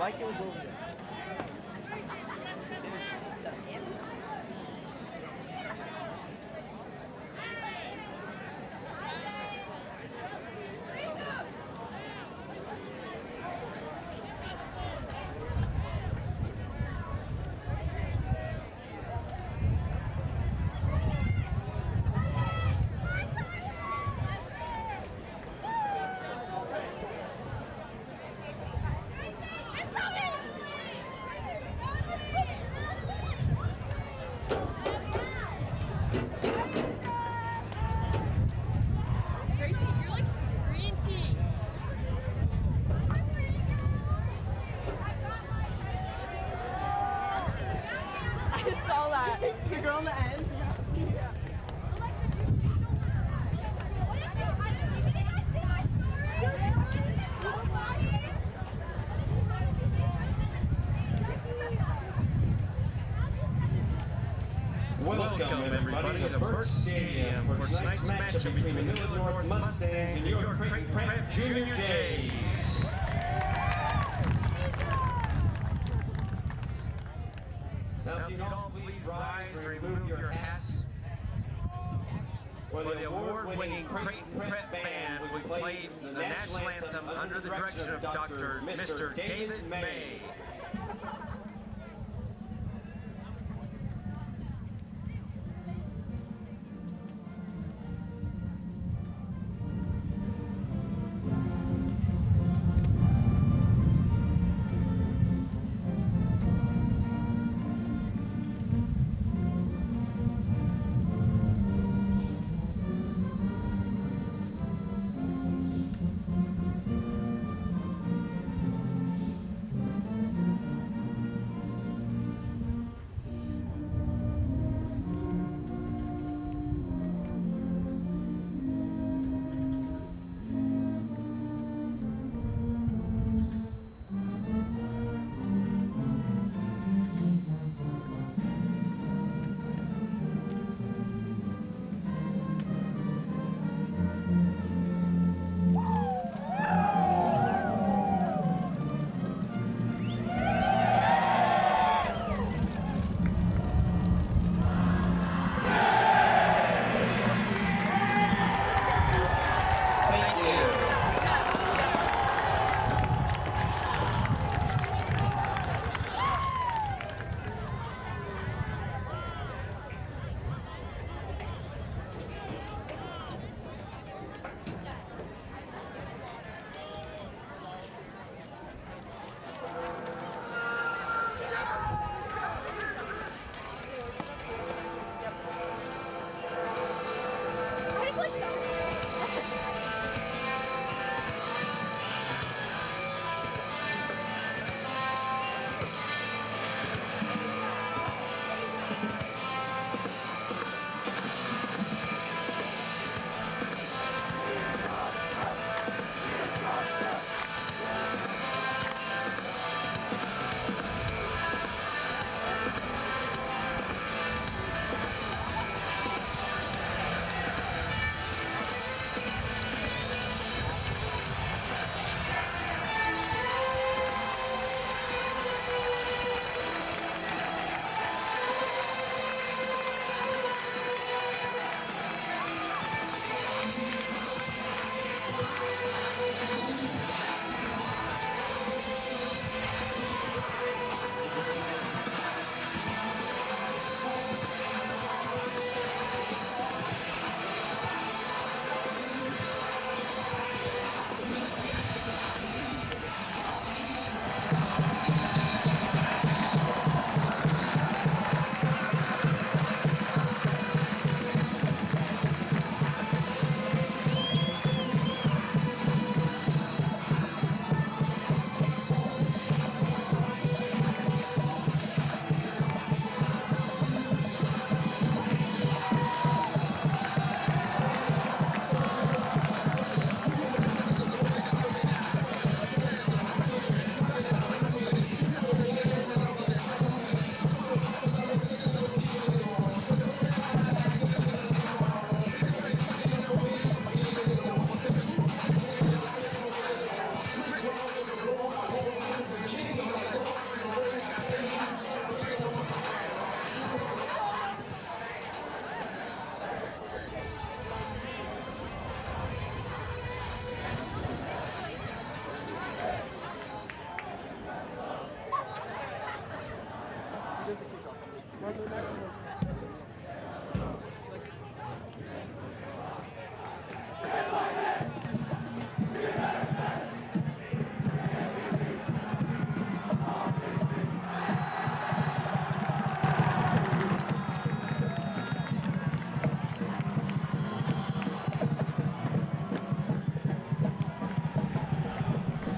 Why can't we go over there? The girl on the end. Welcome everybody to Burt Stadium for tonight's matchup between the Millard North Mustangs and your Creighton Pratt Junior Jays. Now if you'd all please rise and remove your hats. Well, the award-winning Creighton Pratt Band will play the national anthem under the direction of Mr. David May.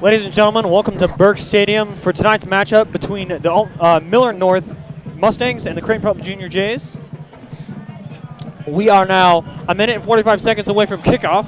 Ladies and gentlemen, welcome to Burke Stadium for tonight's matchup between the Millard North Mustangs and the Creighton Prep Junior Jays. We are now a minute and 45 seconds away from kickoff.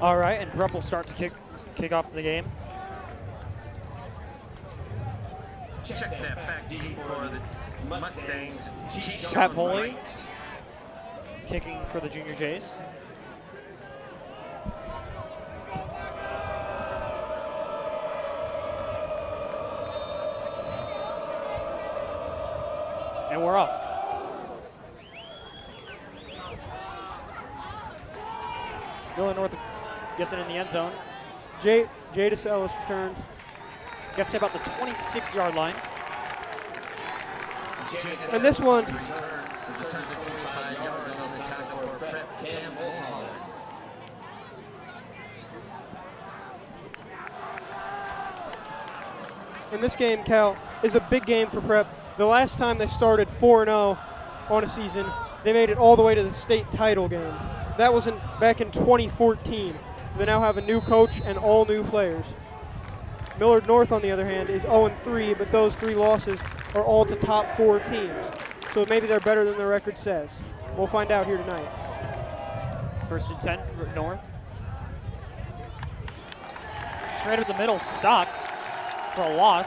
All right, and Prep will start to kick off the game. Check that back deep for the Mustangs. Pat Foley kicking for the Junior Jays. And we're off. Millard North gets it in the end zone. Jadis Ellis returns. Gets to about the 26-yard line. And this one, and this game, Cal, is a big game for Prep. The last time they started 4-0 on a season, they made it all the way to the state title game. That was back in 2014. They now have a new coach and all new players. Millard North, on the other hand, is 0-3, but those 3 losses are all to top 4 teams. So maybe they're better than their record says. We'll find out here tonight. First and 10 for North. Straight up the middle, stopped for a loss.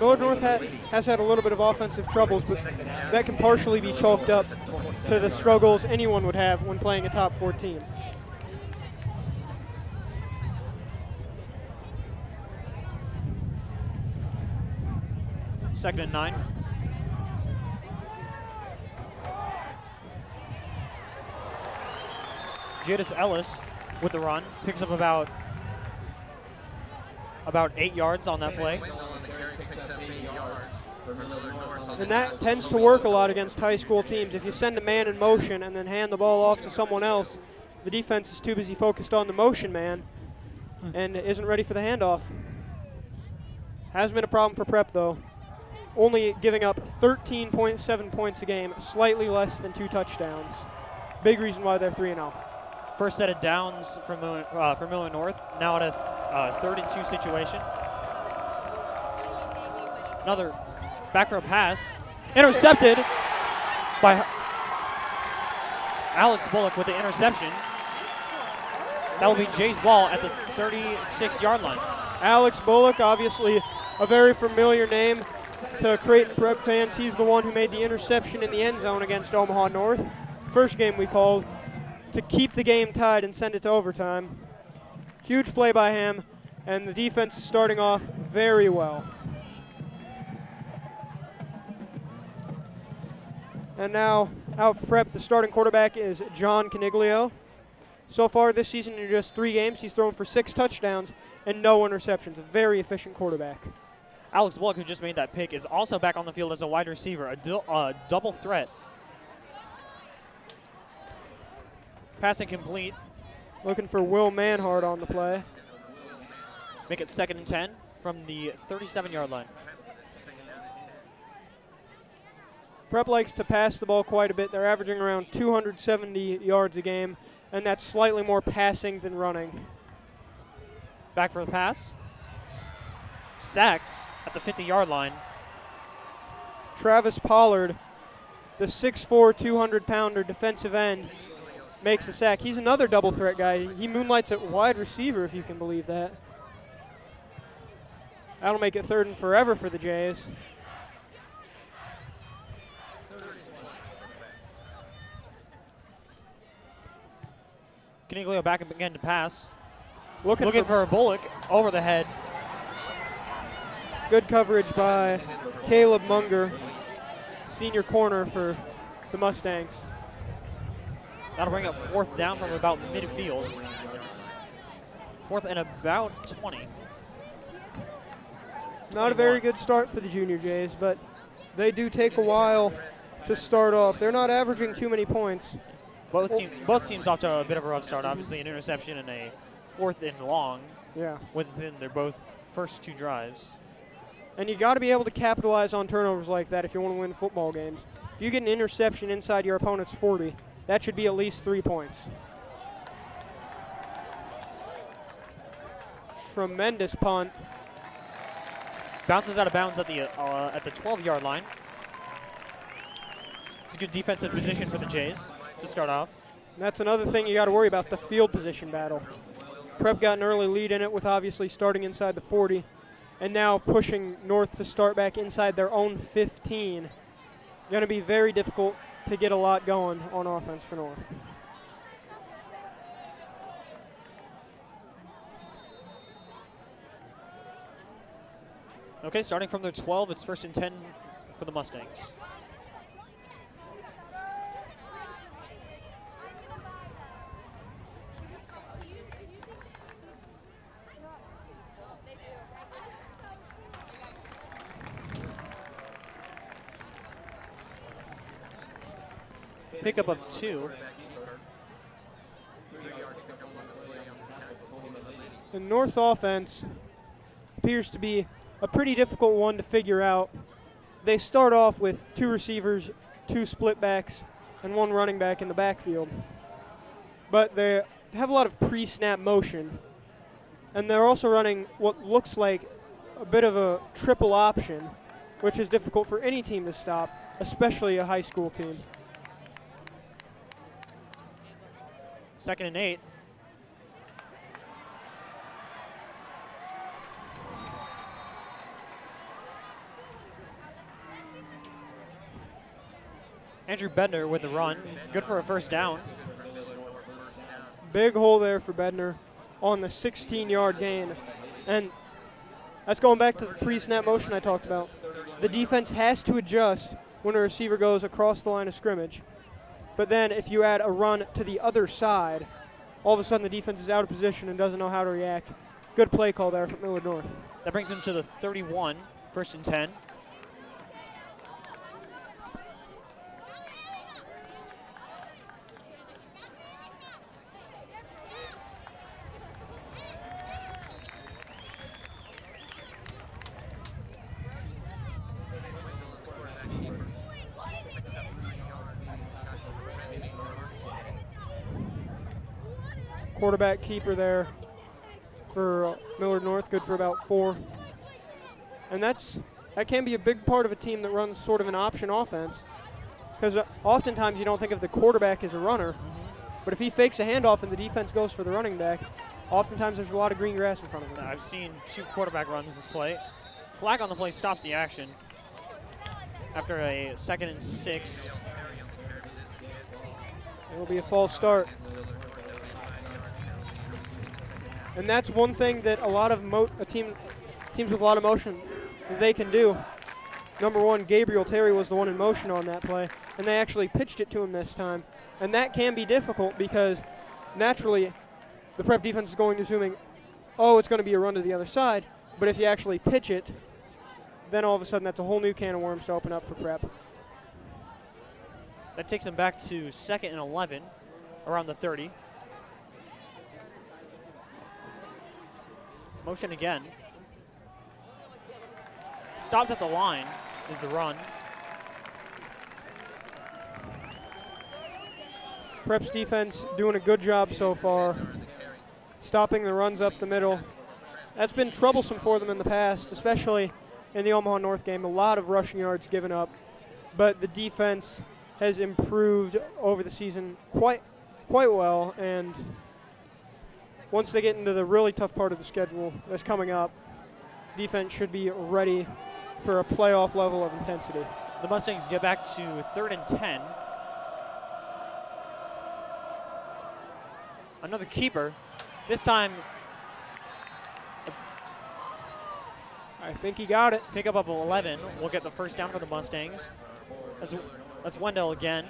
Millard North has had a little bit of offensive troubles, but that can partially be chalked up to the struggles anyone would have when playing a top 4 team. Second and 9. Jadis Ellis with the run, picks up about 8 yards on that play. And that tends to work a lot against high school teams. If you send a man in motion and then hand the ball off to someone else, the defense is too busy focused on the motion man and isn't ready for the handoff. Has been a problem for Prep, though. Only giving up 13.7 points a game, slightly less than 2 touchdowns. Big reason why they're 3-0. First set of downs for Millard North. Now at a 3rd and 2 situation. Another back row pass. Intercepted by Alex Bullock with the interception. That will be Jay's ball at the 36-yard line. Alex Bullock, obviously a very familiar name to Creighton Prep fans. He's the one who made the interception in the end zone against Omaha North. First game we called to keep the game tied and send it to overtime. Huge play by him, and the defense is starting off very well. And now out for Prep, the starting quarterback is John Caniglio. So far this season in just 3 games, he's thrown for 6 touchdowns and no interceptions. A very efficient quarterback. Alex Bullock, who just made that pick, is also back on the field as a wide receiver, a double threat. Passing complete. Looking for Will Manhart on the play. Make it 2nd and 10 from the 37-yard line. Prep likes to pass the ball quite a bit. They're averaging around 270 yards a game, and that's slightly more passing than running. Back for the pass. Sacked at the 50-yard line. Travis Pollard, the 6'4", 200-pounder defensive end, makes a sack. He's another double threat guy. He moonlights at wide receiver, if you can believe that. That'll make it 3rd and forever for the Jays. Caniglio back up again to pass. Looking for a Bullock over the head. Good coverage by Caleb Munger, senior corner for the Mustangs. That'll bring up 4th down from about midfield. 4th and about 20. Not a very good start for the Junior Jays, but they do take a while to start off. They're not averaging too many points. Both teams off to a bit of a rough start. Obviously, an interception and a 4th and long. Yeah. Within their both first 2 drives. And you got to be able to capitalize on turnovers like that if you want to win football games. If you get an interception inside your opponent's 40, that should be at least 3 points. Tremendous punt. Bounces out of bounds at the 12-yard line. It's a good defensive position for the Jays to start off. And that's another thing you got to worry about, the field position battle. Prep got an early lead in it with obviously starting inside the 40 and now pushing North to start back inside their own 15. Going to be very difficult to get a lot going on offense for North. Okay, starting from their 12, it's 1st and 10 for the Mustangs. Pickup of 2. The North's offense appears to be a pretty difficult one to figure out. They start off with 2 receivers, 2 split backs, and 1 running back in the backfield. But they have a lot of pre-snap motion, and they're also running what looks like a bit of a triple option, which is difficult for any team to stop, especially a high school team. 2nd and 8. Andrew Bednar with the run. Good for a 1st down. Big hole there for Bednar on the 16-yard gain. And that's going back to the pre-snap motion I talked about. The defense has to adjust when a receiver goes across the line of scrimmage. But then if you add a run to the other side, all of a sudden the defense is out of position and doesn't know how to react. Good play call there from Millard North. That brings him to the 31, 1st and 10. Quarterback keeper there for Millard North, good for about 4. And that can be a big part of a team that runs sort of an option offense, because oftentimes you don't think of the quarterback as a runner, but if he fakes a handoff and the defense goes for the running back, oftentimes there's a lot of green grass in front of him. I've seen 2 quarterback runs this play. Flag on the play stops the action after a 2nd and 6. It'll be a false start. And that's one thing that a lot of teams with a lot of motion, they can do. Number 1, Gabriel Terry was the one in motion on that play. and they actually pitched it to him this time. And that can be difficult because naturally the Prep defense is going to assuming, oh, it's going to be a run to the other side. But if you actually pitch it, then all of a sudden that's a whole new can of worms to open up for Prep. That takes him back to 2nd and 11, around the 30. Motion again. Stopped at the line is the run. Prep's defense doing a good job so far, stopping the runs up the middle. That's been troublesome for them in the past, especially in the Omaha North game. A lot of rushing yards given up, but the defense has improved over the season quite well, and once they get into the really tough part of the schedule that's coming up, defense should be ready for a playoff level of intensity. The Mustangs get back to 3rd and 10. Another keeper. This time, I think he got it. pickup of 11 will get the first down for the Mustangs. That's Wendell again.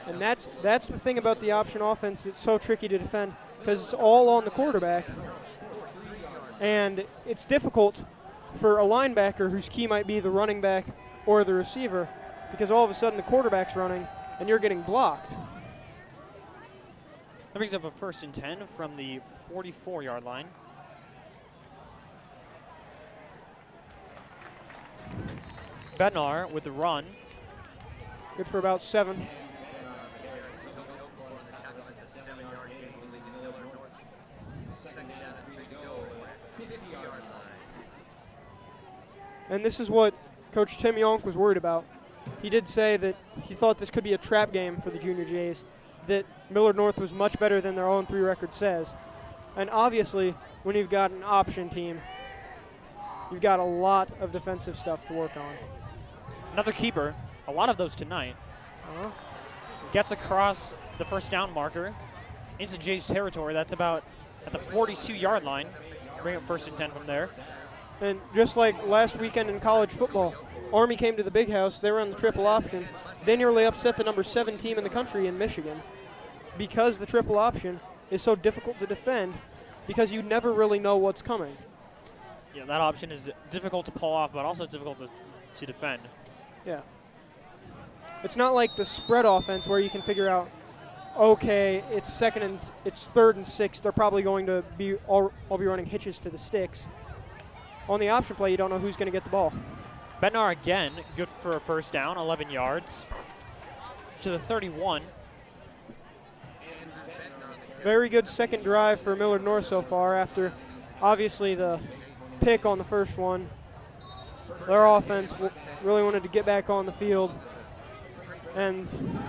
And that's the thing about the option offense that's so tricky to defend, because it's all on the quarterback. And it's difficult for a linebacker whose key might be the running back or the receiver, because all of a sudden the quarterback's running and you're getting blocked. That brings up a 1st and 10 from the 44-yard line. Bednar with the run. Good for about 7. And this is what Coach Tim Yonk was worried about. He did say that he thought this could be a trap game for the Junior Jays, that Millard North was much better than their 0-3 record says. And obviously, when you've got an option team, you've got a lot of defensive stuff to work on. Another keeper, a lot of those tonight. Gets across the first down marker into Jays territory. That's about at the 42-yard line. Bring up 1st and 10 from there. And just like last weekend in college football, Army came to the Big House. They were on the triple option. They nearly upset the number 7 team in the country in Michigan because the triple option is so difficult to defend, because you never really know what's coming. Yeah, that option is difficult to pull off, but also difficult to defend. Yeah. It's not like the spread offense where you can figure out, okay, it's 3rd and 6. They're probably going to be all be running hitches to the sticks. On the option play, you don't know who's going to get the ball. Bednar again, good for a first down, 11 yards to the 31. Very good second drive for Millard North so far after obviously the pick on the first one. Their offense really wanted to get back on the field, and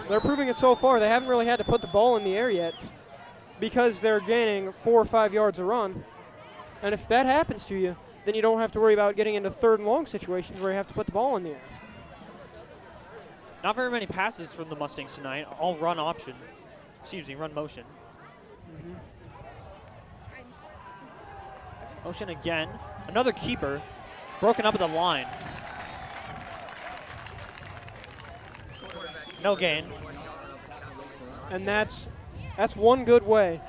they're proving it so far. They haven't really had to put the ball in the air yet because they're gaining 4 or 5 yards a run. And if that happens to you, then you don't have to worry about getting into 3rd and long situations where you have to put the ball in the air. Not very many passes from the Mustangs tonight, all run option. Excuse me, run motion. Motion again. Another keeper, broken up at the line. No gain. And that's one good way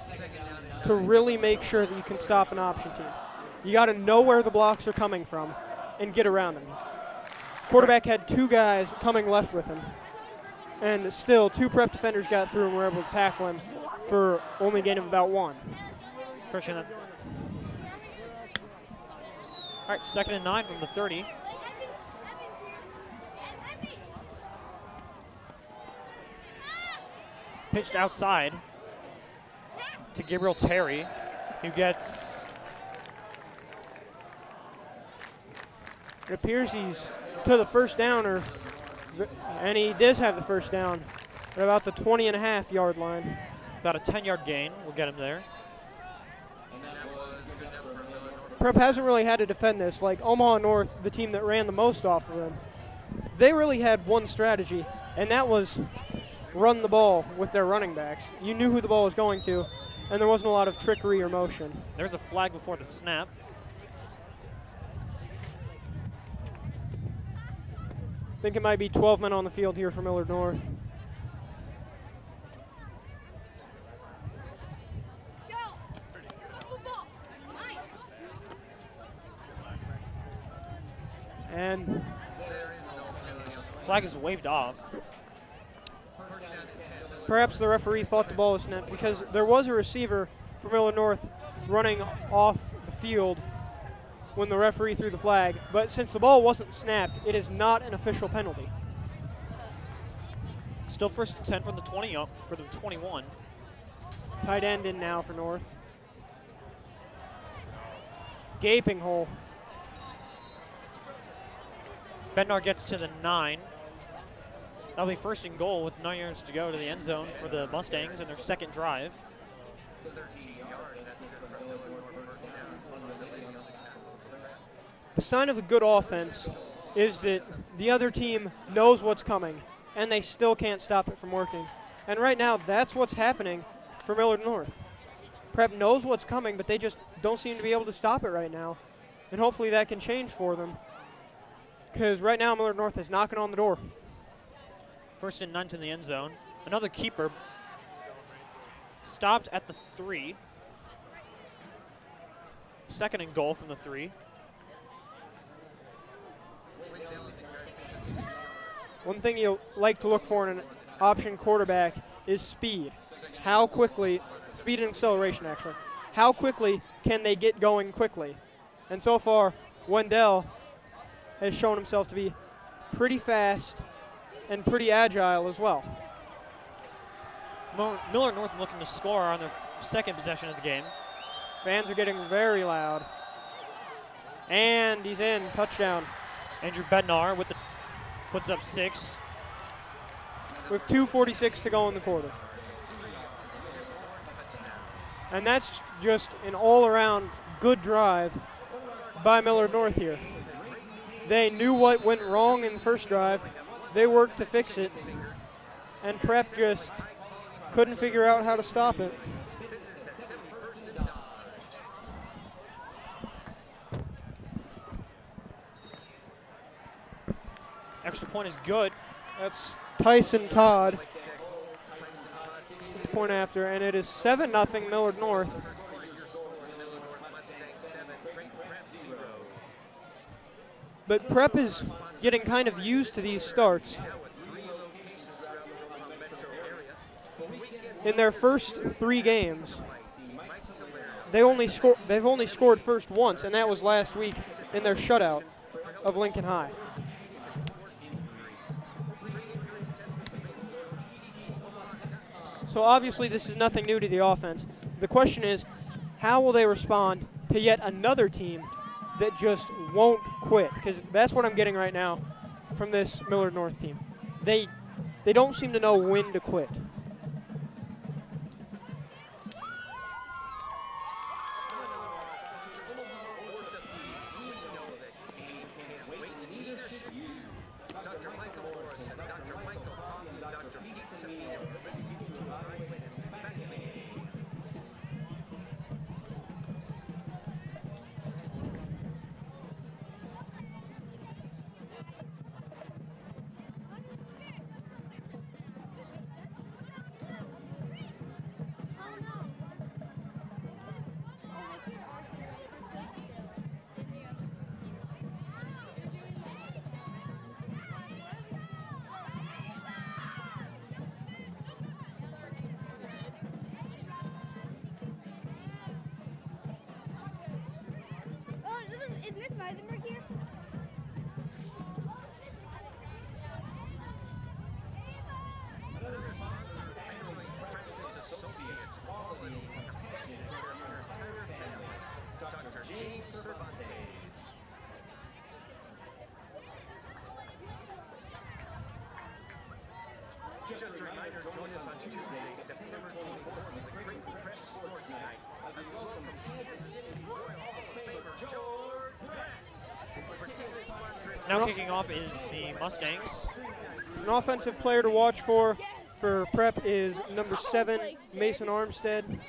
to really make sure that you can stop an option team. You got to know where the blocks are coming from and get around them. Quarterback had 2 guys coming left with him, and still 2 Prep defenders got through and were able to tackle him for only a gain of about 1. Christian. All right, 2nd and 9 from the 30. Pitched outside to Gabriel Terry, who gets... It appears he's to the first down, and he does have the first down at about the 20.5-yard line. About a 10-yard gain will get him there. Prep hasn't really had to defend this. Like Omaha North, the team that ran the most off of them, they really had one strategy, and that was run the ball with their running backs. You knew who the ball was going to, and there wasn't a lot of trickery or motion. There's a flag before the snap. I think it might be 12 men on the field here for Millard North. And Flag is waved off. perhaps the referee thought the ball was snapped because there was a receiver for Millard North running off the field when the referee threw the flag. But since the ball wasn't snapped, it is not an official penalty. Still 1st and 10 from the 20 up for the 21. Tight end in now for North. Gaping hole. Bednar gets to the 9. That'll be 1st and goal with 9 yards to go to the end zone for the Mustangs in their 2nd drive. The sign of a good offense is that the other team knows what's coming and they still can't stop it from working. And right now, that's what's happening for Millard North. Prep knows what's coming, but they just don't seem to be able to stop it right now. And hopefully that can change for them. Because right now, Millard North is knocking on the door. 1st and 9 to the end zone. Another keeper stopped at the 3. 2nd and goal from the 3. One thing you'll like to look for in an option quarterback is speed. How quickly, speed and acceleration actually, how quickly can they get going quickly? And so far, Wendell has shown himself to be pretty fast and pretty agile as well. Millard North looking to score on their 2nd possession of the game. Fans are getting very loud. And he's in, touchdown. Andrew Bednar with the puts up 6. With 2:46 to go in the quarter. And that's just an all-around good drive by Millard North here. They knew what went wrong in the first drive. They worked to fix it. And Prep just couldn't figure out how to stop it. Extra point is good. That's Tyson Todd. Point after, and it is 7-0 Millard North. But Prep is getting kind of used to these starts. In their first 3 games, they've only scored first once, and that was last week in their shutout of Lincoln High. So obviously this is nothing new to the offense. The question is, how will they respond to yet another team that just won't quit? Because that's what I'm getting right now from this Millard North team. They don't seem to know when to quit. Is Miss Meisenberg here? Another sponsor, Family Practice Associates, quality and compassion for your entire family. Dr. Jane Cervantes. Just a reminder, join us on Tuesday, September 24th for the Great Prep Sports Night as we welcome Kansas City Royal Hall of Famer George Brett. Now kicking off is the Mustangs. An offensive player to watch for Prep is number 7, Mason Armstead.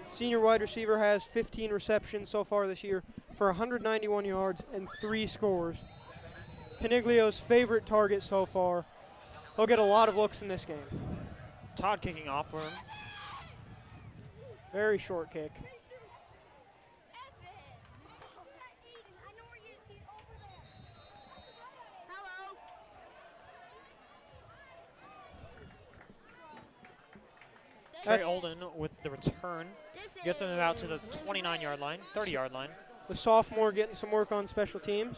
Senior wide receiver has 15 receptions so far this year for 191 yards and 3 scores. Caniglio's favorite target so far. He'll get a lot of looks in this game. Todd kicking off for him. Very short kick. Trey Olden with the return. Gets him out to the 29-yard line, 30-yard line. The sophomore getting some work on special teams.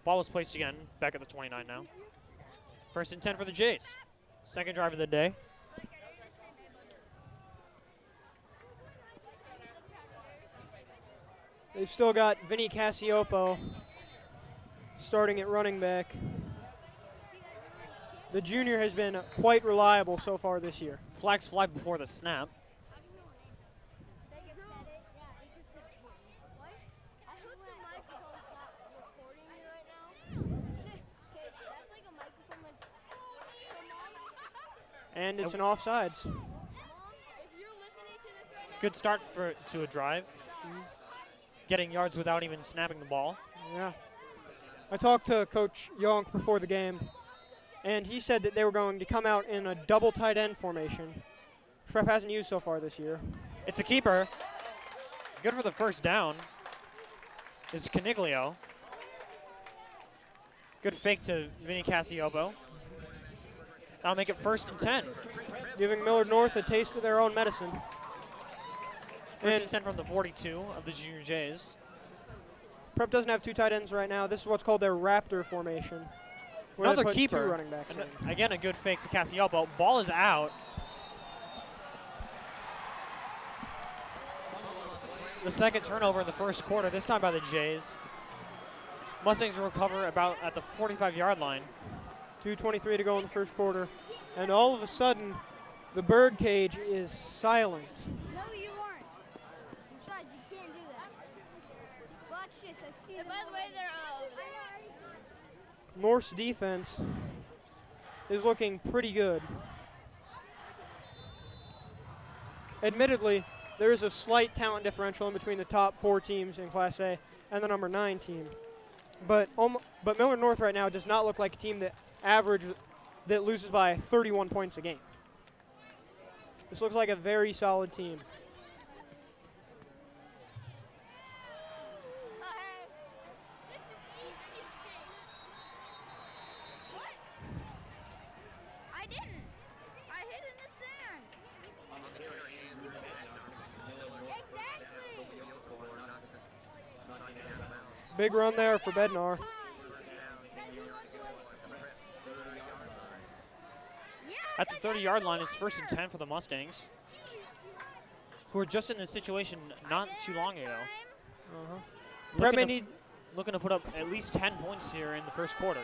Ball was placed again, back at the 29 now. 1st and 10 for the Jays. Second drive of the day. They've still got Vinny Cassiopo starting at running back. The junior has been quite reliable so far this year. Flags fly before the snap. And it's an offsides. Good start to a drive. Getting yards without even snapping the ball. Yeah. I talked to Coach Yonk before the game, and he said that they were going to come out in a double tight end formation. Prep hasn't used so far this year. It's a keeper. Good for the first down. Is Caniglio. Good fake to Vinny Cassiopo. That'll make it 1st and 10. Giving Millard North a taste of their own medicine. 1st and 10 from the 42 of the Junior Jays. Prep doesn't have 2 tight ends right now. This is what's called their Raptor formation. Where they Another put keeper. 2 running backs in. Again, a good fake to Cassiopo. Ball is out. The second turnover in the first quarter, this time by the Jays. Mustangs will recover about at the 45-yard line. 2:23 to go in the first quarter. And all of a sudden, the bird cage is silent. No, you aren't. Besides, you can't do that. Watch this. I see. And by the way, they're North's defense is looking pretty good. Admittedly, there is a slight talent differential in between the top 4 teams in Class A and the number 9 team. But Millard North right now does not look like a team that loses by 31 points a game. This looks like a very solid team. I didn't. I hid in the stands. Exactly. Big run there for Bednar. At the 30-yard line, it's 1st and 10 for the Mustangs, who were just in this situation not too long ago. Prep may need Looking to put up at least 10 points here in the first quarter.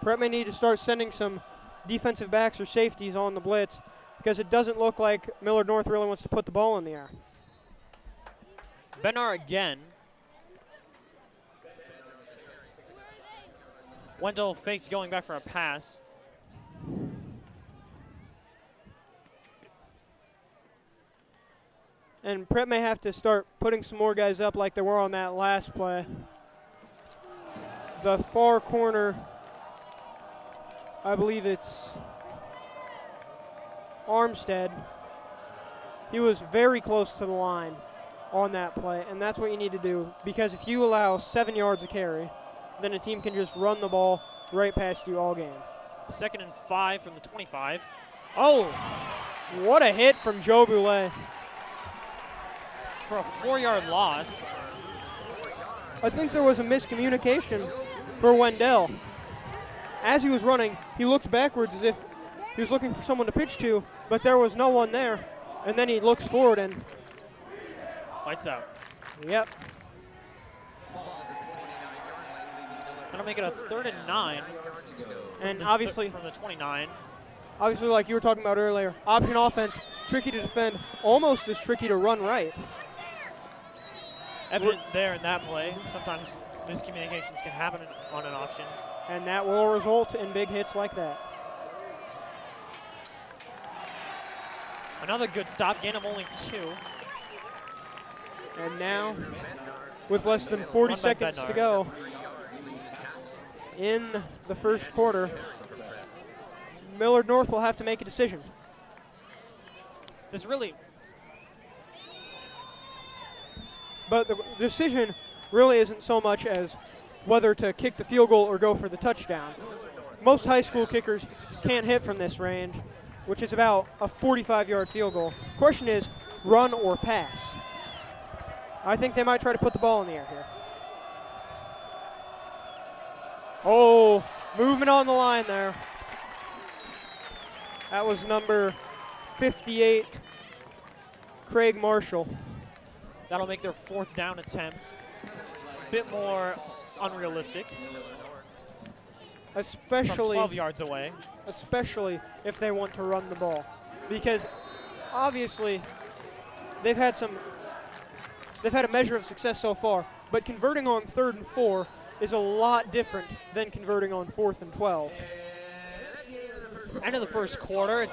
Prep may need to start sending some defensive backs or safeties on the blitz because it doesn't look like Millard North really wants to put the ball in the air. Bednar again. Wendell fakes going back for a pass. And Prep may have to start putting some more guys up like they were on that last play. The far corner, I believe it's Armstead. He was very close to the line on that play, and that's what you need to do, because if you allow 7 yards of carry, then a team can just run the ball right past you all game. 2nd and 5 from the 25. Oh! What a hit from Joe Boulay. For a 4-yard loss. I think there was a miscommunication for Wendell. As he was running, he looked backwards as if he was looking for someone to pitch to, but there was no one there. And then he looks forward and... Lights out. Yep. That'll make it a 3rd and 9. And obviously... From the 29. Obviously, like you were talking about earlier, option offense, tricky to defend, almost as tricky to run right. Evident there in that play. Sometimes miscommunications can happen on an option. And that will result in big hits like that. Another good stop, gain of only 2. And now, with less than 40 Run by seconds Bednar. to go, in the first quarter, Millard North will have to make a decision. This really, But the decision really isn't so much as whether to kick the field goal or go for the touchdown. Most high school kickers can't hit from this range, which is about a 45-yard field goal. Question is, run or pass? I think they might try to put the ball in the air here. Oh, movement on the line there. That was number 58, Craig Marshall. that'll make their 4th down attempt a bit more unrealistic. From Especially 12 yards away. especially if they want to run the ball, because obviously they've had a measure of success so far, but converting on 3rd and 4 is a lot different than converting on 4th and 12. End of the first quarter.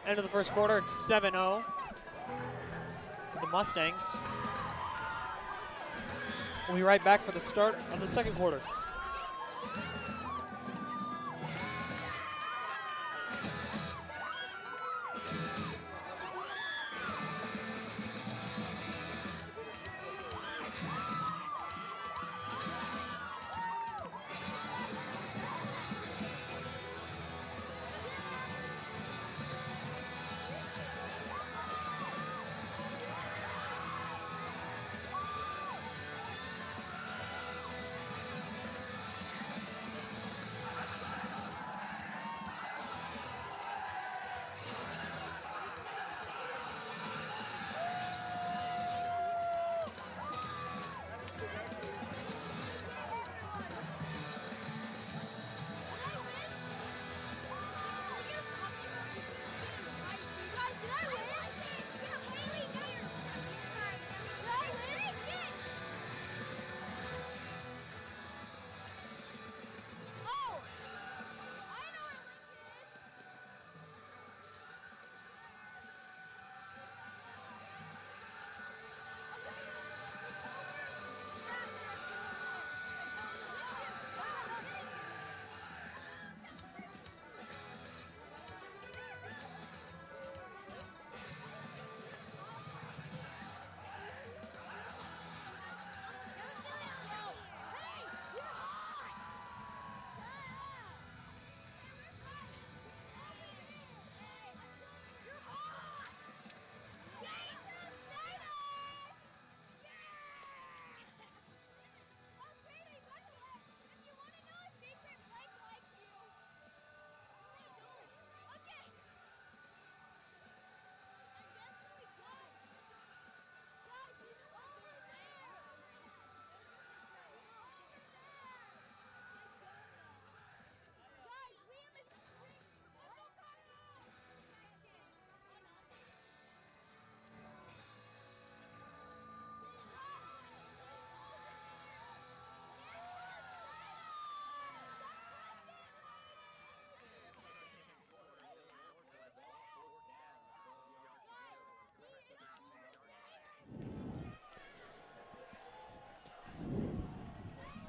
End of the first quarter. It's 7-0. The Mustangs. We'll be right back for the start of the second quarter.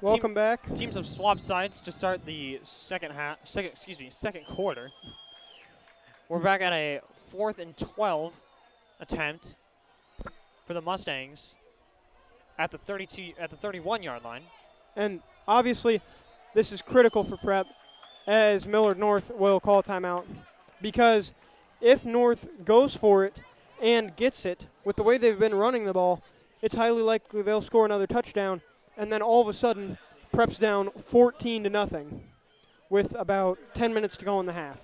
Welcome back. Teams have swapped sides to start the second quarter. We're back at a 4th and 12 attempt for the Mustangs at the 31-yard line. And obviously, this is critical for Prep, as Millard North will call a timeout, because if North goes for it and gets it, with the way they've been running the ball, it's highly likely they'll score another touchdown, and then all of a sudden, Prep's down 14-0 with about 10 minutes to go in the half.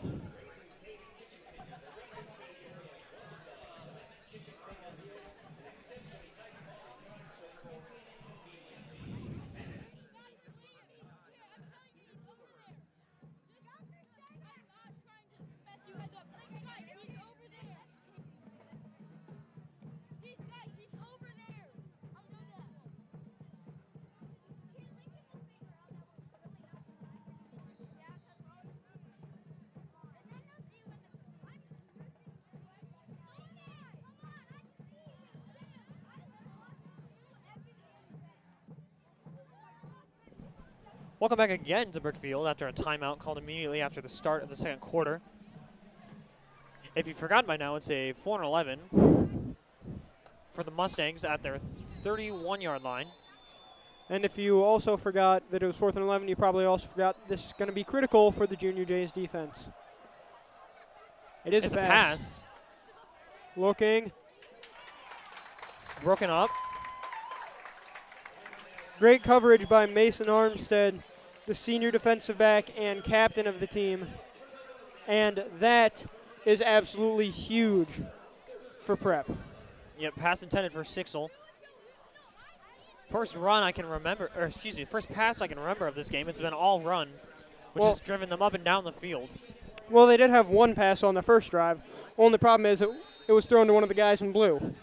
Welcome back again to Brickfield after a timeout called immediately after the start of the second quarter. If you forgot by now, it's a 4-11 for the Mustangs at their 31-yard line. And if you also forgot that it was 4th and 11, you probably also forgot this is going to be critical for the Junior Jays defense. It's a pass. Looking. Broken up. Great coverage by Mason Armstead, the senior defensive back and captain of the team. And that is absolutely huge for Prep. Yep, pass intended for Sixel. First run I can remember, or excuse me, first pass I can remember of this game. It's been all run, which has driven them up and down the field. Well, they did have one pass on the first drive. Only problem is it was thrown to one of the guys in blue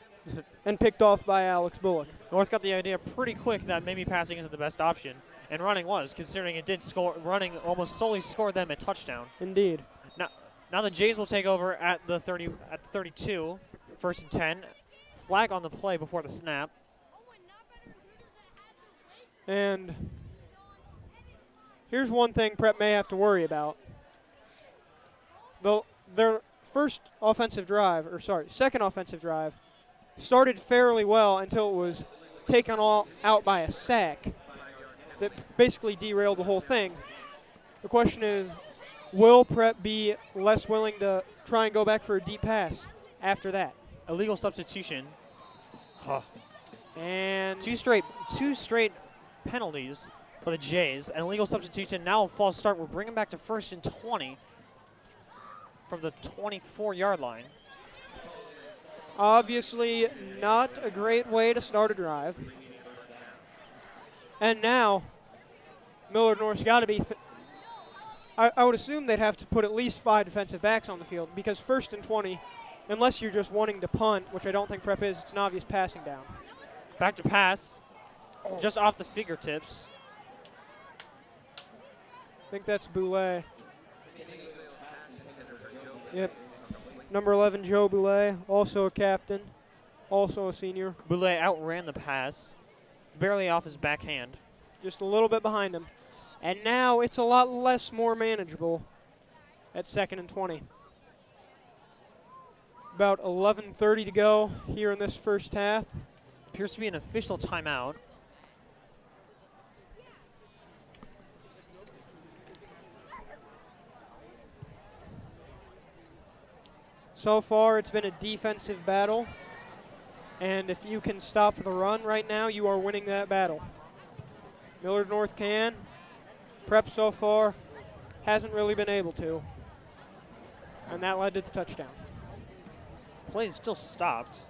and picked off by Alex Bullock. North got the idea pretty quick that maybe passing isn't the best option, and running was, considering it did score. Running almost solely scored them a touchdown. Indeed. Now the Jays will take over at the 32, 1st and 10. Flag on the play before the snap. And here's one thing Prep may have to worry about. Their second offensive drive started fairly well until it was taken out by a sack that basically derailed the whole thing. The question is, will Prep be less willing to try and go back for a deep pass after that? Illegal substitution. And two straight penalties for the Jays. An illegal substitution, now a false start. We're bringing back to 1st and 20 from the 24-yard line. Obviously not a great way to start a drive. And now Millard North's got to be I would assume they'd have to put at least 5 defensive backs on the field, because 1st and 20, unless you're just wanting to punt, which I don't think Prep is, it's an obvious passing down. Back to pass, just off the fingertips. I think that's Boulay. Yep. Number 11, Joe Boulay, also a captain, also a senior. Boulay outran the pass, barely off his backhand. Just a little bit behind him. And now it's a lot more manageable at 2nd and 20. About 11:30 to go here in this first half. Appears to be an official timeout. So far, it's been a defensive battle. And if you can stop the run right now, you are winning that battle. Millard North can. Prep so far hasn't really been able to. And that led to the touchdown. Play is still stopped.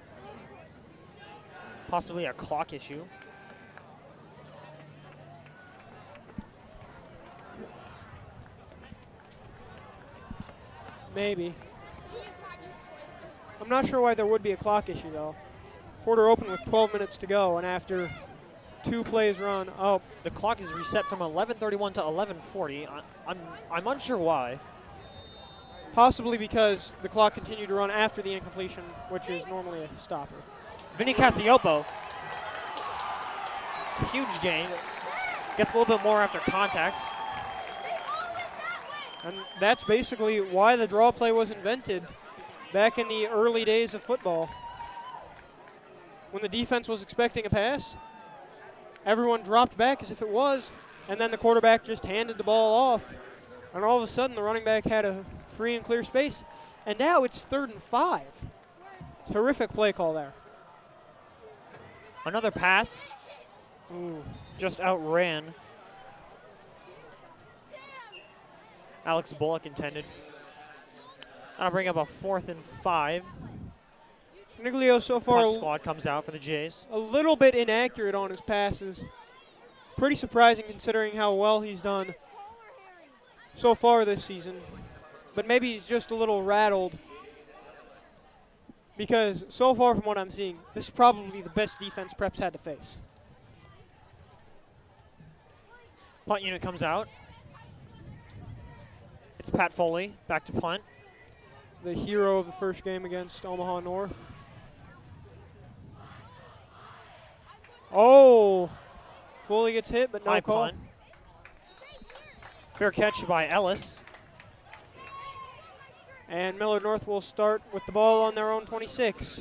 Possibly a clock issue. Maybe. I'm not sure why there would be a clock issue, though. Quarter open with 12 minutes to go, and after 2 plays run, the clock is reset from 11:31 to 11:40. I'm unsure why. Possibly because the clock continued to run after the incompletion, which is normally a stopper. Vinny Casiopo, huge gain. Gets a little bit more after contact. And that's basically why the draw play was invented back in the early days of football. When the defense was expecting a pass, everyone dropped back as if it was, and then the quarterback just handed the ball off. And all of a sudden, the running back had a free and clear space. And now it's 3rd and 5. Terrific play call there. Another pass. Ooh. Just outran. Alex Bullock intended. That'll bring up a 4th and 5. Niglio so far Punt squad comes out for the Jays. A little bit inaccurate on his passes. Pretty surprising considering how well he's done so far this season. But maybe he's just a little rattled, because so far from what I'm seeing, this is probably the best defense Prep's had to face. Punt unit comes out. It's Pat Foley, back to punt. The hero of the first game against Omaha North. Oh! Foley gets hit, but no High call. punt. Fair catch by Ellis. And Millard North will start with the ball on their own 26.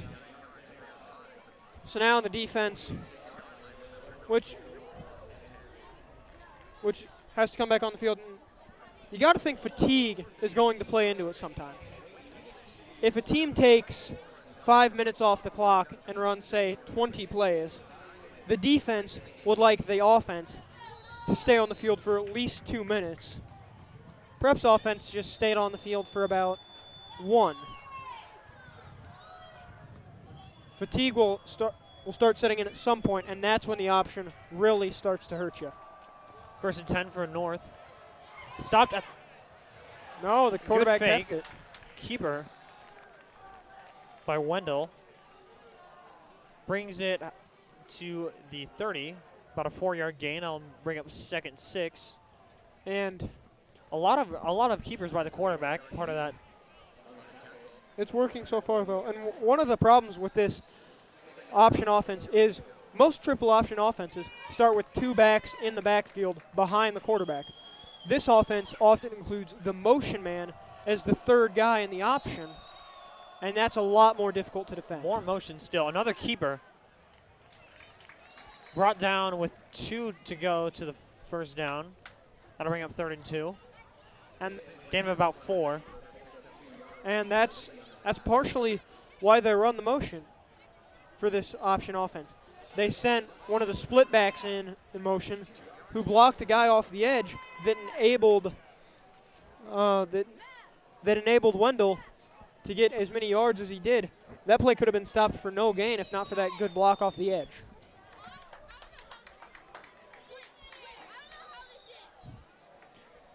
So now the defense, which has to come back on the field. You got to think fatigue is going to play into it sometime. If a team takes 5 minutes off the clock and runs, say, 20 plays, the defense would like the offense to stay on the field for at least 2 minutes. Prep's offense just stayed on the field for about 1. Fatigue will start setting in at some point, and that's when the option really starts to hurt you. 1st and 10 for North. Stopped at No, the quarterback fake. kept it. Keeper by Wendell. Brings it to the 30. About a 4-yard gain. I'll bring up 2nd and 6. And A lot of keepers by the quarterback. Part of that. it's working so far, though. And one of the problems with this option offense is most triple option offenses start with 2 backs in the backfield behind the quarterback. This offense often includes the motion man as the 3rd guy in the option, and that's a lot more difficult to defend. More motion still. Another keeper. Brought down with 2 to go to the 1st down. That'll bring up 3rd and 2. And Gain of about 4. And that's partially why they run the motion for this option offense. They sent one of the split backs in motion who blocked a guy off the edge that enabled Wendell to get as many yards as he did. That play could have been stopped for no gain if not for that good block off the edge.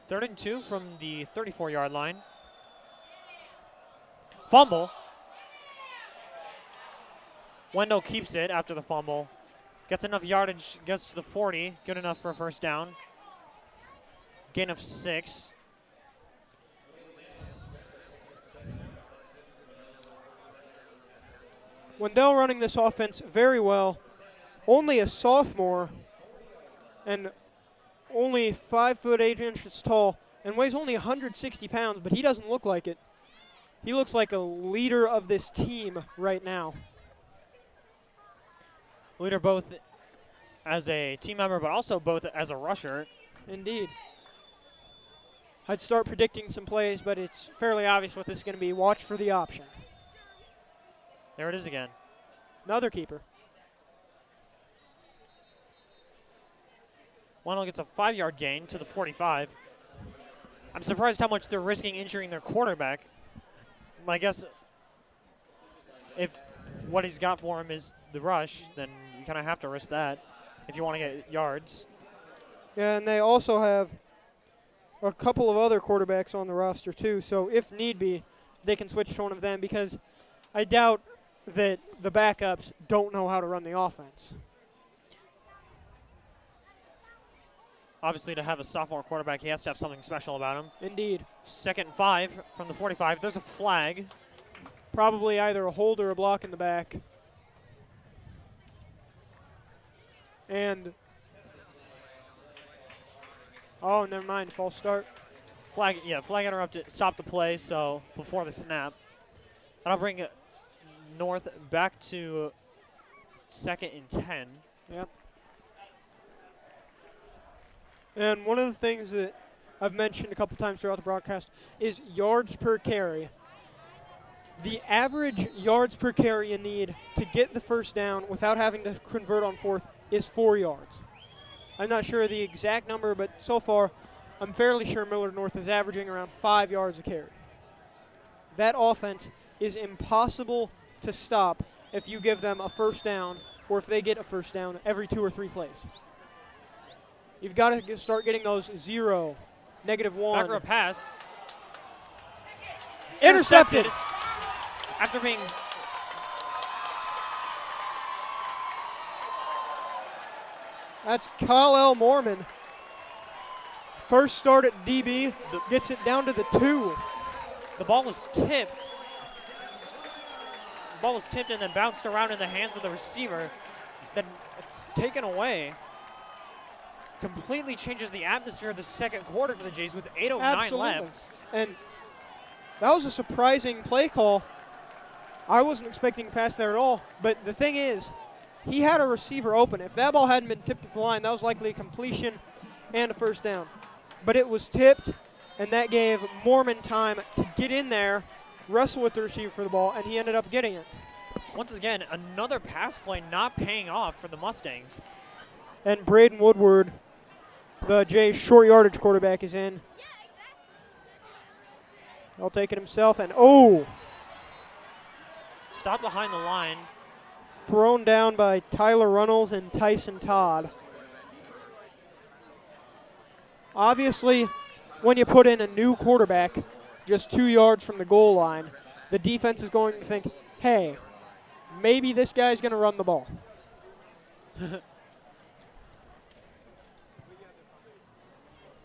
Third and 2 from the 34-yard line. Fumble. Wendell keeps it after the fumble. Gets enough yardage, gets to the 40. Good enough for a 1st down. Gain of 6. Wendell running this offense very well. Only a sophomore and only 5'8" tall and weighs only 160 pounds, but he doesn't look like it. He looks like a leader of this team right now. Leader both as a team member, but also both as a rusher. Indeed. I'd start predicting some plays, but it's fairly obvious what this is going to be. Watch for the option. There it is again. Another keeper. Wendell gets a 5-yard gain to the 45. I'm surprised how much they're risking injuring their quarterback. I guess if what he's got for him is the rush, then you kind of have to risk that if you want to get yards. Yeah, and they also have a couple of other quarterbacks on the roster too, so if need be, they can switch to one of them because I doubt that the backups don't know how to run the offense. Obviously, to have a sophomore quarterback, he has to have something special about him. Indeed. 2nd and 5 from the 45. There's a flag. Probably either a hold or a block in the back. And, oh, never mind, false start. Flag interrupted, stopped the play, so before the snap. That'll bring North back to 2nd and 10. Yep. And one of the things that I've mentioned a couple times throughout the broadcast is yards per carry. The average yards per carry you need to get the 1st down without having to convert on 4th is 4 yards. I'm not sure of the exact number, but so far I'm fairly sure Millard North is averaging around 5 yards a carry. That offense is impossible to stop if you give them a 1st down or if they get a 1st down every 2 or 3 plays. You've got to start getting those 0, -1. Back row pass. Intercepted. After being That's Kyle L. Mormon. First start at DB, gets it down to the 2. the ball was tipped. The ball was tipped and then bounced around in the hands of the receiver. Then it's taken away. completely changes the atmosphere of the second quarter for the Jays with 8:09 Absolutely. left. And that was a surprising play call. I wasn't expecting past there at all. But the thing is, he had a receiver open. If that ball hadn't been tipped at the line, that was likely a completion and a first down. But it was tipped, and that gave Mormon time to get in there, wrestle with the receiver for the ball, and he ended up getting it. Once again, another pass play not paying off for the Mustangs. And Braden Woodward, the Jays' short yardage quarterback, is in. He'll take it himself, and Stop behind the line. thrown down by Tyler Runnels and Tyson Todd. Obviously, when you put in a new quarterback just 2 yards from the goal line, the defense is going to think, hey, maybe this guy's going to run the ball.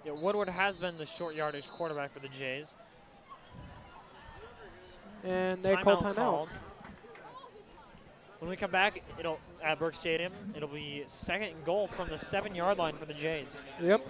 Yeah, Woodward has been the short yardage quarterback for the Jays. And they call timeout. called. When we come back, at Burke Stadium, it'll be second and goal from the 7-yard line for the Jays. Yep.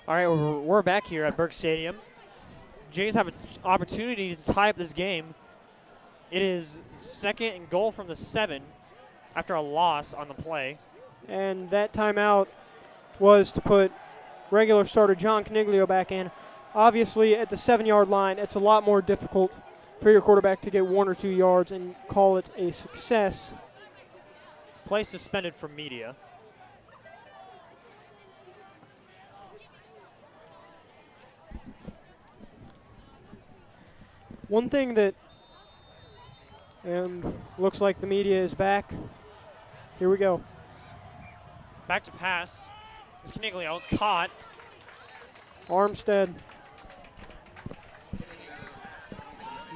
All right, we're back here at Burke Stadium. Jays have an opportunity to tie up this game. It is second and goal from the 7 after a loss on the play. And that timeout was to put regular starter John Caniglio back in. Obviously, at the 7-yard line, it's a lot more difficult for your quarterback to get 1 or 2 yards and call it a success. Play suspended for media. One thing that, and looks like the media is back. Here we go. Back to pass. It's Caniglio caught. Armstead,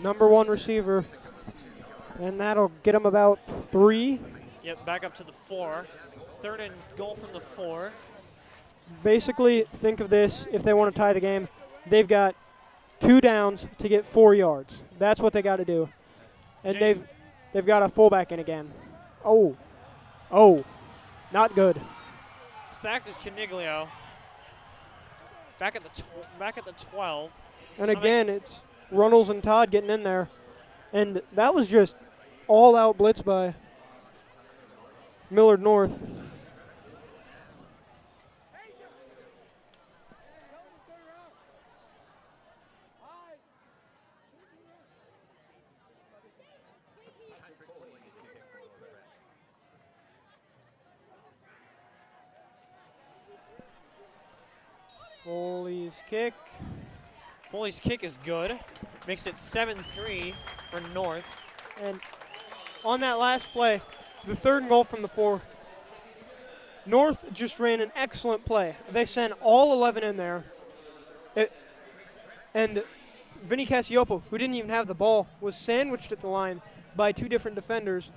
#1 receiver, and that'll get him about 3. Yep, back up to the 4. Third and goal from the 4. Basically, think of this, if they want to tie the game, they've got 2 downs to get 4 yards. That's what they got to do. And they've got a fullback in again. Oh, not good. Sacked is Caniglio. Back at the 12. And again, it's Runnels and Todd getting in there. And that was just all-out blitz by Millard North. Foley's kick. Foley's kick is good. Makes it 7-3 for North. And on that last play, the 3rd and goal from the 4, North just ran an excellent play. They sent all 11 in there. And Vinny Cassiopo, who didn't even have the ball, was sandwiched at the line by two different defenders.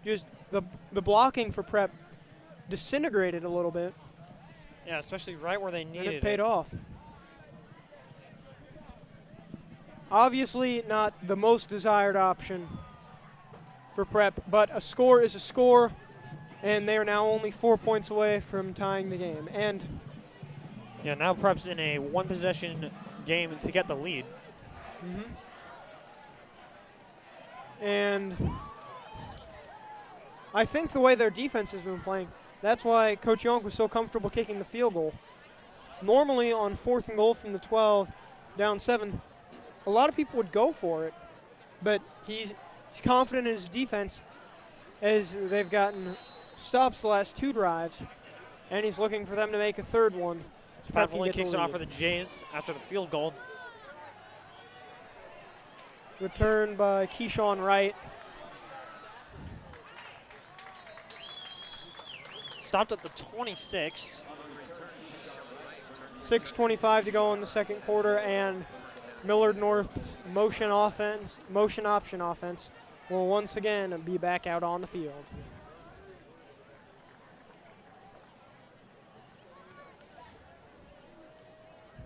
Just the blocking for Prep disintegrated a little bit. Yeah, especially right where they needed And it paid off. Obviously not the most desired option for Prep, but a score is a score, and they are now only 4 points away from tying the game. And yeah, now Prep's in a one-possession game to get the lead. And I think the way their defense has been playing, that's why Coach Young was so comfortable kicking the field goal. Normally on 4th and goal from the 12, down 7, a lot of people would go for it, but he's confident in his defense as they've gotten stops the last 2 drives, and he's looking for them to make a third one. Pat kicks it off for the Jays after the field goal. Returned by Keyshawn Wright. Stopped at the 26. 6:25 to go in the second quarter, and Millard North's motion option offense will once again be back out on the field.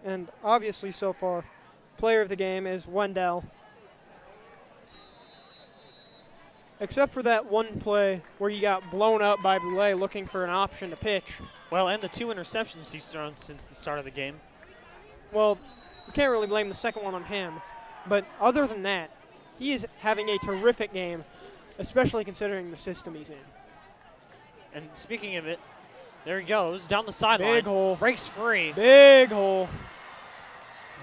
And obviously so far, player of the game is Wendell. Except for that one play where he got blown up by Boulay looking for an option to pitch. Well, and the 2 interceptions he's thrown since the start of the game. Well, you can't really blame the second one on him. But other than that, he is having a terrific game, especially considering the system he's in. And speaking of it, there he goes, down the sideline. Big hole. Breaks free. Big hole.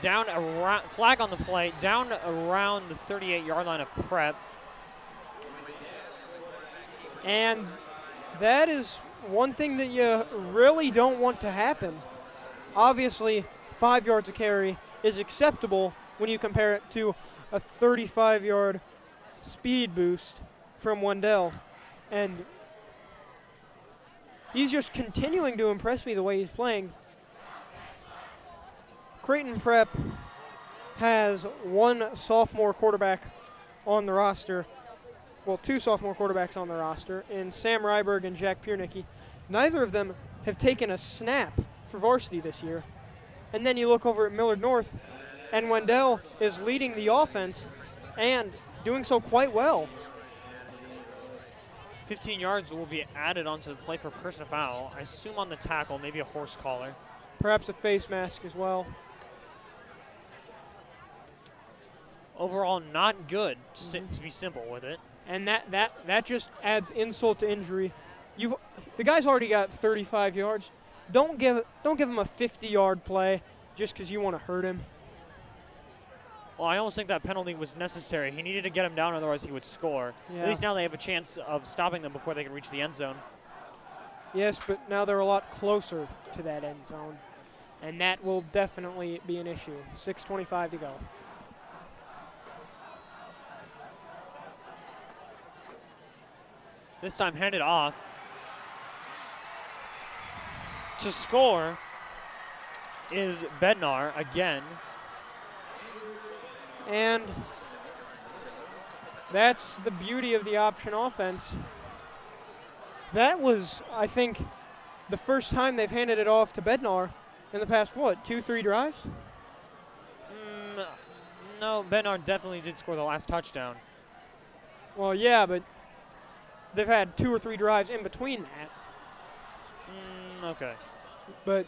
Down around, flag on the play, down around the 38-yard line of Prep. And that is one thing that you really don't want to happen. Obviously, 5 yards of carry is acceptable when you compare it to a 35-yard speed boost from Wendell. And he's just continuing to impress me the way he's playing. Creighton Prep has one sophomore quarterback on the roster. Well, 2 sophomore quarterbacks on the roster, in Sam Ryberg and Jack Piernicki. Neither of them have taken a snap for varsity this year. And then you look over at Millard North, and Wendell is leading the offense and doing so quite well. 15 yards will be added onto the play for personal foul. I assume on the tackle, maybe a horse collar. Perhaps a face mask as well. Overall, not good, to be simple with it. And that just adds insult to injury. The guy's already got 35 yards. Don't give him a 50-yard play just because you want to hurt him. Well, I almost think that penalty was necessary. He needed to get him down, otherwise he would score. Yeah. At least now they have a chance of stopping them before they can reach the end zone. Yes, but now they're a lot closer to that end zone, and that will definitely be an issue. 6:25 to go. This time handed off. To score is Bednar again. And that's the beauty of the option offense. That was, I think, the first time they've handed it off to Bednar in the past, 2-3 drives? No, Bednar definitely did score the last touchdown. Well, yeah, but they've had 2 or 3 drives in between that. Okay. But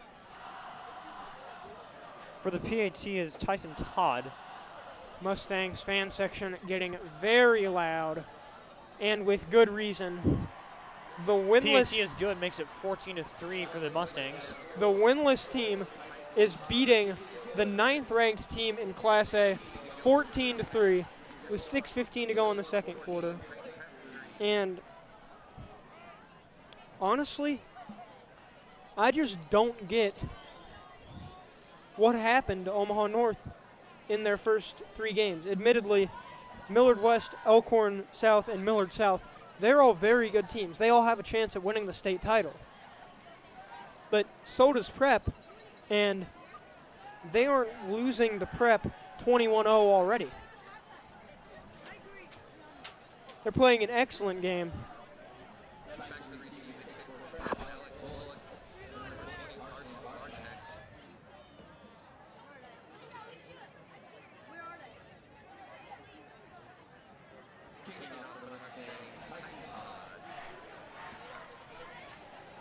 for the PAT is Tyson Todd. Mustangs fan section getting very loud, and with good reason. The winless PAT is good, makes it 14-3 for the Mustangs. The winless team is beating the 9th-ranked team in Class A 14-3 with 6:15 to go in the second quarter. And honestly, I just don't get what happened to Omaha North in their first 3 games. Admittedly, Millard West, Elkhorn South, and Millard South, they're all very good teams. They all have a chance at winning the state title. But so does Prep, and they aren't losing to Prep 21-0 already. They're playing an excellent game.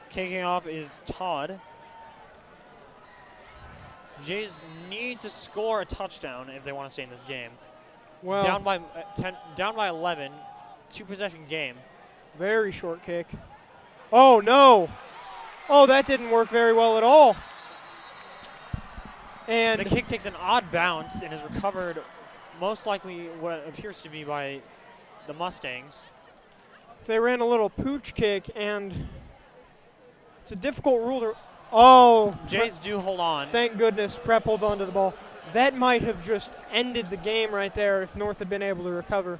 Kicking off is Todd. Jays need to score a touchdown if they want to stay in this game. Well, Down by 11, 2-possession game. very short kick. Oh, no. Oh, that didn't work very well at all. And The kick takes an odd bounce and is recovered most likely what appears to be by the Mustangs. they ran a little pooch kick, and it's a difficult rule to. Oh, Jays do hold on. thank goodness Prep holds on to the ball. That might have just ended the game right there if North had been able to recover.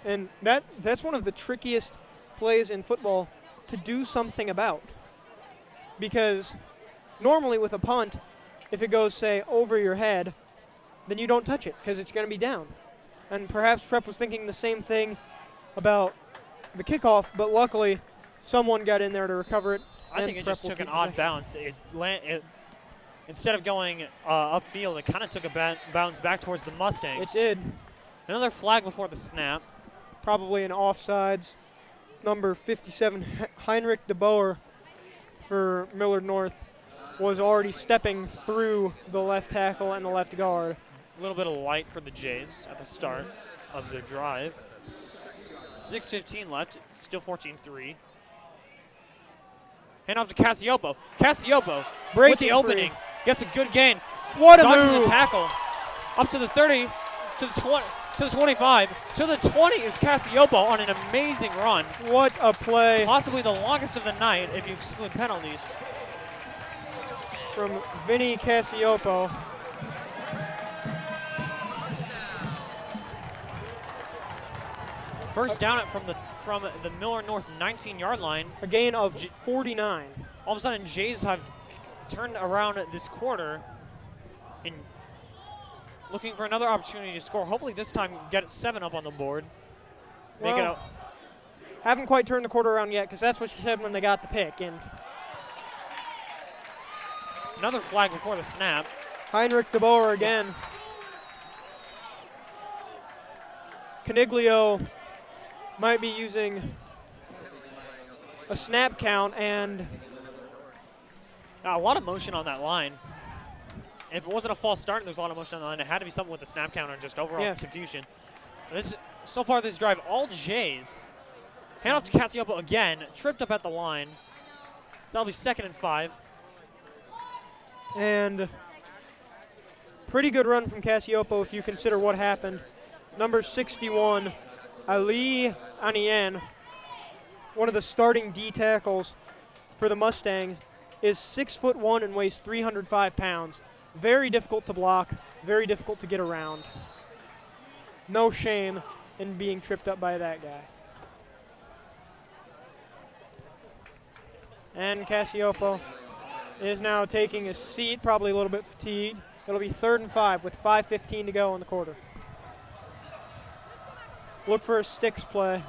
And that's one of the trickiest plays in football to do something about. Because normally with a punt, if it goes, say, over your head, then you don't touch it because it's going to be down. And perhaps Prep was thinking the same thing about the kickoff, but luckily someone got in there to recover it. I think it just took an odd bounce. Instead of going upfield, it kind of took a bounce back towards the Mustangs. It did. Another flag before the snap. Probably an offsides. Number 57, Heinrich DeBoer for Millard North, was already stepping through the left tackle and the left guard. A little bit of light for the Jays at the start of their drive. 6:15 left, still 14-3. Hand off to Cassiopo. Cassiopo with Breaking the opening. free. Gets a good gain. What a Dodges move! the tackle. Up to the 30, to the 20, to the 25. To the 20 is Cassiopo on an amazing run. What a play Possibly the longest of the night if you exclude penalties. from Vinny Cassiopo. First down from the Millard North 19-yard line. A gain of 49. All of a sudden, Jays have turned around this quarter and looking for another opportunity to score. Hopefully this time get 7 up on the board. Make it Well, out. haven't quite turned the quarter around yet, because that's what she said when they got the pick. And Another flag before the snap. Heinrich DeBoer again. Caniglio might be using a snap count, and A lot of motion on that line. If it wasn't a false start and there's a lot of motion on the line, it had to be something with the snap count or just overall Yeah. confusion. So far this drive, all Jays. Hand off to Cassiopo again, tripped up at the line. So that'll be 2nd and 5. and pretty good run from Cassiopo if you consider what happened. Number 61, Ali Anien, one of the starting D tackles for the Mustangs, is 6'1" and weighs 305 pounds. Very difficult to block, very difficult to get around. No shame in being tripped up by that guy. And Cassiopo is now taking a seat, probably a little bit fatigued. It'll be 3rd and 5 with 5:15 to go in the quarter. Look for a sticks play.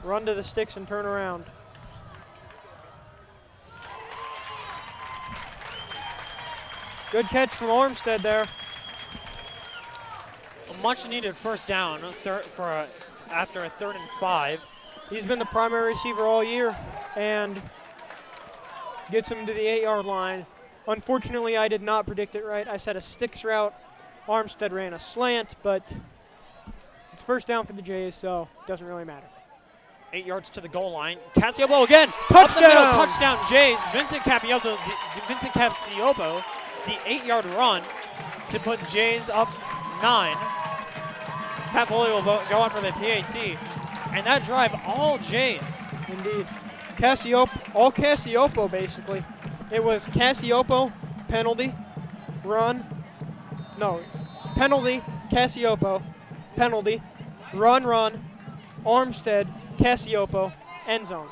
Run to the sticks and turn around. Good catch from Armstead there. A much-needed first down after a 3rd and 5. He's been the primary receiver all year and gets him to the 8-yard line. Unfortunately, I did not predict it right. I said a sticks route. Armstead ran a slant, but it's first down for the Jays, so it doesn't really matter. 8 yards to the goal line. Cassiopo again. Touchdown! Up the middle, touchdown Jays. Vincent Cassiopo, the 8-yard run to put Jays up 9. Pat Foley will go on for the PAT. And that drive, all Jays. Indeed. All Cassiopo, basically. It was Cassiopo, penalty, run. No, penalty, Cassiopo, penalty, run, Armstead, Cassiopo, end zone.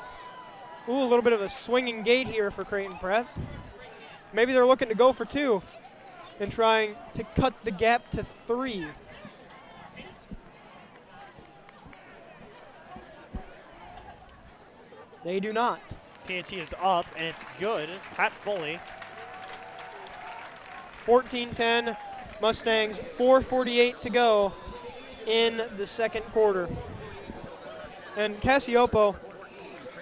Ooh, a little bit of a swinging gate here for Creighton Prep. Maybe they're looking to go for 2 and trying to cut the gap to 3. They do not. PAT is up, and it's good. Pat Foley. 14-10 Mustangs, 4:48 to go in the second quarter. And Cassiopo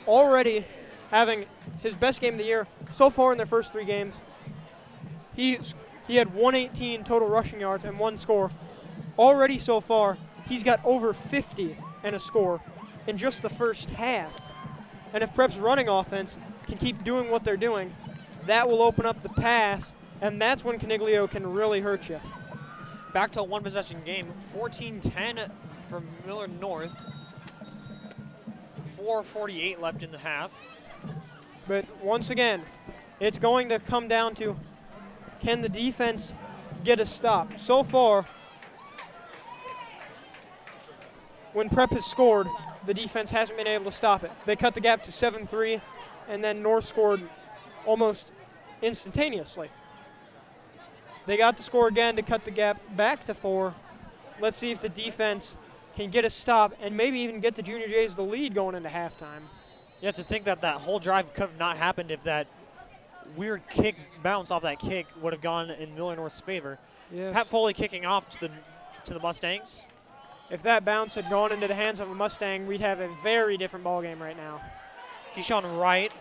already having his best game of the year so far in their first 3 games. He had 118 total rushing yards and 1 score. Already so far, he's got over 50 and a score in just the first half. And if Prep's running offense can keep doing what they're doing, that will open up the pass, and that's when Caniglio can really hurt you. Back to a one-possession game. 14-10 for Millard North. 4:48 left in the half. But once again, it's going to come down to, can the defense get a stop? So far, when Prep has scored, the defense hasn't been able to stop it. They cut the gap to 7-3, and then North scored almost instantaneously. They got the score again to cut the gap back to 4. Let's see if the defense can get a stop and maybe even get the Junior Jays the lead going into halftime. Yeah, to think that that whole drive could have not happened if that weird kick bounce off that kick would have gone in Millard North's favor. Yes. Pat Foley kicking off to the Mustangs. If that bounce had gone into the hands of a Mustang, we'd have a very different ball game right now. Keyshawn Wright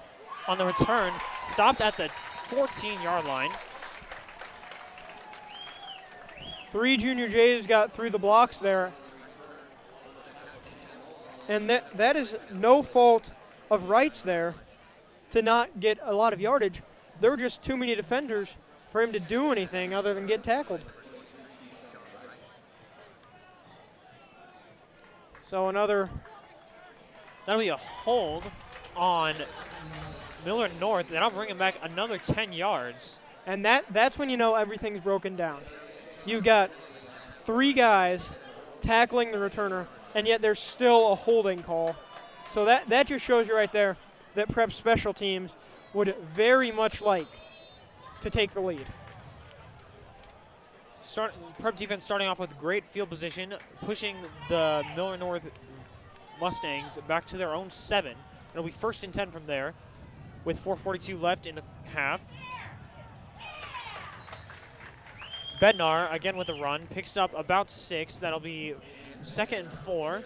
on the return, stopped at the 14-yard line. 3 Junior Jays got through the blocks there. And that is no fault of Wright's there to not get a lot of yardage. There were just too many defenders for him to do anything other than get tackled. So that'll be a hold on Millard North, and I'll bring him back another 10 yards. And that's when you know everything's broken down. You've got 3 guys tackling the returner, and yet there's still a holding call. So that just shows you right there that Prep special teams would very much like to take the lead. Prep defense starting off with great field position, pushing the Millard North Mustangs back to their own 7. It'll be 1st and 10 from there with 4:42 left in the half. Bednar, again with a run, picks up about 6. That'll be 2nd and 4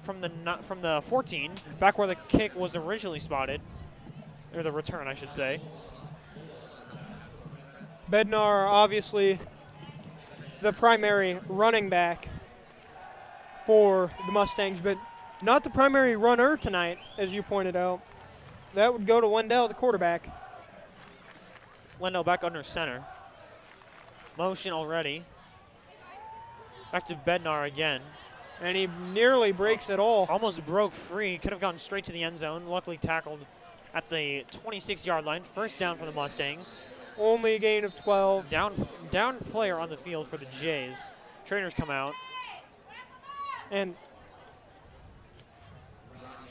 from the 14, back where the kick was originally spotted, or the return, I should say. Bednar, obviously the primary running back for the Mustangs, but not the primary runner tonight, as you pointed out. That would go to Wendell, the quarterback. Wendell back under center. Motion already. Back to Bednar again. And he nearly breaks it all. Almost broke free. Could have gone straight to the end zone. Luckily tackled at the 26-yard line. 1st down for the Mustangs. Only a gain of 12. Down player on the field for the Jays. Trainers come out. And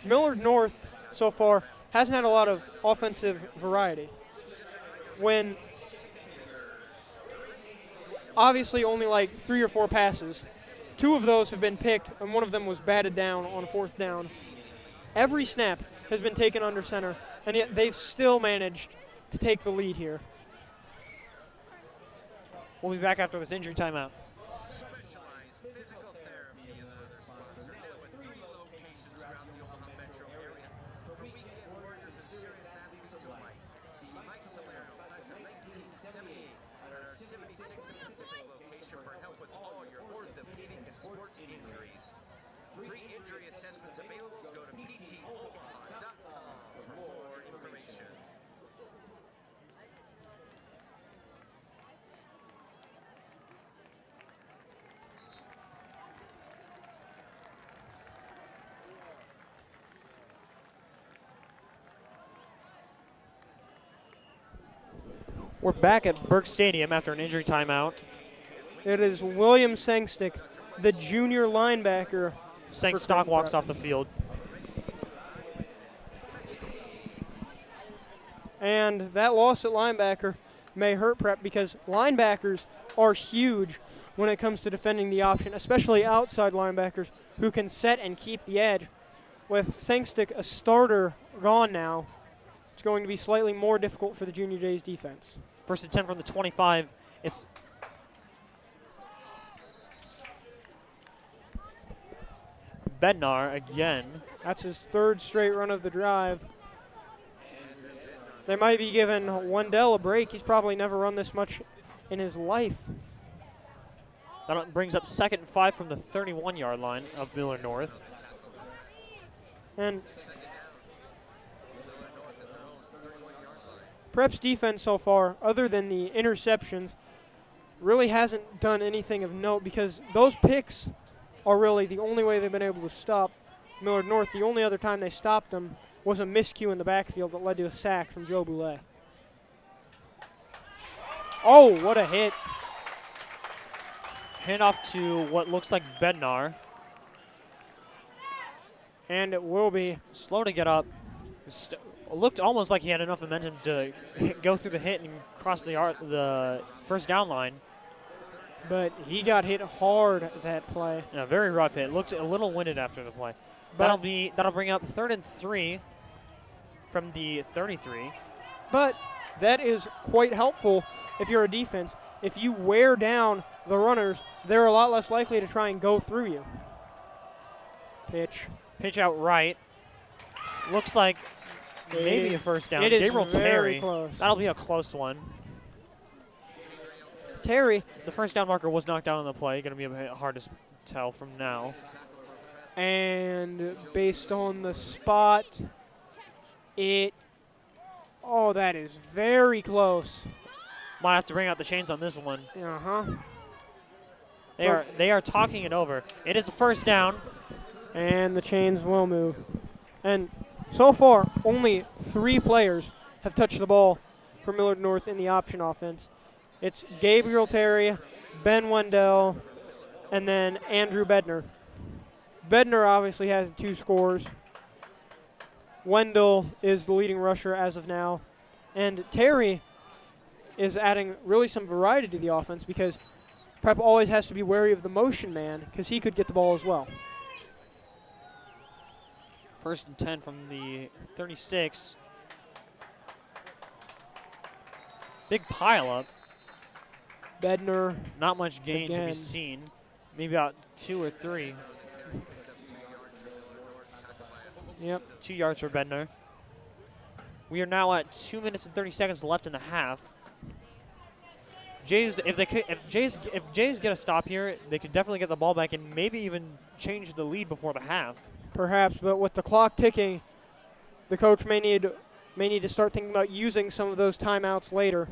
Millard North so far hasn't had a lot of offensive variety. When obviously only like 3 or 4 passes. 2 of those have been picked, and 1 of them was batted down on 4th down. Every snap has been taken under center, and yet they've still managed to take the lead here. We'll be back after this injury timeout. Specialized physical therapy is our sponsor. Now with 3 locations throughout the Omaha metro area for weekend warriors and serious athletes alike. See Mike Solero, class of 1978, at our 66th physical location for help with all your orthopedic and sports injuries. Free injury assessments available. Go to ptomaha.com for more information. We're back at Burke Stadium after an injury timeout. It is William Sangstick, the junior linebacker. Stock walks off the field. And that loss at linebacker may hurt Prep because linebackers are huge when it comes to defending the option, especially outside linebackers who can set and keep the edge. With Sangstick a starter gone now, it's going to be slightly more difficult for the Junior Jays defense. First and 10 from the 25. It's Bednar again. That's his third straight run of the drive. They might be giving Wendell a break. He's probably never run this much in his life. That brings up 2nd and 5 from the 31-yard line of Millard North. And Prep's defense so far, other than the interceptions, really hasn't done anything of note because those picks are really the only way they've been able to stop Millard North. The only other time they stopped them was a miscue in the backfield that led to a sack from Joe Boulay. Oh, what a hit. Handoff to what looks like Bednar. And it will be. Slow to get up. Looked almost like he had enough momentum to go through the hit and cross the first down line. But he got hit hard that play. Yeah, very rough hit. Looked a little winded after the play. That'll bring up 3rd and 3 from the 33. But that is quite helpful if you're a defense. If you wear down the runners, they're a lot less likely to try and go through you. Pitch out right. Looks like maybe a first down. It is Gabriel very Terry. close. That'll be a close one. Terry. The first down marker was knocked down on the play. Going to be a bit hard to tell from now. And based on the spot, that is very close. Might have to bring out the chains on this one. They are talking it over. It is a first down. And the chains will move. And so far, only 3 players have touched the ball for Millard North in the option offense. It's Gabriel Terry, Ben Wendell, and then Andrew Bednar. Bednar obviously has 2 scores. Wendell is the leading rusher as of now. And Terry is adding really some variety to the offense because Prep always has to be wary of the motion man because he could get the ball as well. 1st and 10 from the 36. Big pile up. Bednar. Not much gain to Again. be seen. Maybe about 2 or 3. Yep. 2 yards for Bednar. We are now at 2 minutes and 30 seconds left in the half. Jays, if Jays get a stop here, they could definitely get the ball back and maybe even change the lead before the half. Perhaps, but with the clock ticking, the coach may need to start thinking about using some of those timeouts later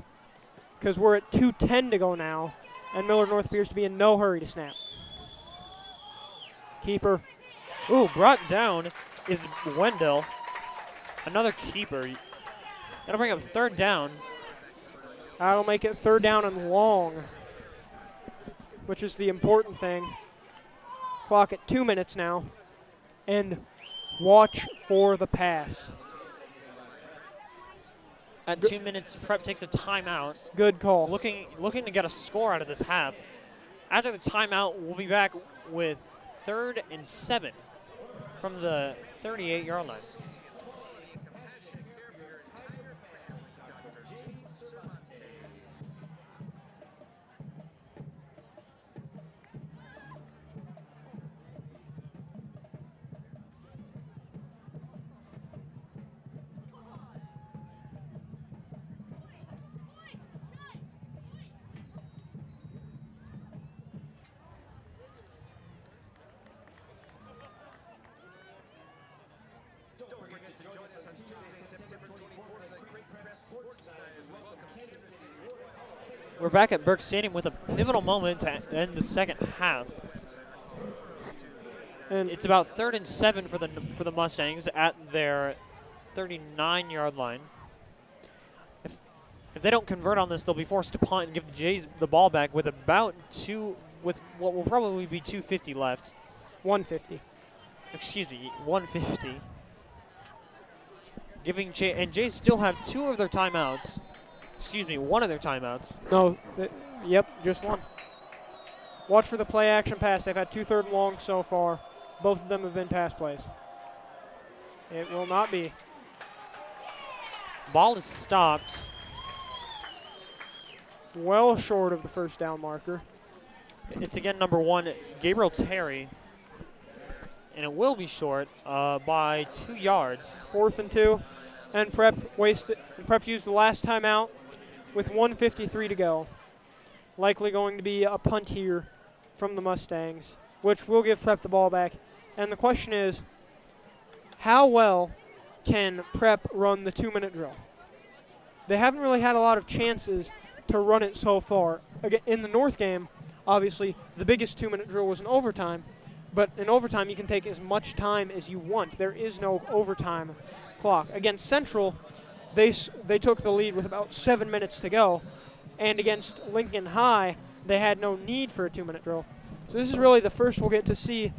because we're at 2:10 to go now, and Millard North appears to be in no hurry to snap. Keeper. Ooh, brought down is Wendell. Another keeper. That'll bring up 3rd down. That'll make it 3rd down and long, which is the important thing. Clock at 2 minutes now. And watch for the pass. At 2 minutes, Prep takes a timeout. Good call. Looking to get a score out of this half. After the timeout, we'll be back with 3rd and 7 from the 38-yard line. We're back at Burke Stadium with a pivotal moment to end the second half. And it's about 3rd and 7 for the Mustangs at their 39-yard line. If they don't convert on this, they'll be forced to punt and give the Jays the ball back with with what will probably be 2:50 left. 150. Excuse me, 150. And Jays still have 2 of their timeouts. Excuse me, 1 of their timeouts. No, yep, just 1. Watch for the play action pass. They've had 2 3rd and long so far. Both of them have been pass plays. It will not be. Ball is stopped. Well short of the first down marker. It's again number 1, Gabriel Terry. And it will be short by 2 yards. 4th and 2. And Prep used the last timeout with 1:53 to go. Likely going to be a punt here from the Mustangs, which will give Prep the ball back. And the question is, how well can Prep run the 2-minute drill? They haven't really had a lot of chances to run it so far. Again, in the North game, obviously, the biggest 2-minute drill was in overtime, but in overtime you can take as much time as you want. There is no overtime clock. Against Central, they took the lead with about 7 minutes to go, and against Lincoln High, they had no need for a 2-minute drill. So this is really the first we'll get to see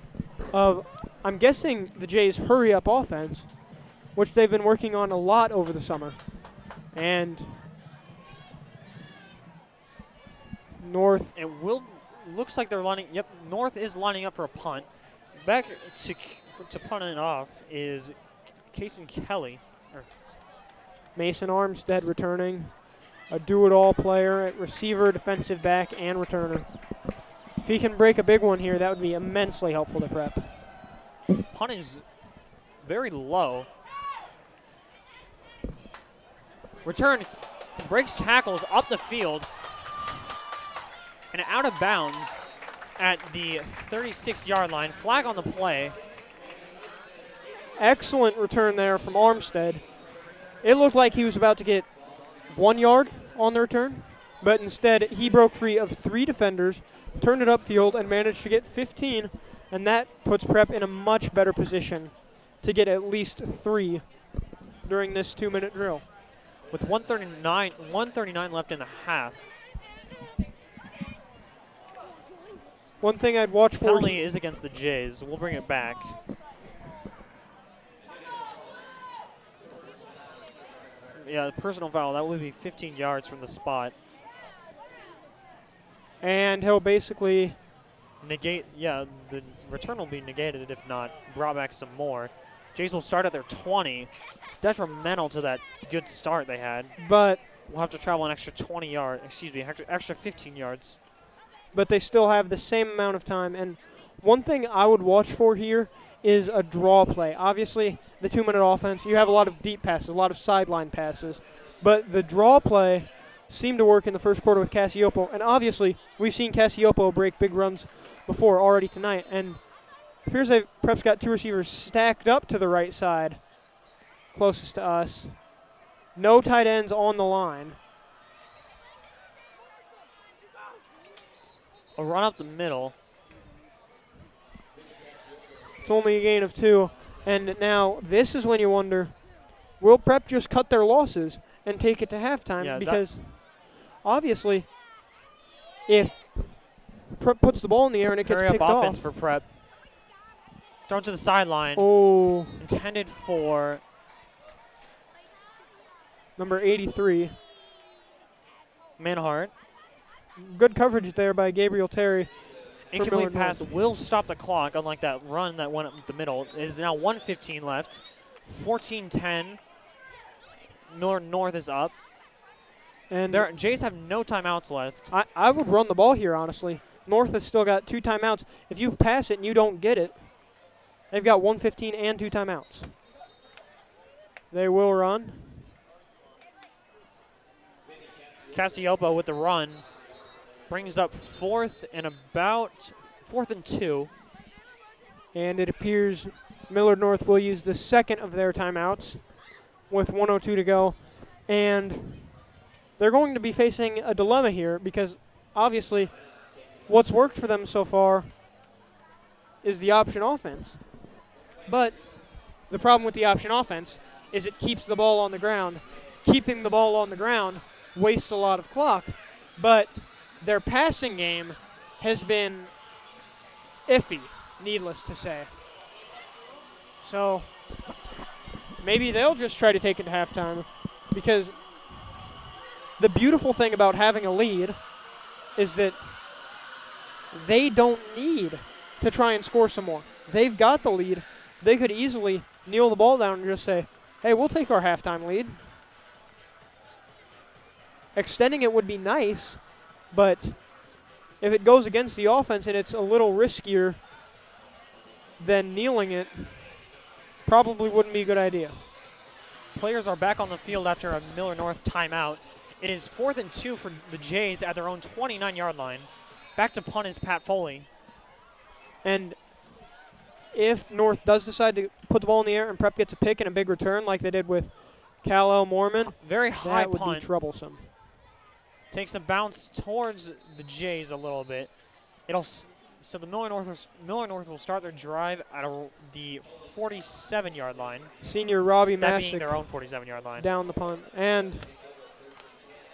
of, I'm guessing, the Jays' hurry-up offense, which they've been working on a lot over the summer. And North. And looks like they're lining. Yep, North is lining up for a punt. Back to punting it off is Kason Kelly. Mason Armstead returning, a do-it-all player at receiver, defensive back, and returner. If he can break a big one here, that would be immensely helpful to Prep. Punt is very low. Return breaks tackles up the field and out of bounds at the 36-yard line. Flag on the play. Excellent return there from Armstead. It looked like he was about to get 1 yard on the return, but instead he broke free of 3 defenders, turned it upfield, and managed to get 15, and that puts Prep in a much better position to get at least 3 during this 2-minute drill. With 139 left in the half. One thing I'd watch for Penalty is against the Jays. We'll bring it back. Yeah, personal foul. That would be 15 yards from the spot. And he'll basically negate. Yeah, the return will be negated if not brought back some more. Jays will start at their 20. Detrimental to that good start they had. But we'll have to travel an extra extra 15 yards. But they still have the same amount of time. And one thing I would watch for here is a draw play. Obviously, the 2-minute offense, you have a lot of deep passes, a lot of sideline passes. But the draw play seemed to work in the first quarter with Cassiopo. And obviously, we've seen Cassiopo break big runs before already tonight. And here's Prep's got 2 receivers stacked up to the right side, closest to us. No tight ends on the line. A run up the middle. It's only a gain of 2. And now this is when you wonder, will Prep just cut their losses and take it to halftime? Yeah, because obviously, if Prep puts the ball in the air and it gets picked off. Offense for Prep. Thrown to the sideline. Oh. Intended for number 83. Manhart. Good coverage there by Gabriel Terry. Incomplete pass will stop the clock, unlike that run that went up the middle. It is now 1:15 left. 14-10. North is up. And Jays have no timeouts left. I would run the ball here, honestly. North has still got 2 timeouts. If you pass it and you don't get it, they've got 1:15 and 2 timeouts. They will run. Cassiopo with the run. Brings up 4th and 2. And it appears Millard North will use the second of their timeouts with 1:02 to go. And they're going to be facing a dilemma here because obviously what's worked for them so far is the option offense. But the problem with the option offense is it keeps the ball on the ground. Keeping the ball on the ground wastes a lot of clock. But their passing game has been iffy, needless to say. So maybe they'll just try to take it to halftime because the beautiful thing about having a lead is that they don't need to try and score some more. They've got the lead. They could easily kneel the ball down and just say, hey, we'll take our halftime lead. extending it would be nice, but if it goes against the offense and it's a little riskier than kneeling it, probably wouldn't be a good idea. Players are back on the field after a Millard North timeout. It is 4th and 2 for the Jays at their own 29-yard line. Back to punt is Pat Foley. And if North does decide to put the ball in the air and Prep gets a pick and a big return like they did with Cal-El Mormon, very high that would punt. be troublesome. Takes a bounce towards the Jays a little bit. So the Millard North will start their drive at the 47-yard line. Senior Robbie That being Masick their own 47-yard line. down the punt. And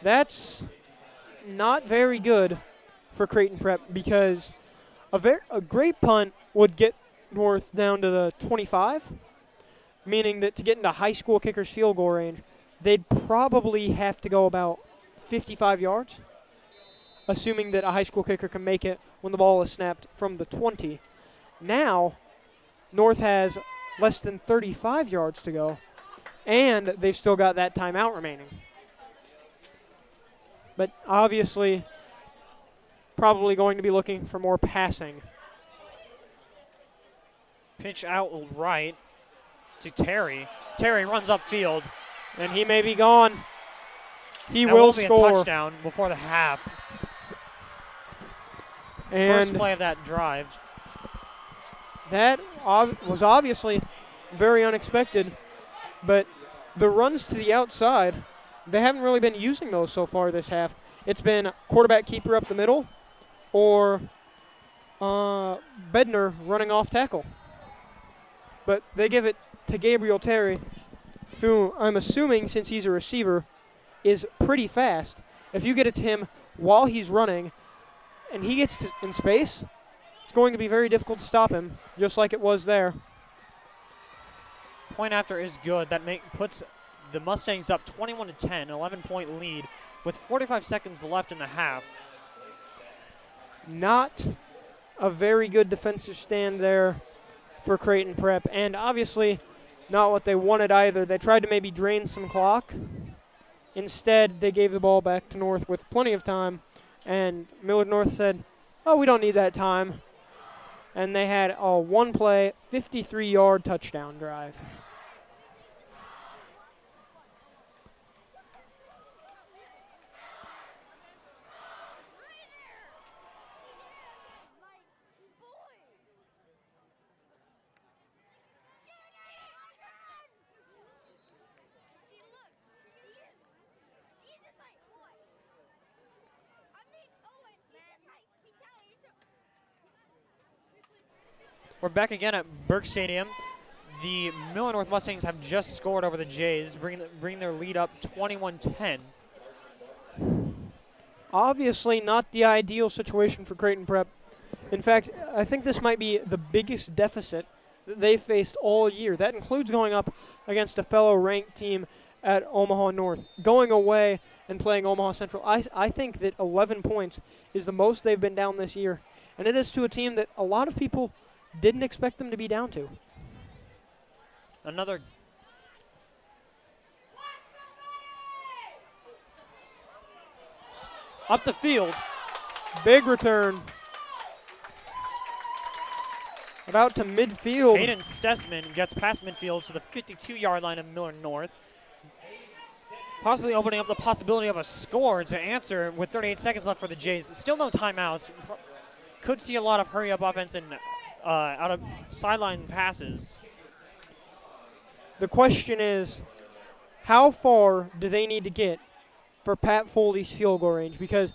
that's not very good for Creighton Prep because a great punt would get North down to the 25, meaning that to get into high school kickers field goal range, they'd probably have to go about 55 yards, assuming that a high school kicker can make it when the ball is snapped from the 20. Now, North has less than 35 yards to go, and they've still got that timeout remaining. But obviously, probably going to be looking for more passing. Pitch out right to Terry. Terry runs upfield. And he may be gone. He That will be score. a touchdown before the half. And First play of that drive. that was obviously very unexpected. But the runs to the outside, they haven't really been using those so far this half. It's been quarterback keeper up the middle or Bednar running off tackle. But they give it to Gabriel Terry, who I'm assuming, since he's a receiver, is pretty fast. If you get it to him while he's running and he gets in space, it's going to be very difficult to stop him, just like it was there. Point after is good. That puts the Mustangs up 21-10, 11-point lead with 45 seconds left in the half. Not a very good defensive stand there for Creighton Prep, and obviously not what they wanted either. They tried to maybe drain some clock. Instead, they gave the ball back to North with plenty of time, and Millard North said, oh, we don't need that time. And they had a one-play, 53-yard touchdown drive. We're back again at Burke Stadium. The Millard North Mustangs have just scored over the Jays, bring their lead up 21-10. Obviously not the ideal situation for Creighton Prep. In fact, I think this might be the biggest deficit that they've faced all year. That includes going up against a fellow ranked team at Omaha North. Going away and playing Omaha Central, I think that 11 points is the most they've been down this year. And it is to a team that a lot of people didn't expect them to be down to. Another up the field. Big return. About to midfield. Hayden Stessman gets past midfield to the 52-yard line of Millard North, possibly opening up the possibility of a score to answer with 38 seconds left for the Jays. Still no timeouts. Could see a lot of hurry-up offense and out of sideline passes. The question is, how far do they need to get for Pat Foley's field goal range? Because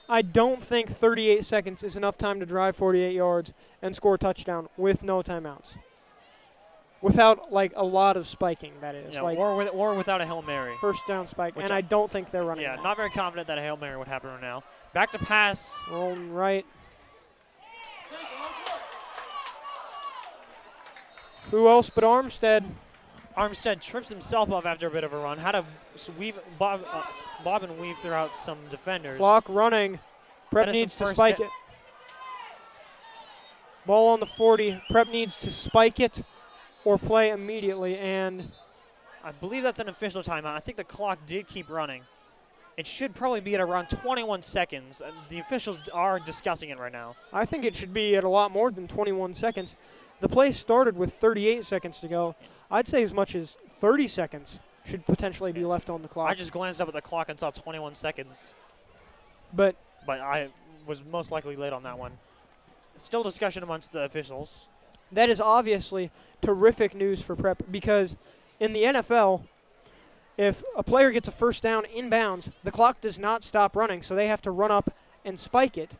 I don't think 38 seconds is enough time to drive 48 yards and score a touchdown with no timeouts. Without, like, a lot of spiking, that is. Yeah, like or without a Hail Mary. first down spike, Which and I don't think they're running Yeah, that. not very confident that a Hail Mary would happen right now. Back to pass. Rolling right. Who else but Armstead? Armstead trips himself up after a bit of a run. Had to bob and weave throughout some defenders. Clock running. Prep That is needs some to first spike hit. it. Ball on the 40. Prep needs to spike it or play immediately. And I believe that's an official timeout. I think the clock did keep running. It should probably be at around 21 seconds. The officials are discussing it right now. I think it should be at a lot more than 21 seconds. The play started with 38 seconds to go. I'd say as much as 30 seconds should potentially be left on the clock. I just glanced up at the clock and saw 21 seconds. But I was most likely late on that one. Still discussion amongst the officials. that is obviously terrific news for Prep because in the NFL, if a player gets a first down inbounds, the clock does not stop running, so they have to run up and spike it,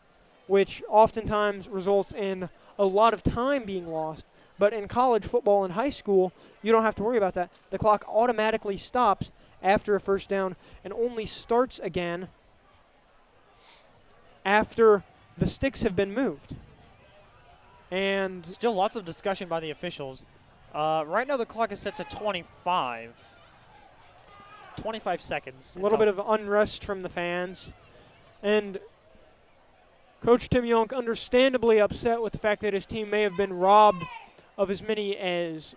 which oftentimes results in a lot of time being lost. But in college football and high school, you don't have to worry about that. The clock automatically stops after a first down and only starts again after the sticks have been moved. And Still lots of discussion by the officials. Right now the clock is set to 25. 25 seconds. a little bit of unrest from the fans. And Coach Tim Yonk understandably upset with the fact that his team may have been robbed of as many as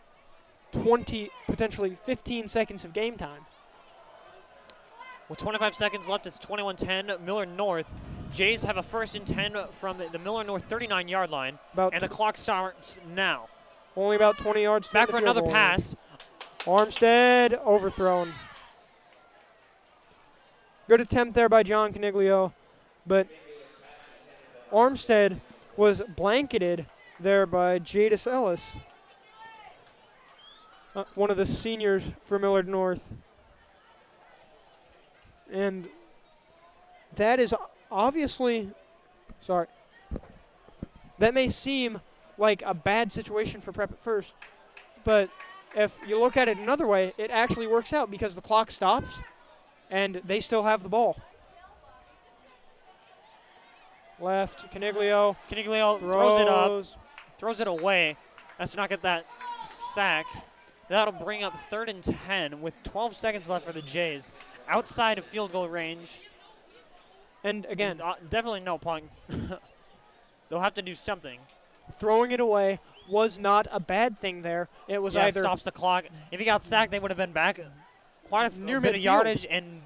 20, potentially 15 seconds of game time. With 25 seconds left, it's 21-10, Millard North. Jays have a 1st and 10 from the Millard North 39-yard line, and the clock starts now. Only about 20 yards to Back the for field another goal. pass. Armstead overthrown. Good attempt there by John Caniglio, but Armstead was blanketed there by Jadis Ellis, one of the seniors for Millard North. And that is obviously, that may seem like a bad situation for Prep at first, but if you look at it another way, it actually works out because the clock stops and they still have the ball. Left, Caniglio Throws it up, throws it away. Let's not get that sack. That'll bring up 3rd and 10 with 12 seconds left for the Jays. Outside of field goal range. And again, Definitely no punt. They'll have to do something. throwing it away was not a bad thing there. It was either stops the clock. If he got sacked, they would have been back quite a Near bit of midfield. yardage, and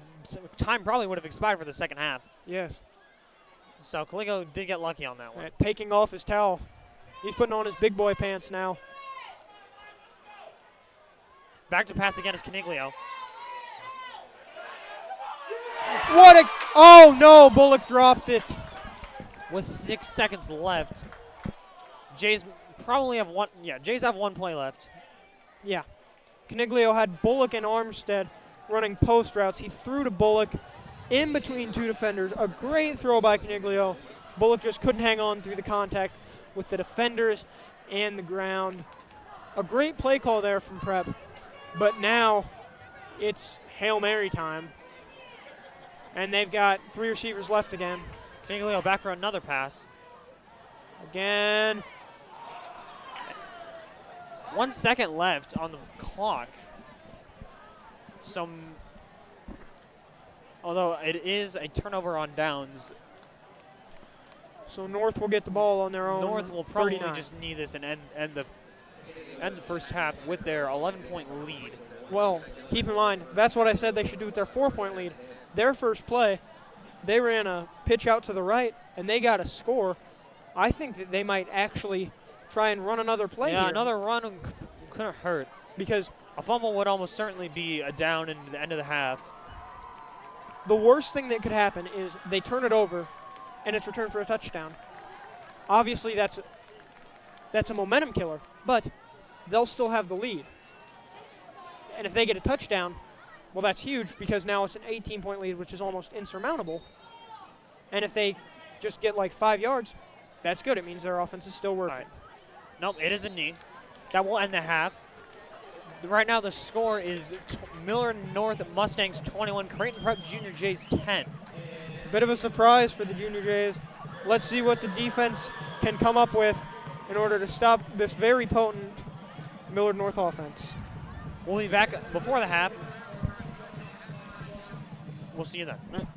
time probably would have expired for the second half. Yes. So Caligo did get lucky on that one. Taking off his towel. He's putting on his big boy pants now. Back to pass again is Caniglio. Oh no, Bullock dropped it. With 6 seconds left, Jays probably have one. Yeah, Jays have one play left. Yeah. Caniglio had Bullock and Armstead running post routes. He threw to Bullock in between two defenders. A great throw by Caniglio. Bullock just couldn't hang on through the contact with the defenders and the ground. A great play call there from Prep. But now it's Hail Mary time. And they've got 3 receivers left again. Caniglio back for another pass. Again. 1 second left on the clock. Although it is a turnover on downs. So North will get the ball on their own. North will probably 39. just need this and end the first half with their 11-point lead. Well, keep in mind, that's what I said they should do with their 4-point lead. Their first play, they ran a pitch out to the right, and they got a score. I think that they might actually try and run another play Yeah, here. another run couldn't hurt. Because A fumble would almost certainly be a down in the end of the half. the worst thing that could happen is they turn it over, and it's returned for a touchdown. Obviously, that's a momentum killer, but they'll still have the lead. And if they get a touchdown, well, that's huge because now it's an 18-point lead, which is almost insurmountable. And if they just get like 5 yards, that's good. It means their offense is still working. All right. Nope, it is a knee. That will end the half. Right now the score is Millard North Mustangs 21, Creighton Prep Junior Jays 10. Bit of a surprise for the Junior Jays. Let's see what the defense can come up with in order to stop this very potent Millard North offense. We'll be back before the half. We'll see you then.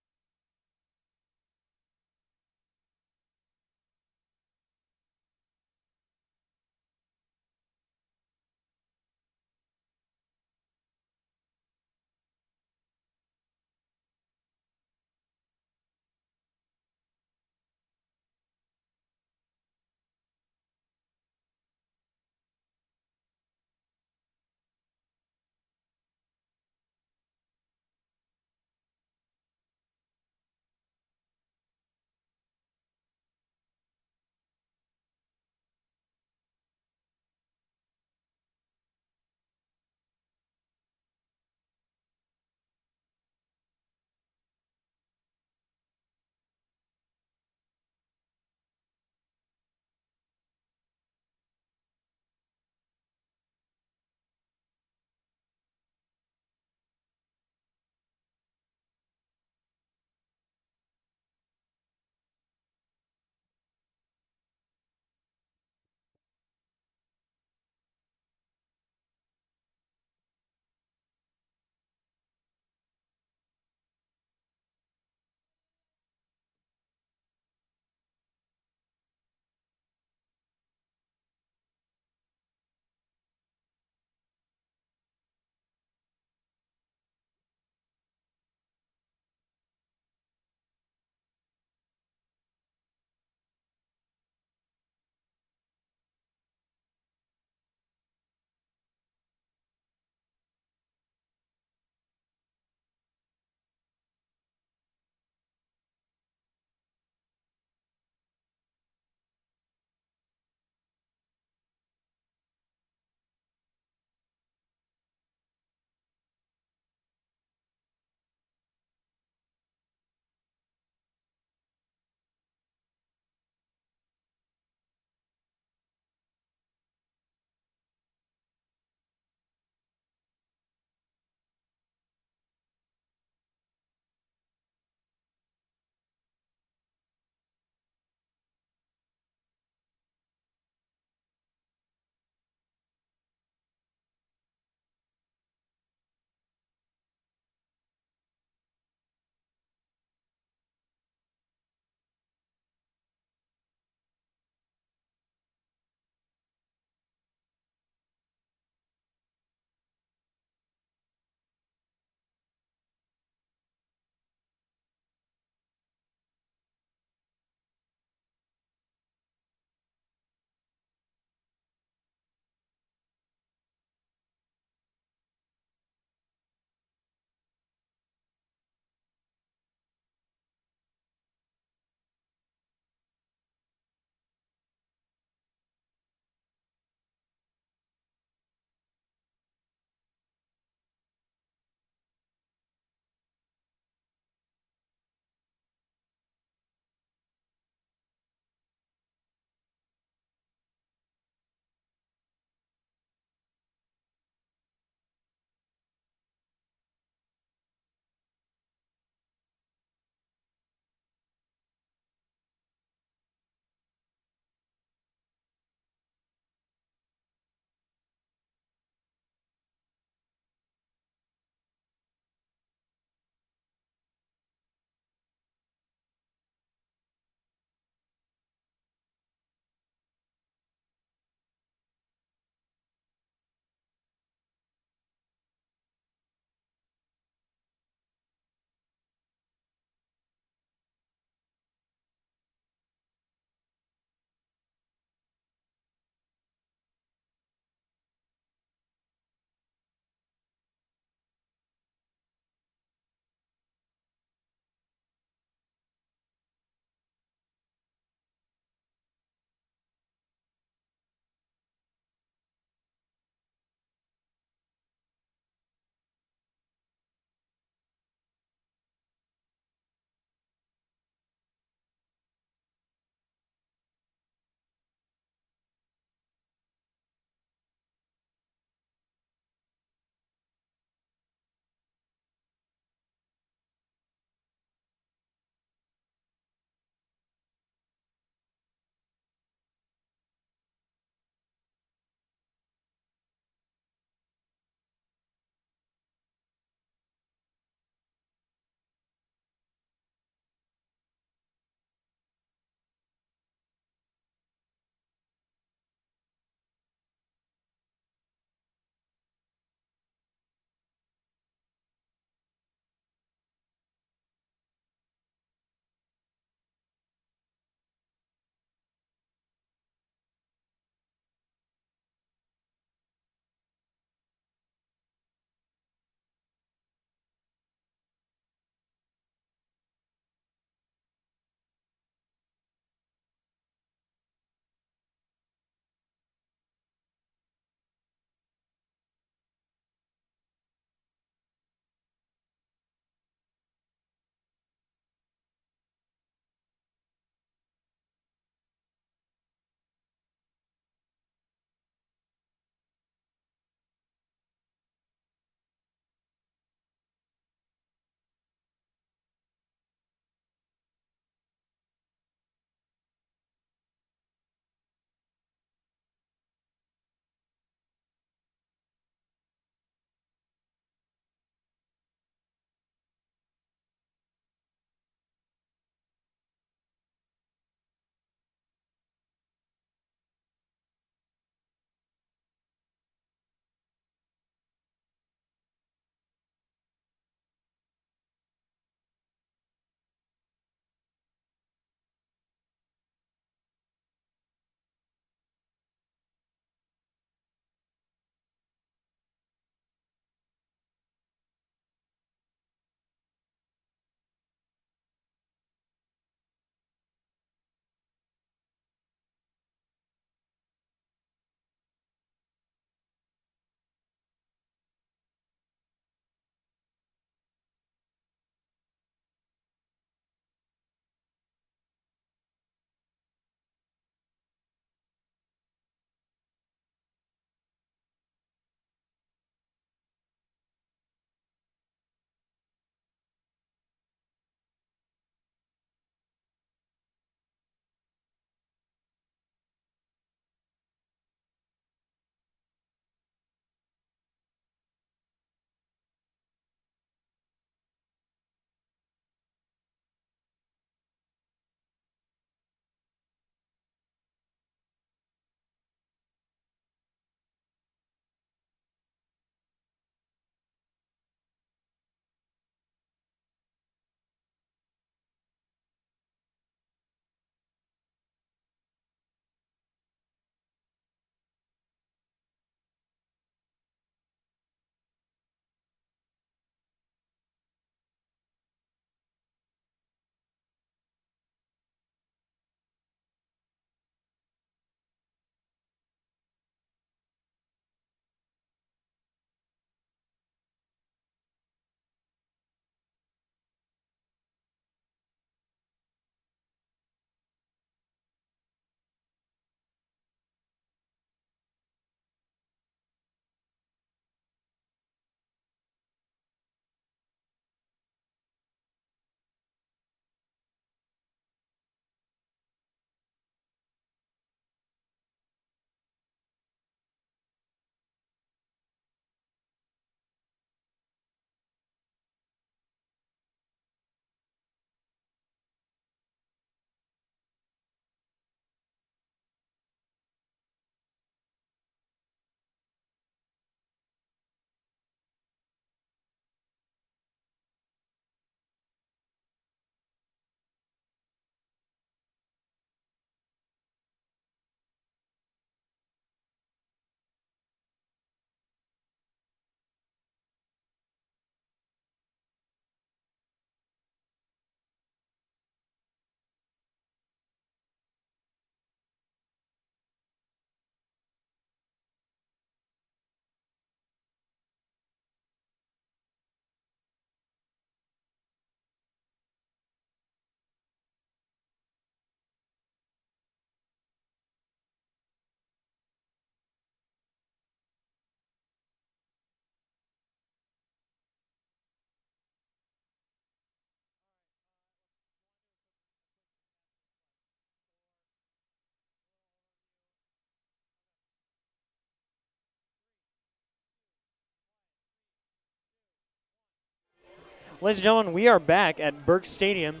Ladies and gentlemen, we are back at Burke Stadium.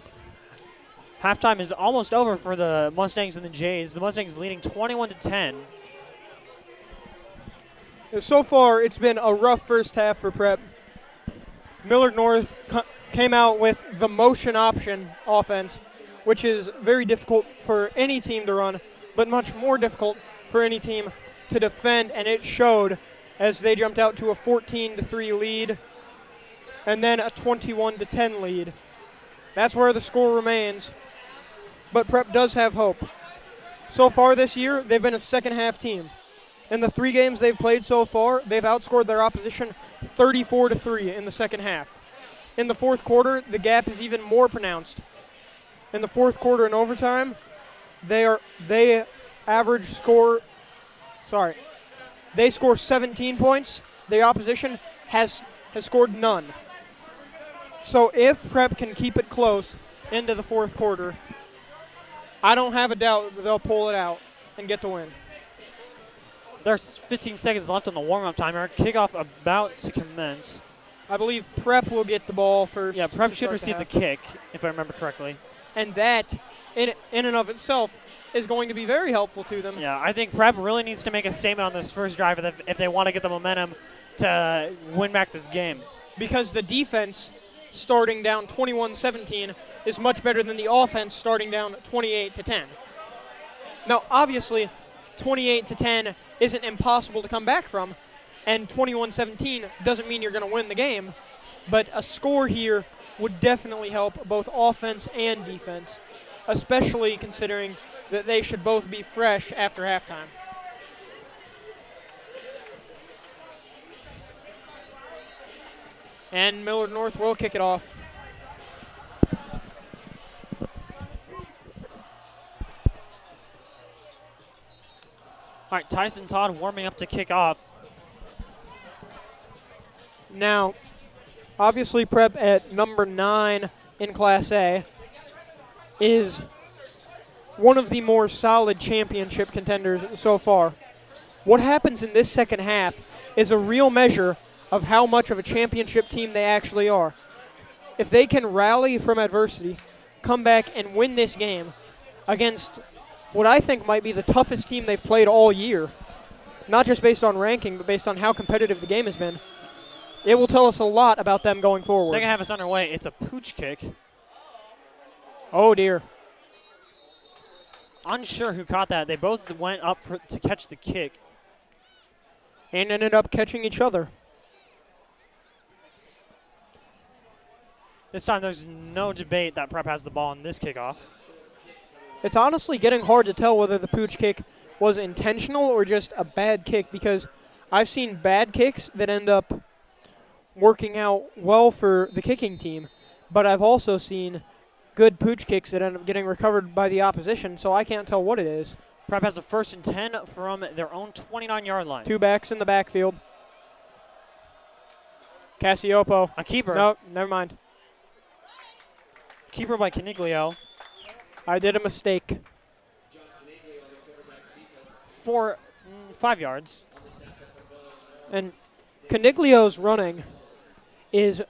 Halftime is almost over for the Mustangs and the Jays. The Mustangs leading 21-10. So far, it's been a rough first half for Prep. Millard North came out with the motion option offense, which is very difficult for any team to run, but much more difficult for any team to defend, and it showed as they jumped out to a 14-3 lead and then a 21-10 lead. That's where the score remains, but Prep does have hope. So far this year, they've been a second-half team. In the 3 games they've played so far, they've outscored their opposition 34-3 in the second half. In the fourth quarter, the gap is even more pronounced. In the fourth quarter and overtime, they score 17 points. The opposition has scored none. So if Prep can keep it close into the fourth quarter, I don't have a doubt that they'll pull it out and get the win. There's 15 seconds left on the warm-up timer. Kickoff about to commence. I believe Prep will get the ball first. Yeah, Prep should receive the kick, if I remember correctly. And that, in and of itself, is going to be very helpful to them. Yeah, I think Prep really needs to make a statement on this first drive if they want to get the momentum to win back this game. Because the defense starting down 21-17 is much better than the offense starting down 28-10. Now, obviously, 28-10 isn't impossible to come back from, and 21-17 doesn't mean you're going to win the game, but a score here would definitely help both offense and defense, especially considering that they should both be fresh after halftime. And Millard North will kick it off. All right, Tyson Todd warming up to kick off. Now, obviously Prep at number 9 in Class A is one of the more solid championship contenders so far. What happens in this second half is a real measure of how much of a championship team they actually are. If they can rally from adversity, come back and win this game against what I think might be the toughest team they've played all year, not just based on ranking, but based on how competitive the game has been, it will tell us a lot about them going forward. Second half is underway. It's a pooch kick. Oh, dear. Unsure who caught that. They both went up to catch the kick. And ended up catching each other. This time there's no debate that Prep has the ball in this kickoff. It's honestly getting hard to tell whether the pooch kick was intentional or just a bad kick, because I've seen bad kicks that end up working out well for the kicking team, but I've also seen good pooch kicks that end up getting recovered by the opposition, so I can't tell what it is. Prep has a 1st and 10 from their own 29-yard line. 2 backs in the backfield. Cassiopo. A keeper. No, never mind. Keeper by Caniglio. I did a mistake. For 5 yards. And Caniglio's running is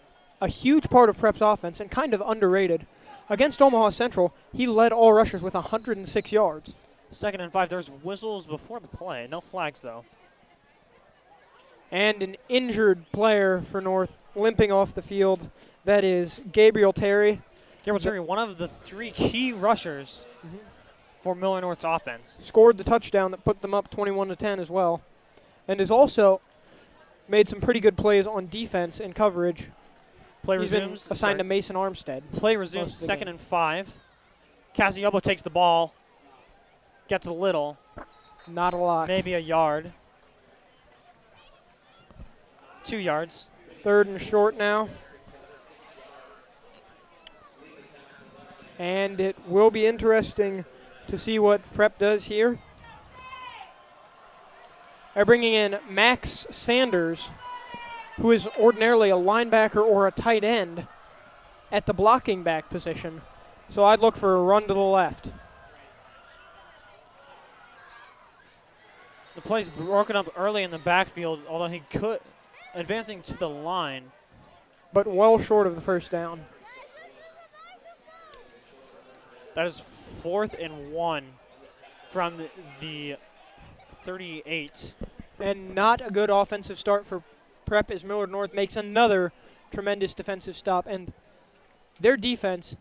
a huge part of Prep's offense and kind of underrated. Against Omaha Central, he led all rushers with 106 yards. 2nd and 5. There's whistles before the play. No flags, though. And an injured player for North limping off the field. That is Gabriel Terry. Gabriel Terry, one of the 3 key rushers for Millard North's offense. Scored the touchdown that put them up 21-10 as well. And has also made some pretty good plays on defense and coverage. Play He's resumes. been assigned to Mason Armstead. Play resumes. 2nd and 5. Cassiopo takes the ball. Gets a little. Not a lot. Maybe a yard. 2 yards. 3rd and short now. And it will be interesting to see what Prep does here. They're bringing in Max Sanders, who is ordinarily a linebacker or a tight end, at the blocking back position. So I'd look for a run to the left. The play's broken up early in the backfield, although he could, advancing to the line. but well short of the first down. That is 4th and 1 from the 38. And not a good offensive start for Prep as Millard North makes another tremendous defensive stop. And their defense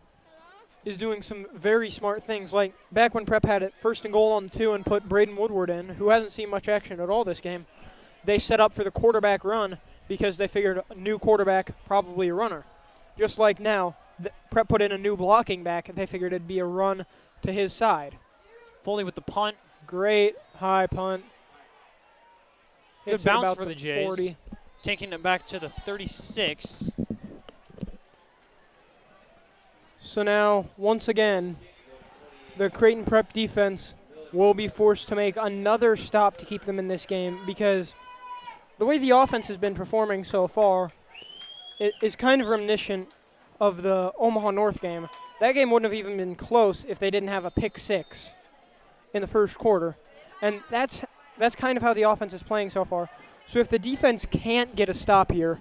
is doing some very smart things. Like back when Prep had it 1st and goal on the 2 and put Braden Woodward in, who hasn't seen much action at all this game, they set up for the quarterback run because they figured a new quarterback, probably a runner. Just like now, Prep put in a new blocking back, and they figured it'd be a run to his side. Foley with the punt. Great high punt. Good Hits it bounce about for the the Jays. 40. Taking it back to the 36. So now, once again, the Creighton Prep defense will be forced to make another stop to keep them in this game because the way the offense has been performing so far is kind of reminiscent of the Omaha North game. That game wouldn't have even been close if they didn't have a pick 6 in the first quarter. And that's kind of how the offense is playing so far. So if the defense can't get a stop here,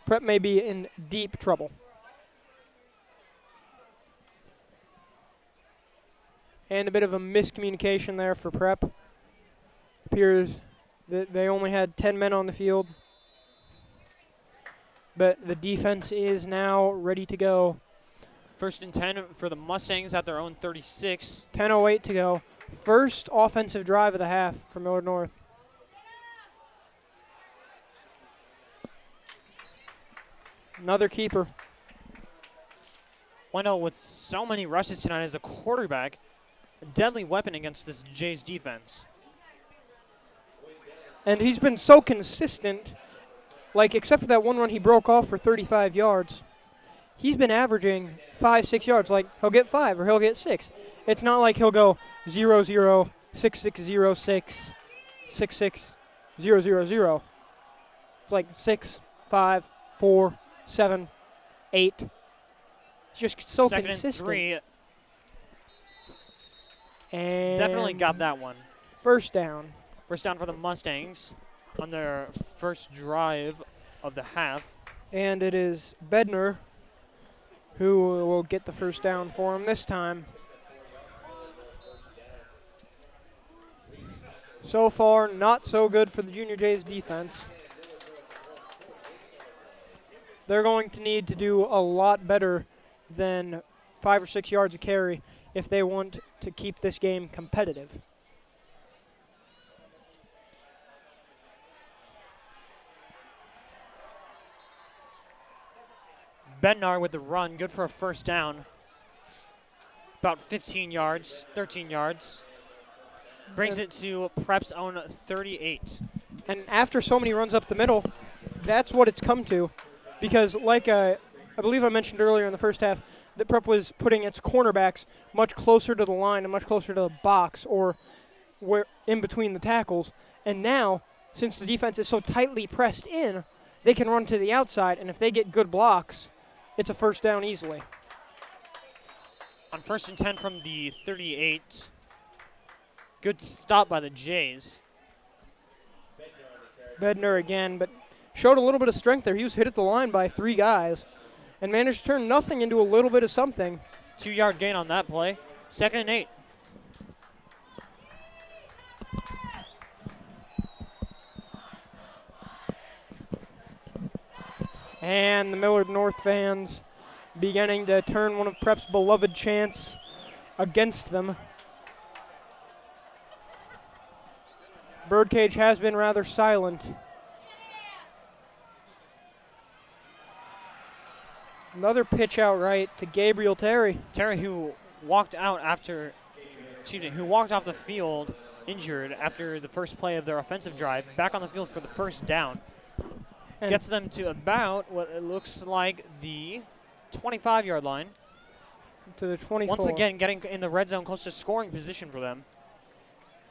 Prep may be in deep trouble. And a bit of a miscommunication there for Prep. Appears that they only had 10 men on the field. But the defense is now ready to go. 1st and 10 for the Mustangs at their own 36. 10:08 to go. First offensive drive of the half for Millard North. Another keeper. Wendell with so many rushes tonight as a quarterback. A deadly weapon against this Jays defense. And he's been so consistent, like except for that one run he broke off for 35 yards. He's been averaging 5-6 yards. Like he'll get 5 or he'll get 6. It's not like he'll go 0-0, 6-6-0-6, 6-6, 0-0-0. It's like 6, 5, 4, 7, 8. It's just so 2nd consistent. and 3. And Definitely got that one. First down. First down for the Mustangs on their first drive of the half. And it is Bednar who will get the first down for him this time. So far, not so good for the Junior Jays defense. They're going to need to do a lot better than 5 or 6 yards a carry if they want to keep this game competitive. Bednar with the run, good for a first down. About 15 yards, 13 yards. Brings it to Prep's own 38. And after so many runs up the middle, that's what it's come to. Because like I believe I mentioned earlier in the first half, that Prep was putting its cornerbacks much closer to the line and much closer to the box or where in between the tackles. And now, since the defense is so tightly pressed in, they can run to the outside, and if they get good blocks, it's a first down easily. On 1st and 10 from the 38. Good stop by the Jays. Bednar again, but showed a little bit of strength there. He was hit at the line by 3 guys and managed to turn nothing into a little bit of something. 2-yard gain on that play. 2nd and 8. And the Millard North fans beginning to turn one of Prep's beloved chants against them. Birdcage has been rather silent. Another pitch out right to Gabriel Terry. Terry, who walked out after, who walked off the field injured after the first play of their offensive drive, back on the field for the first down. And Gets them to about what it looks like the 25-yard line. to the 24. Once again, getting in the red zone, close to scoring position for them.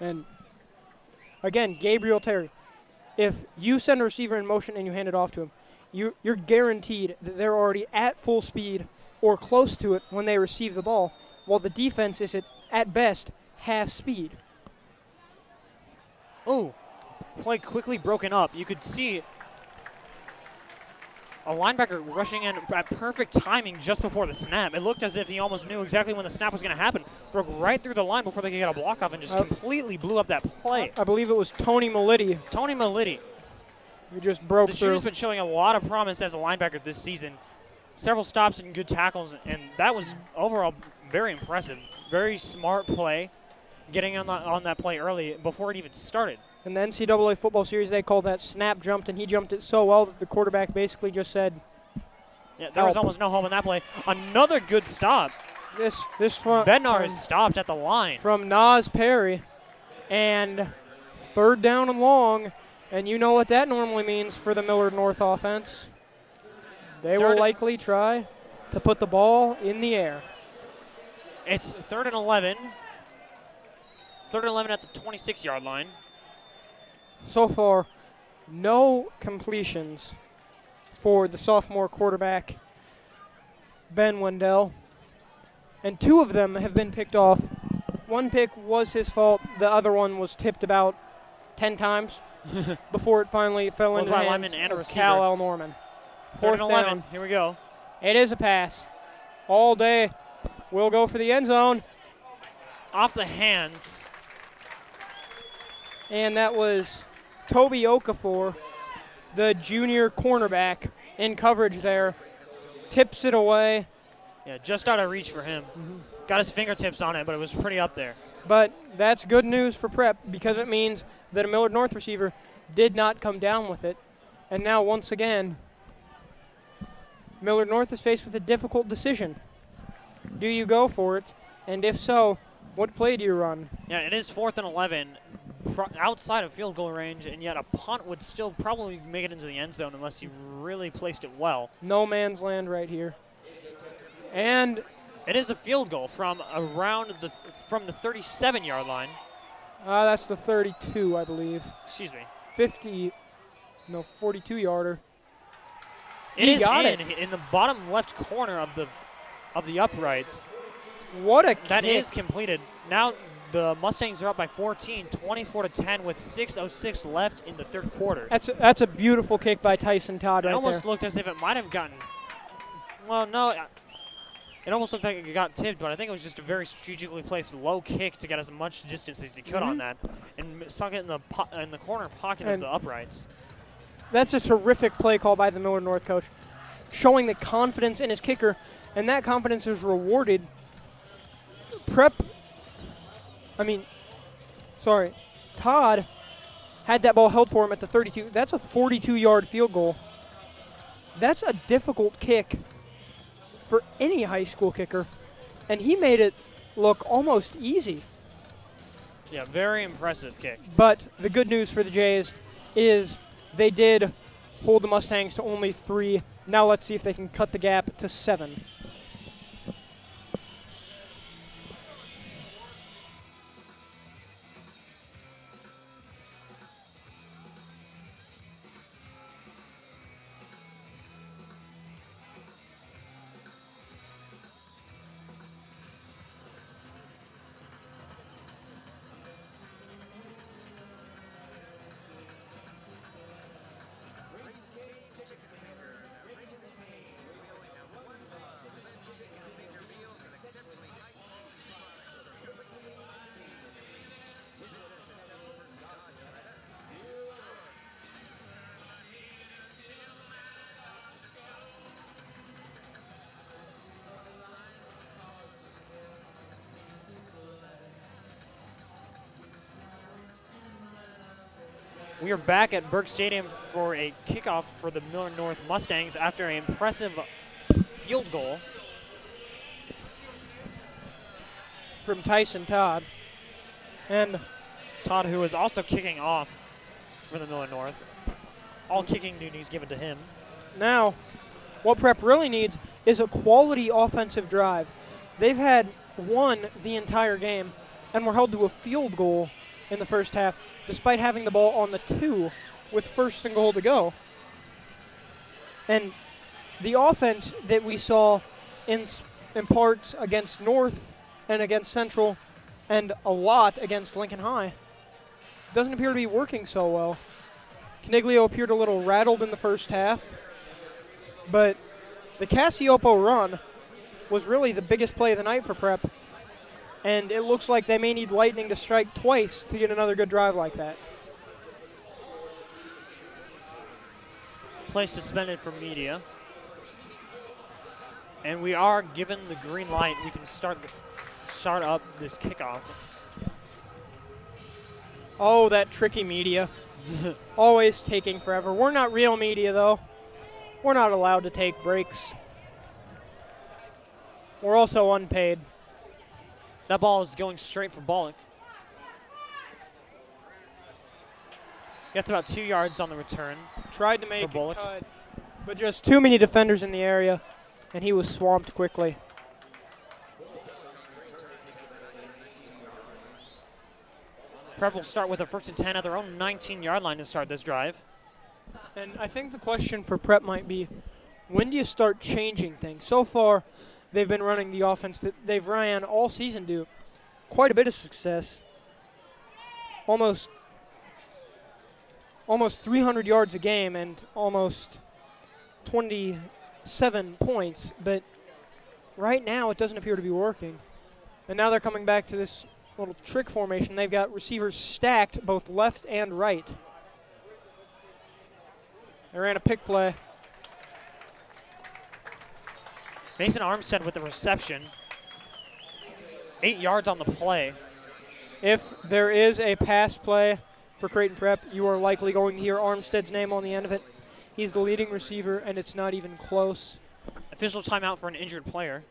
And again, Gabriel Terry. If you send a receiver in motion and you hand it off to him, you're guaranteed that they're already at full speed or close to it when they receive the ball, while the defense is at best half speed. Oh, play quickly broken up. You could see a linebacker rushing in at perfect timing just before the snap. It looked as if he almost knew exactly when the snap was going to happen. Broke right through the line before they could get a block off and just completely blew up that play. I believe it was Tony Militi. Tony Militi. Who just broke The through. junior's been showing a lot of promise as a linebacker this season. Several stops and good tackles, and that was overall very impressive. Very smart play, getting on that play early before it even started. In the NCAA football series, they call that snap jumped, and he jumped it so well that the quarterback basically just said, yeah, there was almost no home in that play. Another good stop. This from Bednar is stopped at the line. From Nas Perry, and 3rd down and long, and you know what that normally means for the Millard North offense. They will likely try to put the ball in the air. It's 3rd and 11. 3rd and 11 at the 26-yard line. So far, no completions for the sophomore quarterback, Ben Wendell. And 2 of them have been picked off. 1 pick was his fault. The other one was tipped about 10 times before it finally fell into the hands of Cal L. Norman. 4th and 11. Down. Here we go. It is a pass. All day. We'll go for the end zone. Off the hands. And that was Toby Okafor, the junior cornerback, in coverage there. Tips it away. Yeah, just out of reach for him. Got his fingertips on it, but it was pretty up there. But that's good news for Prep because it means that a Millard North receiver did not come down with it. And now, once again, Millard North is faced with a difficult decision. Do you go for it? And if so, what play do you run? Yeah, it is 4th and 11, outside of field goal range, and yet a punt would still probably make it into the end zone unless you really placed it well. No man's land right here. And it is a field goal from around from the 37-yard line. That's the 32, I believe. Excuse me. 42-yarder. It is in the bottom left corner of the uprights. What a That kick. is completed. Now the Mustangs are up by 14, 24-10 with 6:06 left in the 3rd quarter. That's a beautiful kick by Tyson Todd right there. It almost looked as if it might have gotten. Well, no. It almost looked like it got tipped, but I think it was just a very strategically placed low kick to get as much distance as he could on that, and sunk it in the corner pocket of the uprights. That's a terrific play call by the Millard North coach, showing the confidence in his kicker, and that confidence is rewarded. Todd had that ball held for him at the 32. That's a 42-yard field goal. That's a difficult kick for any high school kicker, and he made it look almost easy. Yeah, very impressive kick. But the good news for the Jays is they did hold the Mustangs to only 3. Now let's see if they can cut the gap to 7. We are back at Burke Stadium for a kickoff for the Millard North Mustangs after an impressive field goal from Tyson Todd. And Todd, who is also kicking off for the Millard North. All kicking duties given to him. Now, what Prep really needs is a quality offensive drive. They've had one the entire game and were held to a field goal in the first half, despite having the ball on the 2 with 1st and goal to go. And the offense that we saw in parts against North and against Central and a lot against Lincoln High doesn't appear to be working so well. Caniglio appeared a little rattled in the first half. But the Cassiopo run was really the biggest play of the night for Prep. And it looks like they may need lightning to strike twice to get another good drive like that. Play suspended for media. And we are given the green light. We can start up this kickoff. Oh, that tricky media. Always taking forever. We're not real media, though. We're not allowed to take breaks. We're also unpaid. That ball is going straight for Bollock. Gets about 2 yards on the return. Tried to make a Bullock. cut, but just too many defenders in the area, and he was swamped quickly. Prep will start with a 1st and 10 at their own 19-yard line to start this drive. And I think the question for Prep might be, when do you start changing things? So far, they've been running the offense that they've ran all season to quite a bit of success. Almost 300 yards a game and almost 27 points. But right now, it doesn't appear to be working. And now they're coming back to this little trick formation. They've got receivers stacked both left and right. They ran a pick play. Mason Armstead with the reception. 8 yards on the play. If there is a pass play for Creighton Prep, you are likely going to hear Armstead's name on the end of it. He's the leading receiver, and it's not even close. Official timeout for an injured player.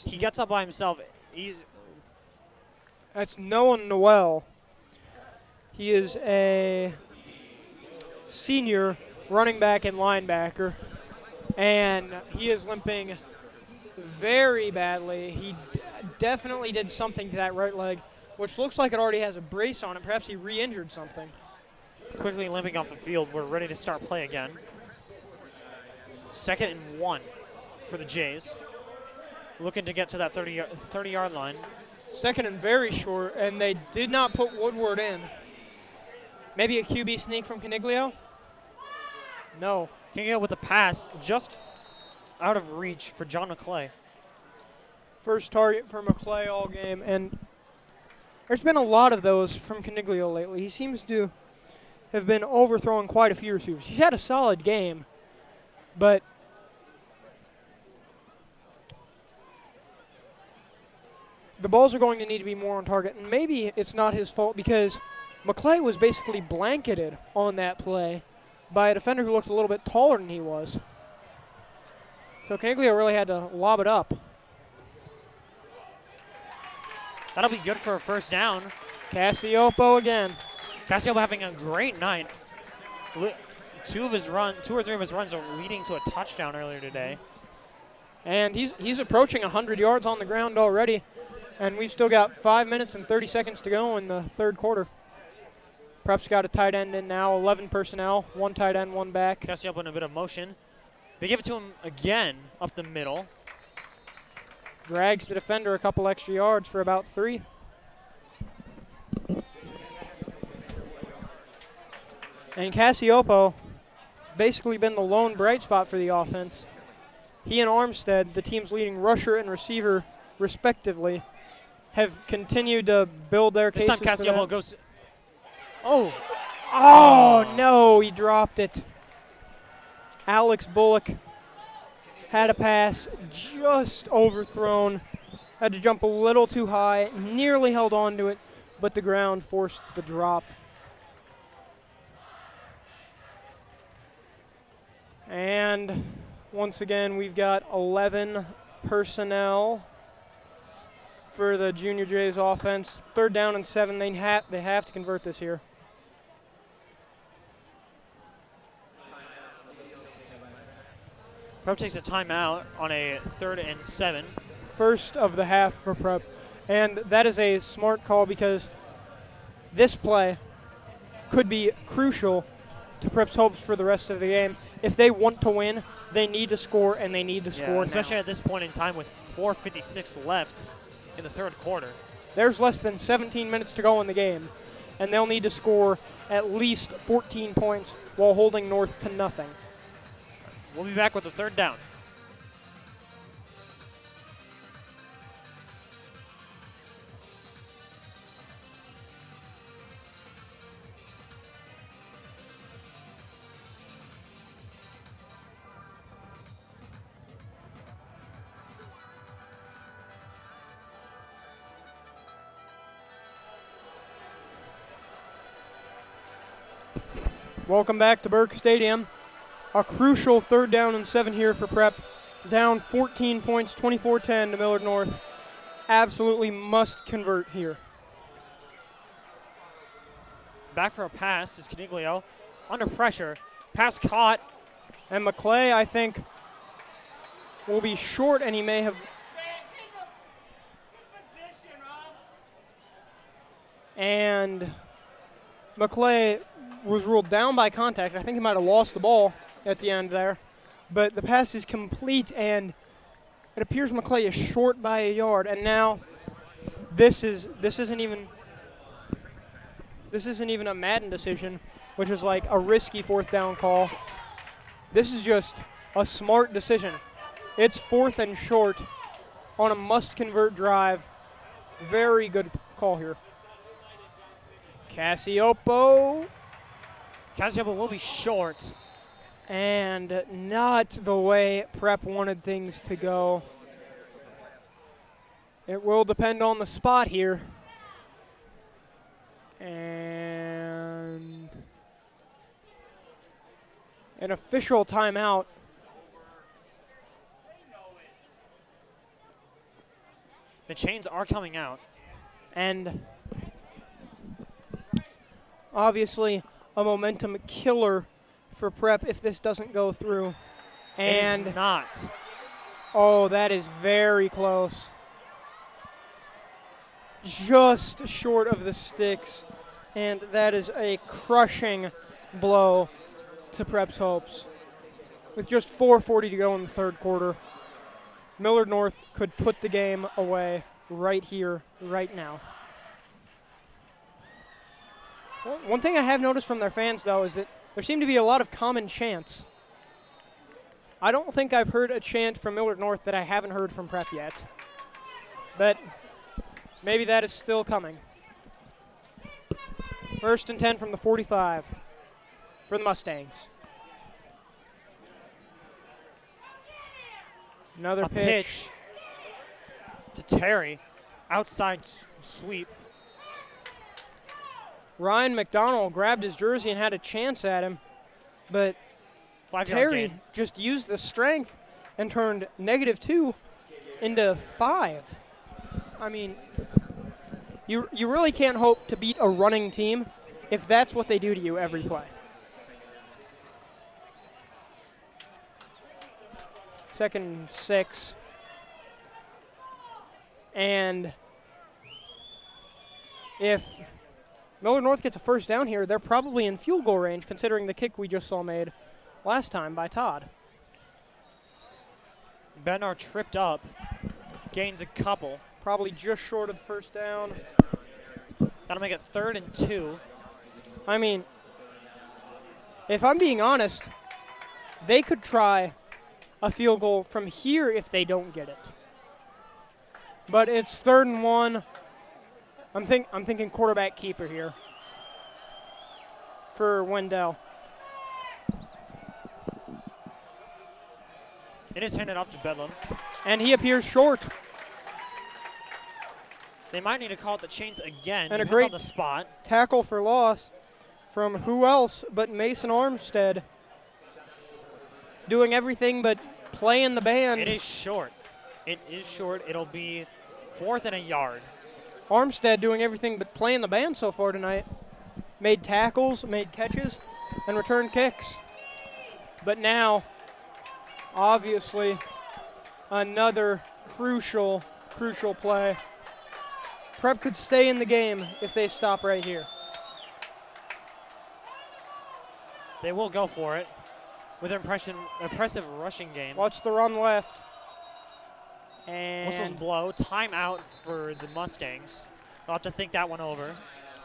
He gets up by himself. That's Noah Noel. He is a senior running back and linebacker, and he is limping very badly. He definitely did something to that right leg, which looks like it already has a brace on it. Perhaps he re-injured something. Quickly limping off the field. We're ready to start play again. 2nd and 1 for the Jays. Looking to get to that 30-yard line. 2nd and very short, and they did not put Woodward in. Maybe a QB sneak from Caniglio? No. Caniglio with a pass just out of reach for John McClay. First target for McClay all game, and there's been a lot of those from Caniglio lately. He seems to have been overthrowing quite a few receivers. He's had a solid game, but the balls are going to need to be more on target, and maybe it's not his fault because McClay was basically blanketed on that play by a defender who looked a little bit taller than he was. So Caniglio really had to lob it up. That'll be good for a 1st down. Cassiopo again. Cassiopo having a great night. 2 or 3 of his runs are leading to a touchdown earlier today. And he's approaching 100 yards on the ground already. And we've still got 5 minutes and 30 seconds to go in the 3rd quarter. Prep's got a tight end in now, 11 personnel, 1 tight end, 1 back. Cassiopo in a bit of motion. They give it to him again up the middle. Drags the defender a couple extra yards for about 3. And Cassiopo basically been the lone bright spot for the offense. He and Armstead, the team's leading rusher and receiver respectively, have continued to build their cases. This time Cassiopo goes. Oh, no, he dropped it. Alex Bullock had a pass just overthrown. Had to jump a little too high, nearly held on to it, but the ground forced the drop. And once again, we've got 11 personnel for the Junior Jays offense. 3rd down and 7. They have to convert this here. Prep takes a timeout on a 3rd and 7. First of the half for Prep. And that is a smart call because this play could be crucial to Prep's hopes for the rest of the game. If they want to win, they need to score, and they need to score now. Especially at this point in time with 4:56 left in the 3rd quarter. There's less than 17 minutes to go in the game, and they'll need to score at least 14 points while holding North to nothing. We'll be back with the third down. Welcome back to Burke Stadium. A crucial 3rd down and 7 here for Prep. Down 14 points, 24-10 to Millard North. Absolutely must convert here. Back for a pass is Caniglio. Under pressure. Pass caught. And McClay, I think, will be short, and he may have... And McClay was ruled down by contact. I think he might have lost the ball at the end there. But the pass is complete, and it appears McClay is short by a yard. And now this isn't even a Madden decision, which is like a risky 4th down call. This is just a smart decision. It's 4th and short on a must-convert drive. Very good call here. Cassiopo will be short. And not the way Prep wanted things to go. It will depend on the spot here. And an official timeout. The chains are coming out. And obviously a momentum killer for Prep if this doesn't go through. And And it is not. oh, that is very close. Just short of the sticks. And that is a crushing blow to Prep's hopes. With just 4:40 to go in the 3rd quarter, Millard North could put the game away right here, right now. One thing I have noticed from their fans, though, is that there seem to be a lot of common chants. I don't think I've heard a chant from Millard North that I haven't heard from Prep yet. But maybe that is still coming. 1st and 10 from the 45 for the Mustangs. Another A pitch to Terry. Outside sweep. Ryan McDonald grabbed his jersey and had a chance at him, but 5-yard Terry gain. just used the strength and turned -2 into 5. I mean, you really can't hope to beat a running team if that's what they do to you every play. 2nd and 6. And if Millard North gets a 1st down here, they're probably in field goal range considering the kick we just saw made last time by Todd. Bednar tripped up, gains a couple. Probably just short of 1st down. That'll make it 3rd and 2. I mean, if I'm being honest, they could try a field goal from here if they don't get it. But it's 3rd and 1. I'm thinking quarterback keeper here for Wendell. It is handed off to Bedlam. And he appears short. They might need to call it the chains again. And a Depends great on the spot. Tackle for loss from who else but Mason Armstead. Doing everything but playing the band. It is short. It is short. It'll be 4th and a yard. Armstead doing everything but playing the band so far tonight. Made tackles, made catches, and returned kicks. But now, obviously, another crucial play. Prep could stay in the game if they stop right here. They will go for it with an impressive rushing game. Watch the run left. And Whistles blow. Timeout for the Mustangs. I'll have to think that one over.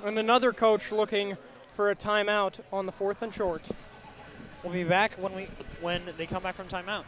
And another coach looking for a timeout on the 4th and short. We'll be back when we when they come back from timeout.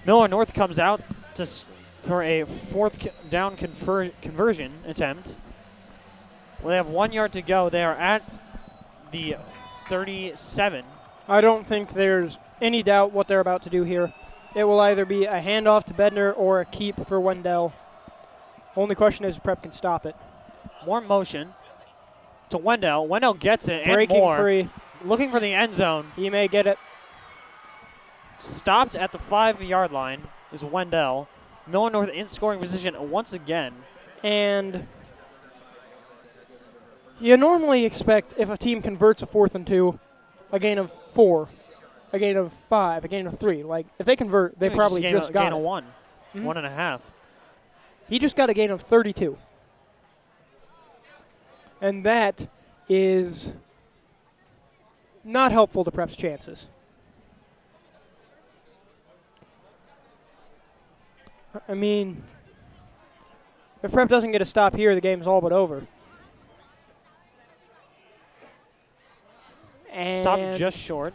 Millard North comes out for a fourth down conversion attempt. Well, they have 1 yard to go. They are at the 37. I don't think there's any doubt what they're about to do here. It will either be a handoff to Bednar or a keep for Wendell. Only question is if Prep can stop it. More motion to Wendell. Wendell gets it Breaking and more. free. Looking for the end zone. He may get it. Stopped at the 5-yard line is Wendell. Millard North in scoring position once again. And you normally expect if a team converts a 4th and 2, a gain of 4, a gain of 5, a gain of 3. Like, if they convert, they probably just got gain it. of 1, Mhm. 1.5. He just got a gain of 32. And that is not helpful to Prep's chances. I mean, if Prep doesn't get a stop here, the game's all but over. And Stopped just short.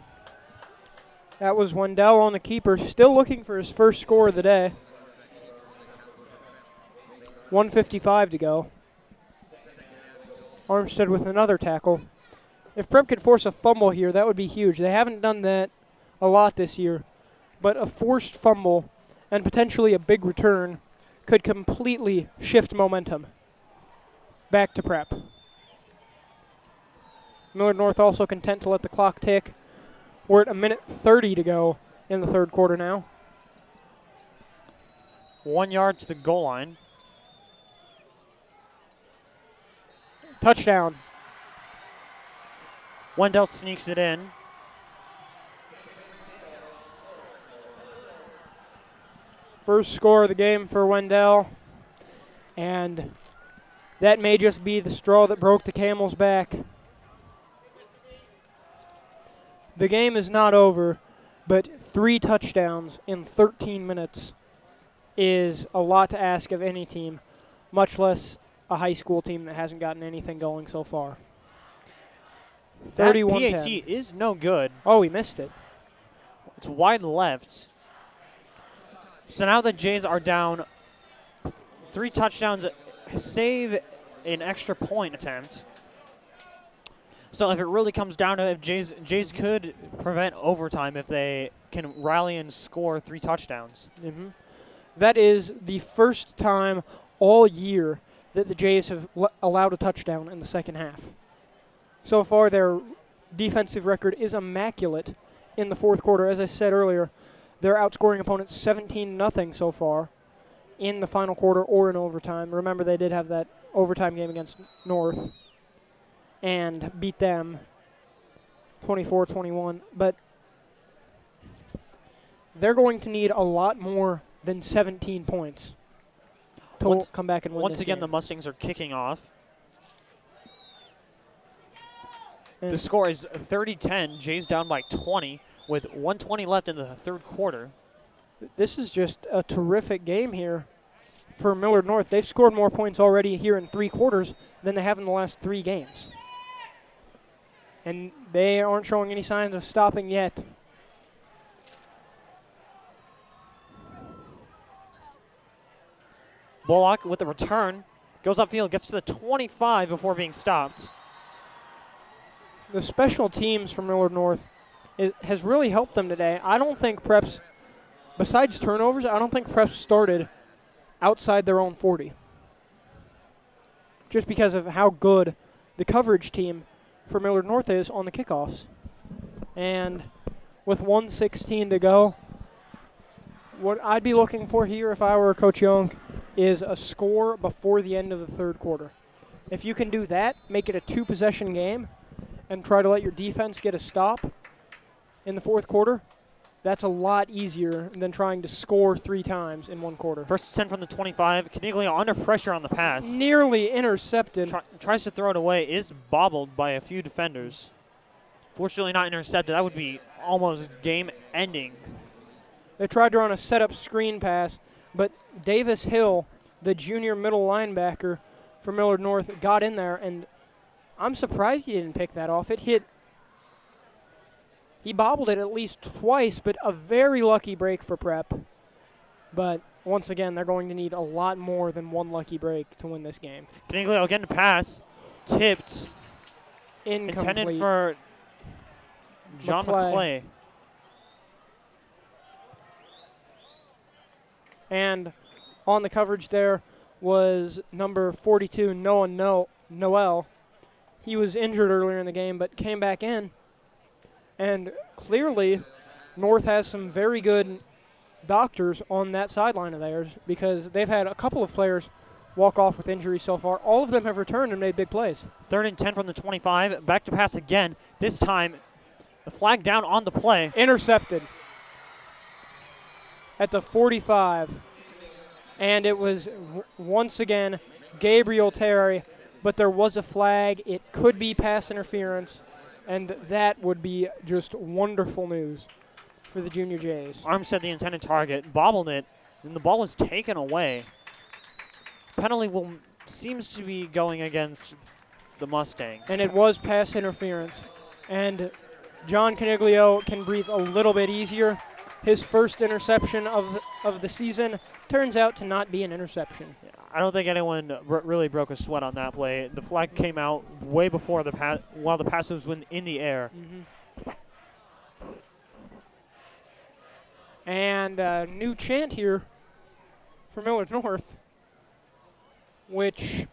that was Wendell on the keeper, still looking for his first score of the day. 1:55 to go. Armstead with another tackle. If Prep could force a fumble here, that would be huge. They haven't done that a lot this year, but a forced fumble and potentially a big return could completely shift momentum back to Prep. Millard North also content to let the clock tick. We're at 1:30 to go in the third quarter now. 1 yard to the goal line. Touchdown. Wendell sneaks it in. First score of the game for Wendell. And that may just be the straw that broke the camel's back. The game is not over, but 3 touchdowns in 13 minutes is a lot to ask of any team, much less a high school team that hasn't gotten anything going so far. That 31-10. PAT is no good. Oh, he missed it. It's wide left. So now the Jays are down 3 touchdowns, save an extra point attempt. So if it really comes down to it, if Jays could prevent overtime if they can rally and score 3 touchdowns. Mm-hmm. That is the first time all year that the Jays have allowed a touchdown in the second half. So far, their defensive record is immaculate in the fourth quarter. As I said earlier, they're outscoring opponents 17-0 so far in the final quarter or in overtime. Remember, they did have that overtime game against North and beat them 24-21. But they're going to need a lot more than 17 points to come back and win Once this again, game. the Mustangs are kicking off. And The score is 30-10. Jays down by 20 with 1:20 left in the third quarter. this is just a terrific game here for Millard North. They've scored more points already here in 3 quarters than they have in the last 3 games. And they aren't showing any signs of stopping yet. Bullock with the return. Goes upfield, gets to the 25 before being stopped. The special teams from Millard North has really helped them today. I don't think Prep's besides turnovers, I don't think Prep started outside their own 40. Just because of how good the coverage team for Millard North is on the kickoffs. And with 1:16 to go, what I'd be looking for here if I were Coach Young is a score before the end of the third quarter. If you can do that, make it a 2-possession game, and try to let your defense get a stop in the fourth quarter, that's a lot easier than trying to score 3 times in one quarter. First and 10 from the 25. Caniglio under pressure on the pass. Nearly intercepted. Tries to throw it away. Is bobbled by a few defenders. Fortunately not intercepted. That would be almost game-ending. They tried to run a setup screen pass, but Davis Hill, the junior middle linebacker for Millard North, got in there, and I'm surprised he didn't pick that off. It hit. He bobbled it at least twice, but a very lucky break for Prep. But once again, they're going to need a lot more than one lucky break to win this game. Caniglio again to pass. Tipped. Incomplete. Intended for John McClay. And on the coverage there was number 42, Noel. He was injured earlier in the game, but came back in. And clearly, North has some very good doctors on that sideline of theirs because they've had a couple of players walk off with injuries so far. All of them have returned and made big plays. 3rd and 10 from the 25. Back to pass again. This time, the flag down on the play. Intercepted at the 45. And it was, once again, Gabriel Terry. But there was a flag. It could be pass interference. And that would be just wonderful news for the Junior Jays. Armstead, the intended target, bobbled it, and the ball was taken away. Penalty seems to be going against the Mustangs. And it was pass interference. And John Caniglio can breathe a little bit easier. His first interception of the season turns out to not be an interception. Yeah, I don't think anyone really broke a sweat on that play. The flag came out way before the pass, while the pass was in the air. Mm-hmm. And a new chant here for Millard North, which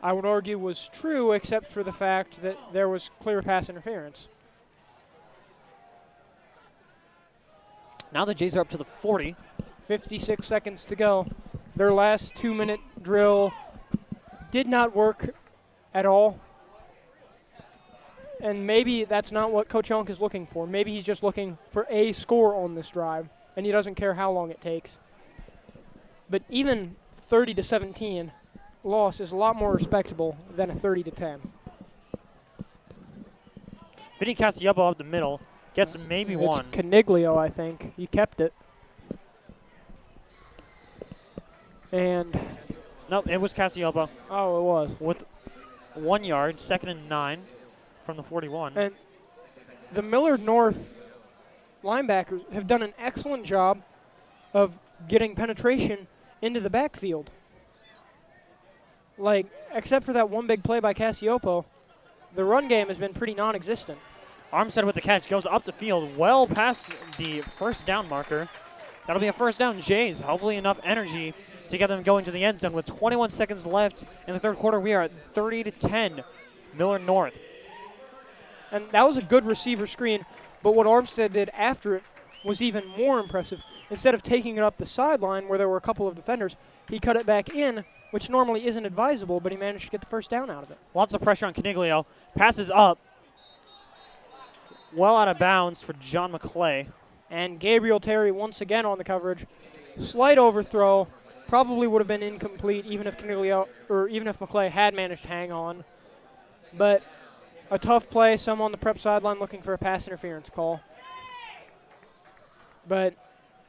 I would argue was true except for the fact that there was clear pass interference. Now the Jays are up to the 40. 56 seconds to go. Their last 2-minute drill did not work at all. And maybe that's not what Coach Young is looking for. Maybe he's just looking for a score on this drive, and he doesn't care how long it takes. But even 30-17 loss is a lot more respectable than a 30-10. Vinny Castiello up the middle. Gets maybe one. It's Caniglio, I think. He kept it. And Nope, it was Castiello oh, it was. with 1 yard, 2nd and 9 from the 41. And the Millard North linebackers have done an excellent job of getting penetration into the backfield. Like, except for that one big play by Cassioppo, the run game has been pretty non-existent. Armstead with the catch, goes up the field, well past the first down marker. That'll be a first down, Jays. Hopefully enough energy to get them going to the end zone. With 21 seconds left in the third quarter, we are at 30-10, Millard North. And that was a good receiver screen, but what Armstead did after it was even more impressive. Instead of taking it up the sideline where there were a couple of defenders, he cut it back in, which normally isn't advisable, but he managed to get the first down out of it. Lots of pressure on Caniglio. Passes up. Well out of bounds for John McClay. And Gabriel Terry once again on the coverage. Slight overthrow. Probably would have been incomplete even if McClay had managed to hang on. But a tough play. Some on the Prep sideline looking for a pass interference call. But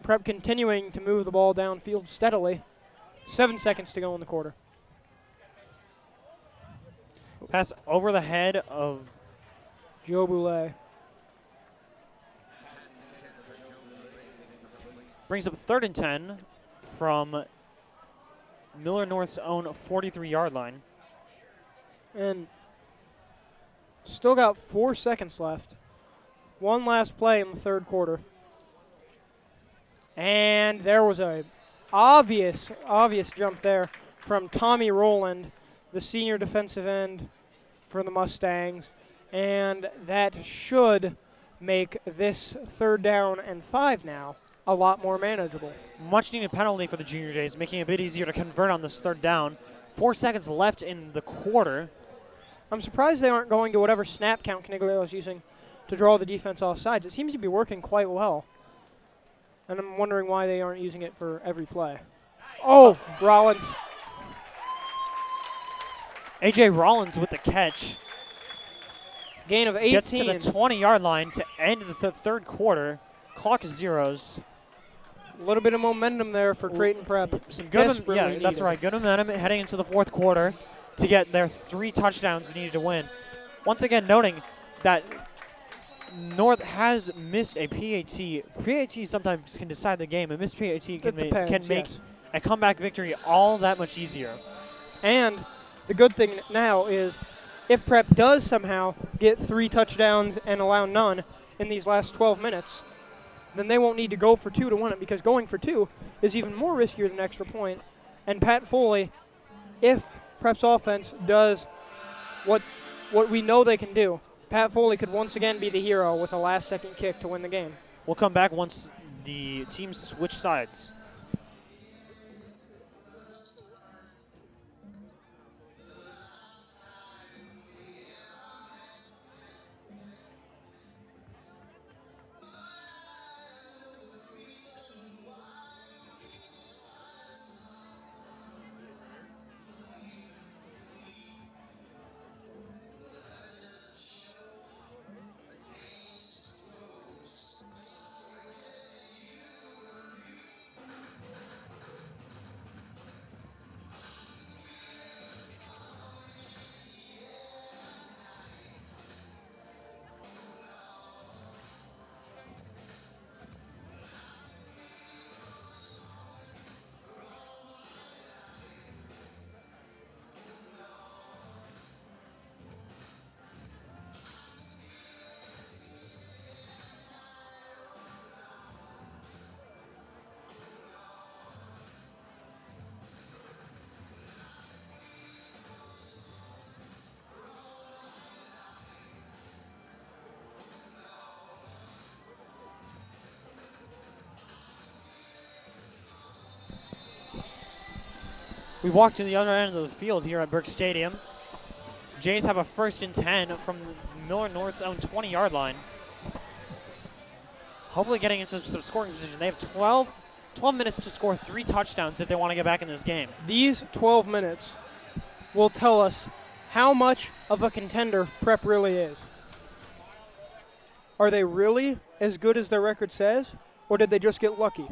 Prep continuing to move the ball downfield steadily. 7 seconds to go in the quarter. Pass over the head of Joe Boulay. brings up 3rd and 10 from Millard North's own 43-yard line. And still got 4 seconds left. One last play in the third quarter. And there was a obvious jump there from Tommy Rowland, the senior defensive end for the Mustangs. And that should make this 3rd down and 5 now a lot more manageable. Much needed penalty for the Junior Jays, making it a bit easier to convert on this 3rd down. 4 seconds left in the quarter. I'm surprised they aren't going to whatever snap count Caniglio is using to draw the defense off sides. It seems to be working quite well. And I'm wondering why they aren't using it for every play. Oh, Rollins. A.J. Rollins with the catch. Gain of 18. Gets to the 20-yard line to end the 3rd quarter. Clock zeros. A little bit of momentum there for Creighton Prep. Some good, Desperately yeah, that's needed. right. Good momentum heading into the 4th quarter to get their 3 touchdowns needed to win. Once again, noting that North has missed a PAT. PAT sometimes can decide the game. A missed PAT can make a comeback victory all that much easier. And the good thing now is if Prep does somehow get 3 touchdowns and allow none in these last 12 minutes, then they won't need to go for 2 to win it, because going for 2 is even more riskier than extra point. And Pat Foley, if Prep's offense does what we know they can do, Pat Foley could once again be the hero with a last-second kick to win the game. We'll come back once the teams switch sides. We've walked to the other end of the field here at Burke Stadium. Jays have a 1st and 10 from Millard North's own 20-yard line. Hopefully getting into some scoring position. They have 12 minutes to score 3 touchdowns if they want to get back in this game. These 12 minutes will tell us how much of a contender Prep really is. Are they really as good as their record says, or did they just get lucky?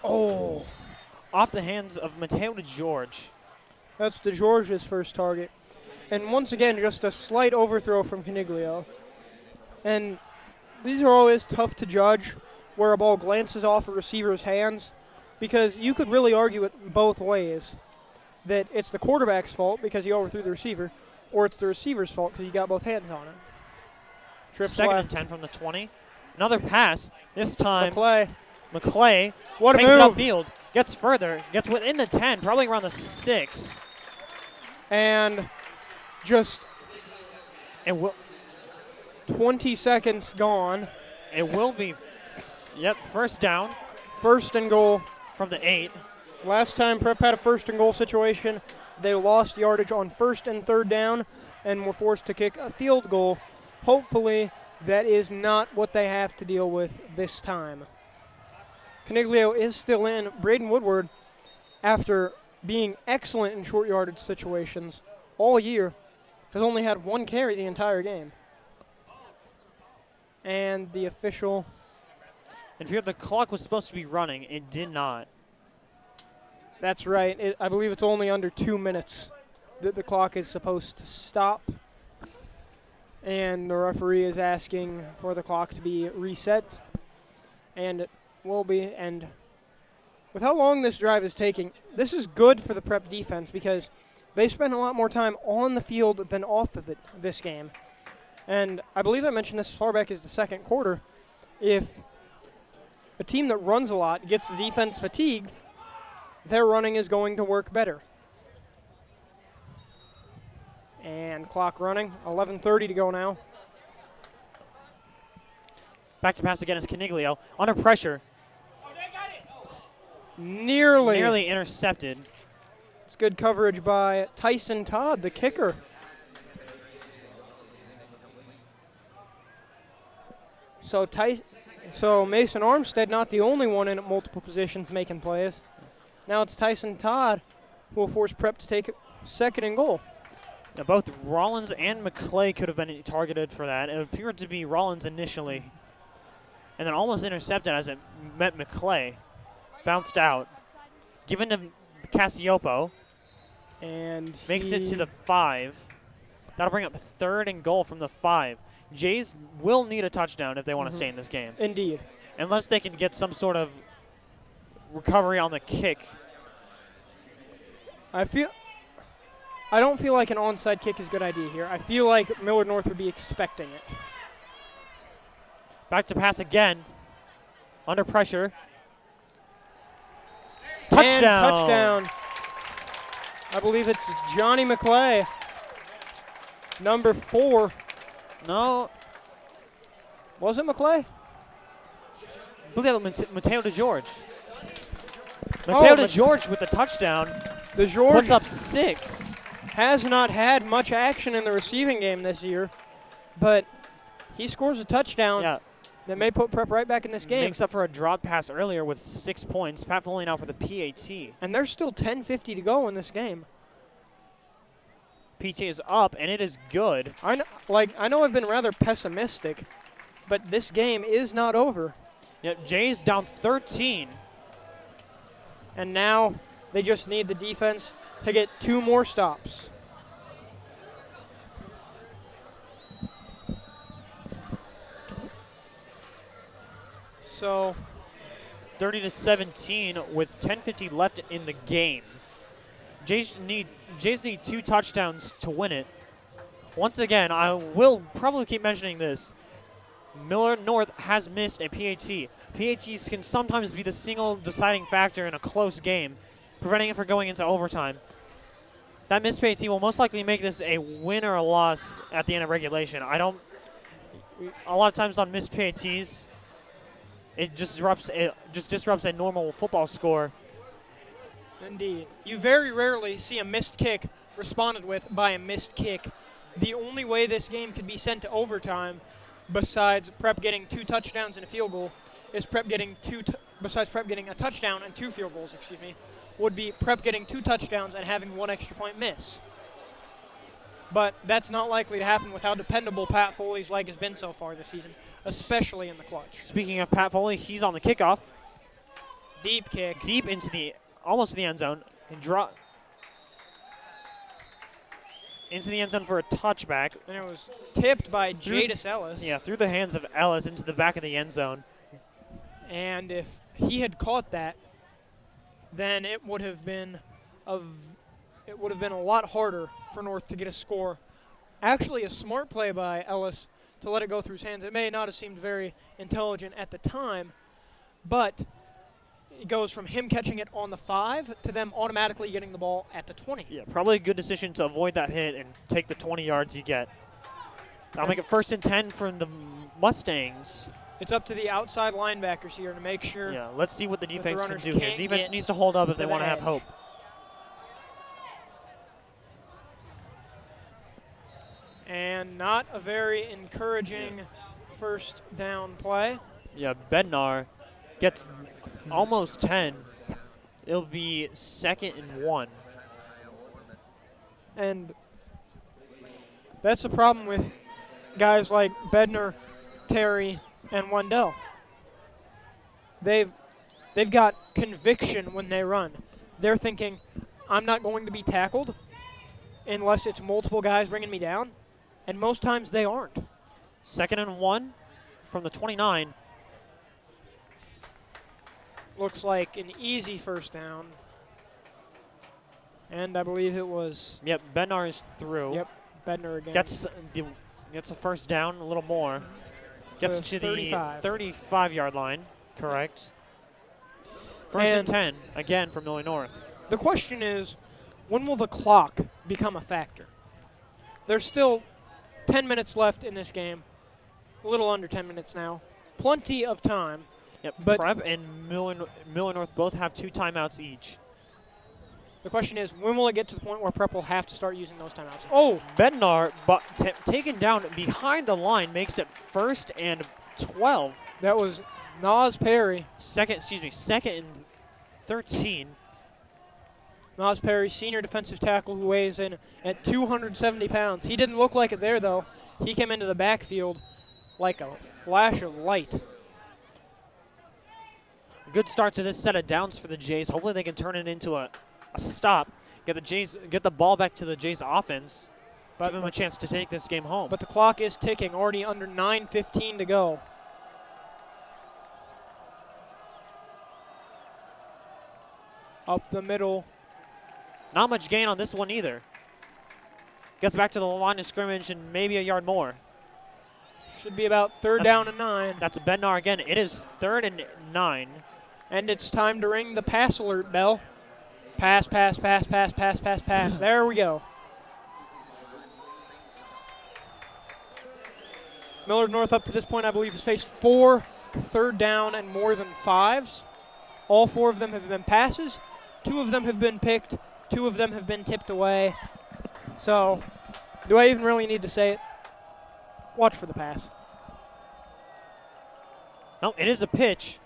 Oh. Off the hands of Mateo DeGeorge. That's DeGeorge's first target. And once again, just a slight overthrow from Caniglio. And these are always tough to judge where a ball glances off a receiver's hands, because you could really argue it both ways. That it's the quarterback's fault because he overthrew the receiver, or it's the receiver's fault because he got both hands on it. Trips 2nd left. and 10 from the 20. Another pass. This time, McClay. What Takes a it move. upfield. Gets further. Gets within the 10, probably around the 6. And just It will 20 seconds gone. It will be, yep, 1st down 1st and goal. from the 8. Last time Prep had a 1st and goal situation, they lost yardage on 1st and 3rd down and were forced to kick a field goal. Hopefully that is not what they have to deal with this time. Caniglio is still in. Braden Woodward, after being excellent in short yardage situations all year, has only had 1 carry the entire game. And the official. And here the clock was supposed to be running. It did not. That's right. I believe it's only under 2 minutes that the clock is supposed to stop. And the referee is asking for the clock to be reset. And it will be. And with how long this drive is taking, this is good for the Prep defense because they spend a lot more time on the field than off of it this game. And I believe I mentioned this as far back as the 2nd quarter. If a team that runs a lot gets the defense fatigued, their running is going to work better. And clock running, 11:30 to go now. Back to pass again is Caniglio. Under pressure. Nearly intercepted. It's good coverage by Tyson Todd, the kicker. So Mason Armstead not the only one in at multiple positions making plays. Now it's Tyson Todd who will force Prep to take it second and goal. Now both Rollins and McClay could have been targeted for that. It appeared to be Rollins initially, and then almost intercepted as it met McClay. Bounced out. Given to Cassiopo. And makes it to the 5. That'll bring up third and goal from the 5. Jays will need a touchdown if they want to stay in this game. Indeed. Unless they can get some sort of recovery on the kick. I don't feel like an onside kick is a good idea here. I feel like Millard North would be expecting it. Back to pass again. Under pressure. And Touchdown. touchdown. I believe it's Johnny McClay. Number 4. No. Was it McClay? I believe that was Mateo DeGeorge. Mateo DeGeorge with the touchdown. DeGeorge puts up 6. Has not had much action in the receiving game this year, but he scores a touchdown that may put Prep right back in this game. Makes up for a drop pass earlier with 6 points. Pat Foley now for the PAT. And there's still 10:50 to go in this game. PAT is up, and it is good. I know I've been rather pessimistic, but this game is not over. Yep, Jays down 13. And now they just need the defense to get 2 more stops. So 30-17 with 10:50 left in the game. Jays need 2 touchdowns to win it. Once again, I will probably keep mentioning this. Millard North has missed a PAT. PATs can sometimes be the single deciding factor in a close game, preventing it from going into overtime. That missed PAT will most likely make this a win or a loss at the end of regulation. A lot of times on missed PATs, it just disrupts a normal football score. Indeed. You very rarely see a missed kick responded with by a missed kick. The only way this game could be sent to overtime, besides Prep getting 2 touchdowns and a field goal, is Prep getting besides Prep getting a touchdown and 2 field goals, would be Prep getting 2 touchdowns and having 1 extra point miss. But that's not likely to happen with how dependable Pat Foley's leg has been so far this season, especially in the clutch. Speaking of Pat Foley, he's on the kickoff. Deep kick. Deep into almost the end zone. And drop into the end zone for a touchback. And it was tipped by Jadis Ellis. Yeah, through the hands of Ellis into the back of the end zone. And if he had caught that, then it would have been a lot harder for North to get a score. Actually, a smart play by Ellis to let it go through his hands. It may not have seemed very intelligent at the time, but it goes from him catching it on the 5 to them automatically getting the ball at the 20. Yeah, probably a good decision to avoid that hit and take the 20 yards you get. I'll make it 1st and 10 from the Mustangs. It's up to the outside linebackers here to make sure. Yeah, let's see what the defense can do here. can't Defense get needs to hold up if to they the want to have edge. hope. And not a very encouraging first down play. Yeah, Bednar gets almost 10. It'll be 2nd and 1. And that's the problem with guys like Bednar, Terry, and Wendell. They've got conviction when they run. They're thinking, I'm not going to be tackled unless it's multiple guys bringing me down. And most times they aren't. 2nd and 1 from the 29. Looks like an easy first down. And I believe it was. Yep, Bednar is through. Yep, Bednar again. Gets a first down, a little more. Gets to the 35-yard line. Correct. First and And 10, again from Millard North. the question is, when will the clock become a factor? There's still 10 minutes left in this game. A little under 10 minutes now. Plenty of time. Yep, But Prep and Millard North both have 2 timeouts each. the question is, when will it get to the point where Prep will have to start using those timeouts? Oh, Bednar, but taken down behind the line, makes it 1st and 12. that was Nas Perry. Second and 13. Nas Perry, senior defensive tackle who weighs in at 270 pounds. He didn't look like it there, though. He came into the backfield like a flash of light. Good start to this set of downs for the Jays. Hopefully they can turn it into a stop. Get the ball back to the Jays offense. Give them a chance to take this game home. But the clock is ticking, already under 9:15 to go. Up the middle. Not much gain on this one either. Gets back to the line of scrimmage and maybe a yard more. Should be about third down and 9. That's Bednar again. It is 3rd and 9. And it's time to ring the pass alert bell. Pass, pass, pass, pass, pass, pass, pass. There we go. Millard North up to this point, I believe, has faced 4 third down and more than 5s. All 4 of them have been passes. 2 of them have been picked. 2 of them have been tipped away. So, do I even really need to say it? Watch for the pass. No, it is a pitch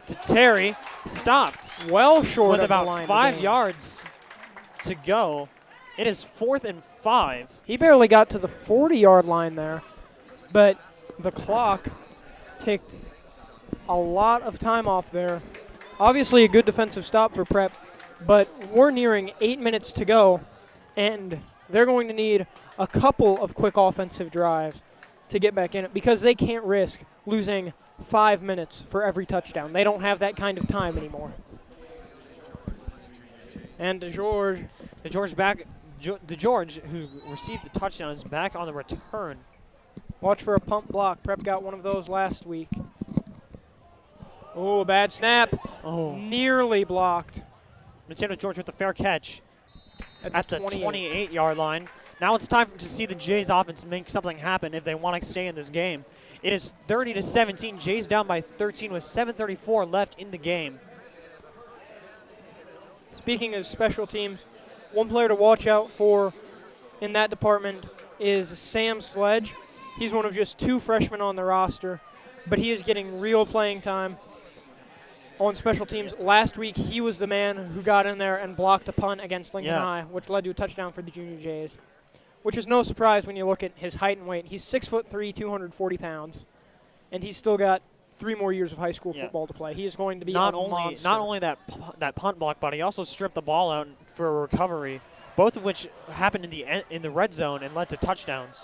to Terry. Stopped Well short with of about the line 5 today. yards to go. It is 4th and 5. He barely got to the 40-yard line there, but the clock ticked a lot of time off there. Obviously a good defensive stop for Prep, but we're nearing 8 minutes to go, and they're going to need a couple of quick offensive drives to get back in it because they can't risk losing 5 minutes for every touchdown. They don't have that kind of time anymore. And DeGeorge back. DeGeorge, who received the touchdown, is back on the return. Watch for a pump block. Prep got one of those last week. Oh, a bad snap. Oh. Nearly blocked. Mateo George with the fair catch at the 28. 28-yard line. Now it's time to see the Jays offense make something happen if they want to stay in this game. It is 30-17. Jays down by 13 with 7:34 left in the game. Speaking of special teams, one player to watch out for in that department is Sam Sledge. He's one of just 2 freshmen on the roster, but he is getting real playing time on special teams. Last week, he was the man who got in there and blocked a punt against Lincoln High, which led to a touchdown for the Junior Jays, which is no surprise when you look at his height and weight. He's 6'3", 240 pounds, and he's still got 3 more years of high school football to play. He is going to be a monster. Not only that punt block, but he also stripped the ball out for a recovery, both of which happened in the red zone and led to touchdowns.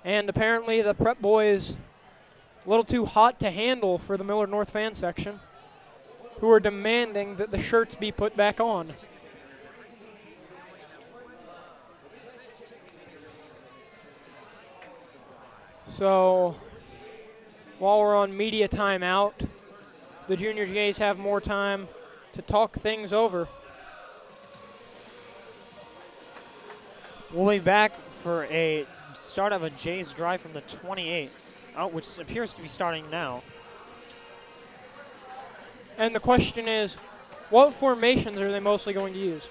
And apparently the Prep boys a little too hot to handle for the Millard North fan section, who are demanding that the shirts be put back on. So, while we're on media timeout, the Junior Jays have more time to talk things over. We'll be back for a start of a Jays drive from the 28, which appears to be starting now. And the question is, what formations are they mostly going to use?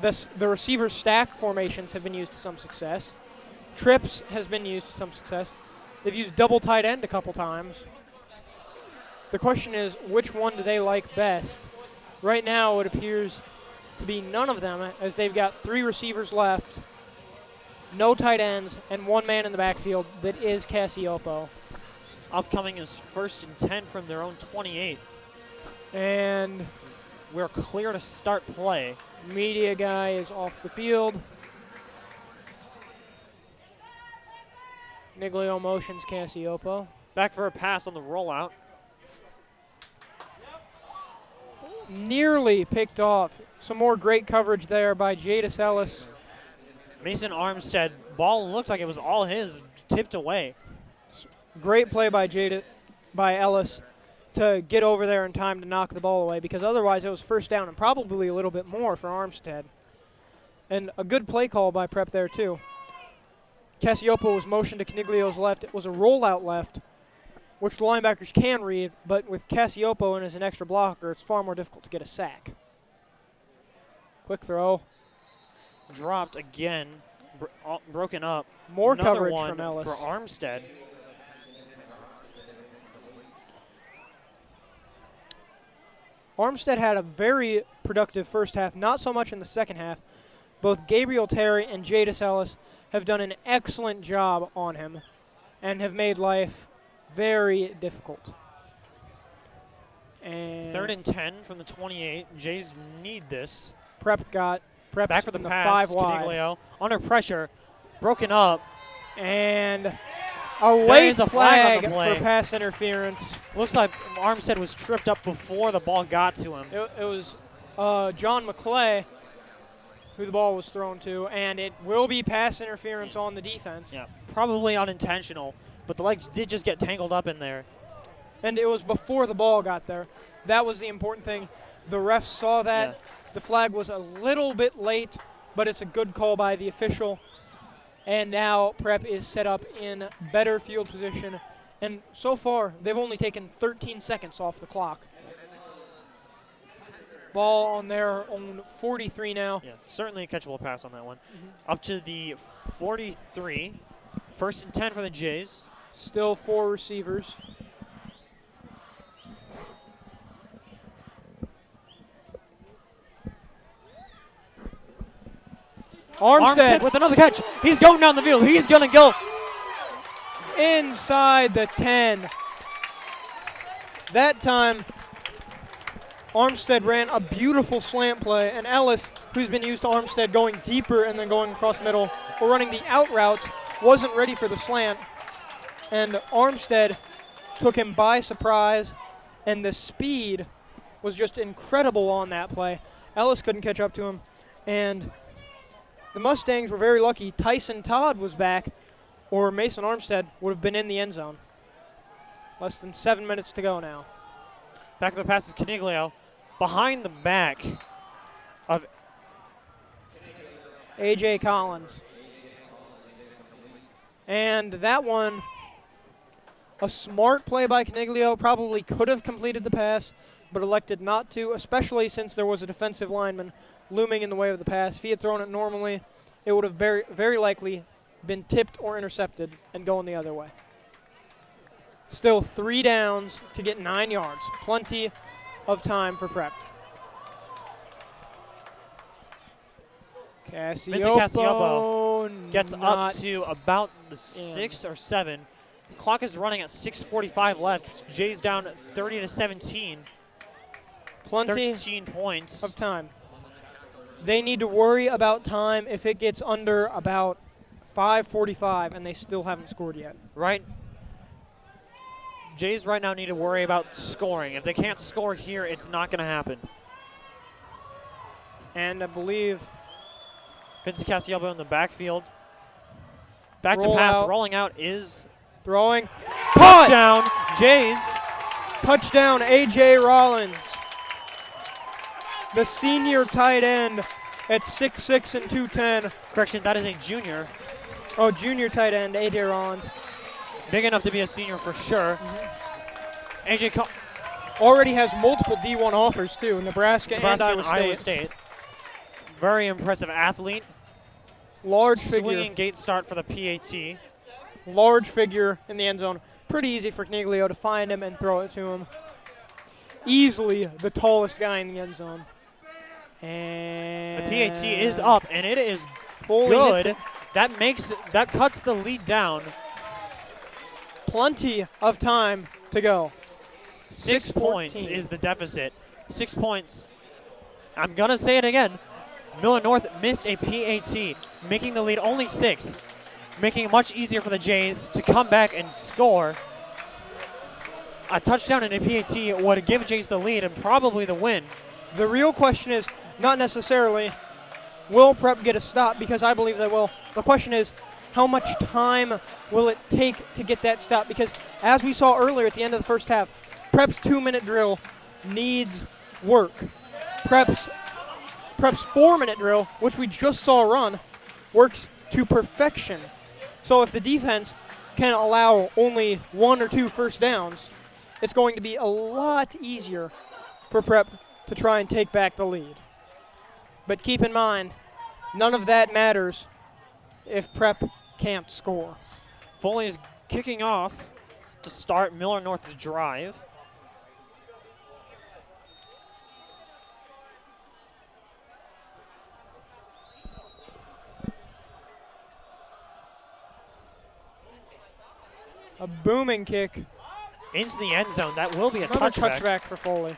The receiver stack formations have been used to some success. Trips has been used to some success. They've used double tight end a couple times. The question is, which one do they like best? Right now, it appears to be none of them, as they've got 3 receivers left, no tight ends, and 1 man in the backfield that is Cassiopo. Upcoming is 1st and 10 from their own 28. And we're clear to start play. Media guy is off the field. Niglio motions Cassiopo. Back for a pass on the rollout. nearly picked off. Some more great coverage there by Jadis Ellis. Mason Armstead, ball looks like it was all his, tipped away. Great play by Ellis to get over there in time to knock the ball away, because otherwise it was first down and probably a little bit more for Armstead. And a good play call by Prep there too. Cassiopo was motioned to Caniglio's left. It was a rollout left, which the linebackers can read, but with Cassiopo in as an extra blocker, it's far more difficult to get a sack. Quick throw. Dropped again, broken up. More Another coverage one from Ellis. for Armstead. Armstead had a very productive first half, not so much in the second half. Both Gabriel Terry and Jadis Ellis have done an excellent job on him and have made life very difficult. And 3rd and 10 from the 28. Jays need this. Prep Back for the in the pass. 5 wide. Caniglio under pressure, broken up. And a late is a flag on the play. for pass interference. Looks like Armstead was tripped up before the ball got to him. It was John McClay who the ball was thrown to, and it will be pass interference on the defense. Yeah, probably unintentional, but the legs did just get tangled up in there. And it was before the ball got there. That was the important thing. The refs saw that. Yeah. The flag was a little bit late, but it's a good call by the official. And now Prep is set up in better field position. And so far, they've only taken 13 seconds off the clock. Ball on their own 43 now. Yeah, certainly a catchable pass on that one. Up to the 43. 1st and 10 for the Jays. Still 4 receivers. Armstead with another catch. He's going down the field. He's going to go inside the 10. That time, Armstead ran a beautiful slant play, and Ellis, who's been used to Armstead going deeper and then going across the middle or running the out route, wasn't ready for the slant. And Armstead took him by surprise, and the speed was just incredible on that play. Ellis couldn't catch up to him, and the Mustangs were very lucky. Tyson Todd was back, or Mason Armstead would have been in the end zone. Less than 7 minutes to go now. Back to the pass is Caniglio. Behind the back of A.J. Collins. And that one, a smart play by Caniglio, probably could have completed the pass, but elected not to, especially since there was a defensive lineman looming in the way of the pass. If he had thrown it normally, it would have very, very likely been tipped or intercepted and going the other way. Still 3 downs to get 9 yards. Plenty of time for Prep. Cassiopo gets up not to about the 6 or 7. The clock is running at 6:45 left. Jays down 30-17. Plenty 13 points. of time. They need to worry about time if it gets under about 5:45, and they still haven't scored yet. Right. Jays right now need to worry about scoring. If they can't score here, it's not going to happen. And I believe Vince Cassiopo in the backfield. Back Roll to pass. out. Rolling out is throwing. Caught! touchdown, Jays. Touchdown, A.J. Rollins. The senior tight end at 6'6" and 210. Correction, that is a junior. Oh, junior tight end, A.J. Rollins. Big enough to be a senior for sure. AJ Already has multiple D1 offers, too, Nebraska and Iowa State. Very impressive athlete. Large Swinging figure. gate start for the PAT. Large figure in the end zone. Pretty easy for Caniglio to find him and throw it to him. Easily the tallest guy in the end zone. And The PAT is up, and it is fully hits good. it. That cuts the lead down. Plenty of time to go. 6 points 6:14. is the deficit. 6 points. I'm going to say it again. Millard North missed a PAT, making the lead only 6, making it much easier for the Jays to come back and score. A touchdown in a PAT would give Jays the lead and probably the win. The real question is not necessarily will Prep get a stop, because I believe they will. The question is how much time will it take to get that stop, because as we saw earlier at the end of the first half, Prep's 2-minute drill needs work. Prep's 4-minute drill, which we just saw run, works to perfection. So if the defense can allow only 1 or 2 first downs, it's going to be a lot easier for Prep to try and take back the lead. But keep in mind, none of that matters if Prep can't score. Foley is kicking off to start Millard North's drive. A booming kick. Into the end zone. That will be a Another touchback. touchback for Foley.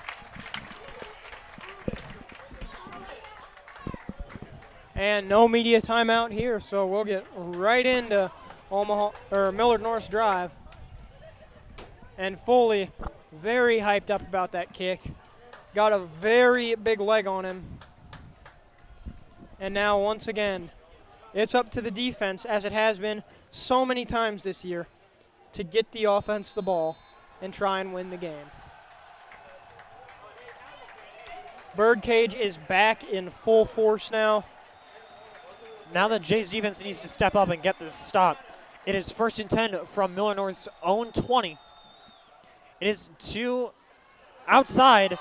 And no media timeout here, so we'll get right into Millard North's drive. And Foley very hyped up about that kick. Got a very big leg on him. And now once again, it's up to the defense, as it has been so many times this year, to get the offense the ball and try and win the game. Birdcage is back in full force now. Now that Jay's defense needs to step up and get this stop. It is 1st and 10 from Millard North's own 20. It is 2 outside.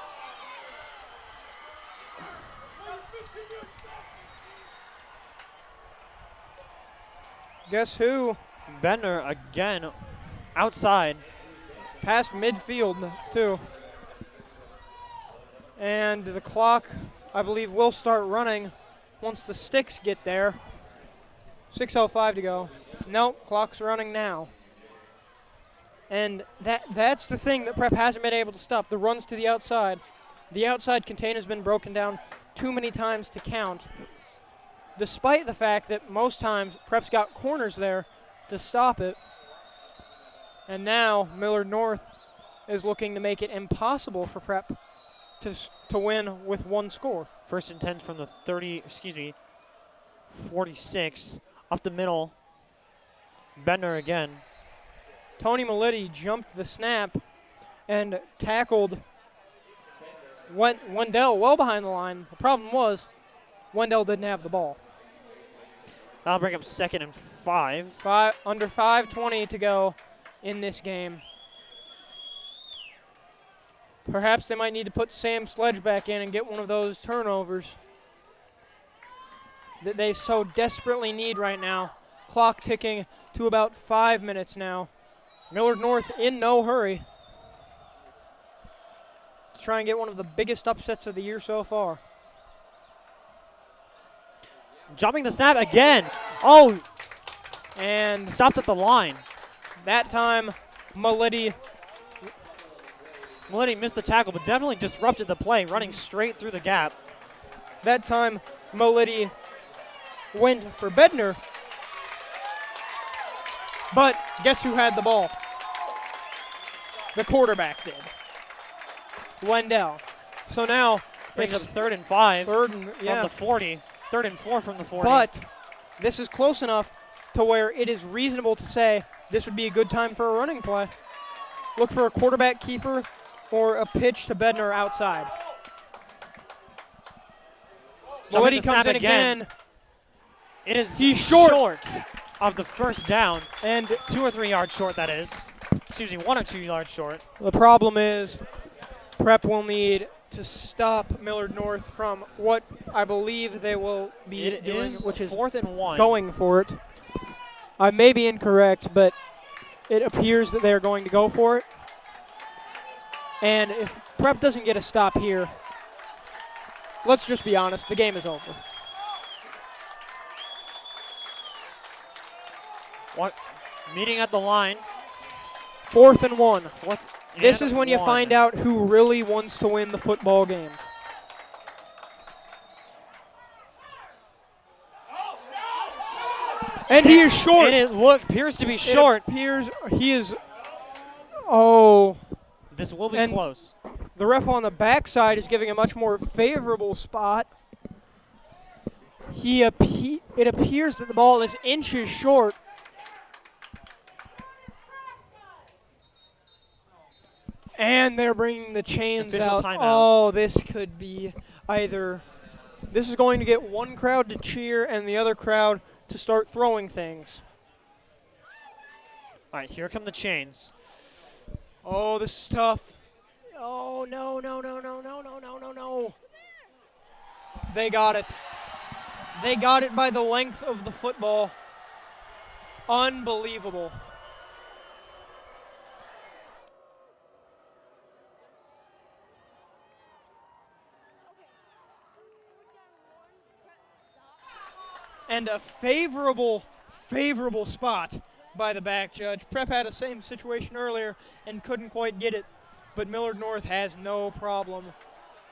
Guess who? Bender again outside. Past midfield, too. And the clock, I believe, will start running once the sticks get there. 6:05 to go. Nope, clock's running now. And that's the thing that Prep hasn't been able to stop, the runs to the outside. The outside contain has been broken down too many times to count, despite the fact that most times Prep's got corners there to stop it. And now Millard North is looking to make it impossible for Prep to win with 1 score. 1st and 10 from the 46. Up the middle. Bender again. Tony Millard jumped the snap and tackled Wendell well behind the line. The problem was Wendell didn't have the ball. That'll bring up 2nd and 5. Under 5:20 to go in this game. Perhaps they might need to put Sam Sledge back in and get one of those turnovers that they so desperately need right now. Clock ticking to about 5 minutes now. Millard North in no hurry to try and get one of the biggest upsets of the year so far. Jumping the snap again. Oh, and stopped at the line. That time, Millard missed the tackle, but definitely disrupted the play, running straight through the gap. That time, Millard went for Bednar. But guess who had the ball? The quarterback did. Wendell. So now Brings up it's 3rd and 5 from the 40. 3rd and 4 from the 40. But this is close enough to where it is reasonable to say this would be a good time for a running play. Look for a quarterback keeper or a pitch to Bednar outside. Millard comes in again. He's short of the first down, and 2 or 3 yards short, that is. Excuse me, 1 or 2 yards short. The problem is Prep will need to stop Millard North from what I believe they will be doing, which is 4th and 1. Going for it. I may be incorrect, but it appears that they're going to go for it. And if Prep doesn't get a stop here, let's just be honest, the game is over. What? Meeting at the line. 4th and 1. This and is when you 1. find out who really wants to win the football game. And he is short. It appears to be short. It appears he is. Oh. This will be close. The ref on the backside is giving a much more favorable spot. It appears that the ball is inches short. And they're bringing the chains Official out. timeout. Oh, this could be either. This is going to get one crowd to cheer and the other crowd to start throwing things. All right, here come the chains. Oh, this is tough. Oh, no. They got it. They got it by the length of the football. Unbelievable. And a favorable spot by the back judge. Prep had the same situation earlier and couldn't quite get it, but Millard North has no problem.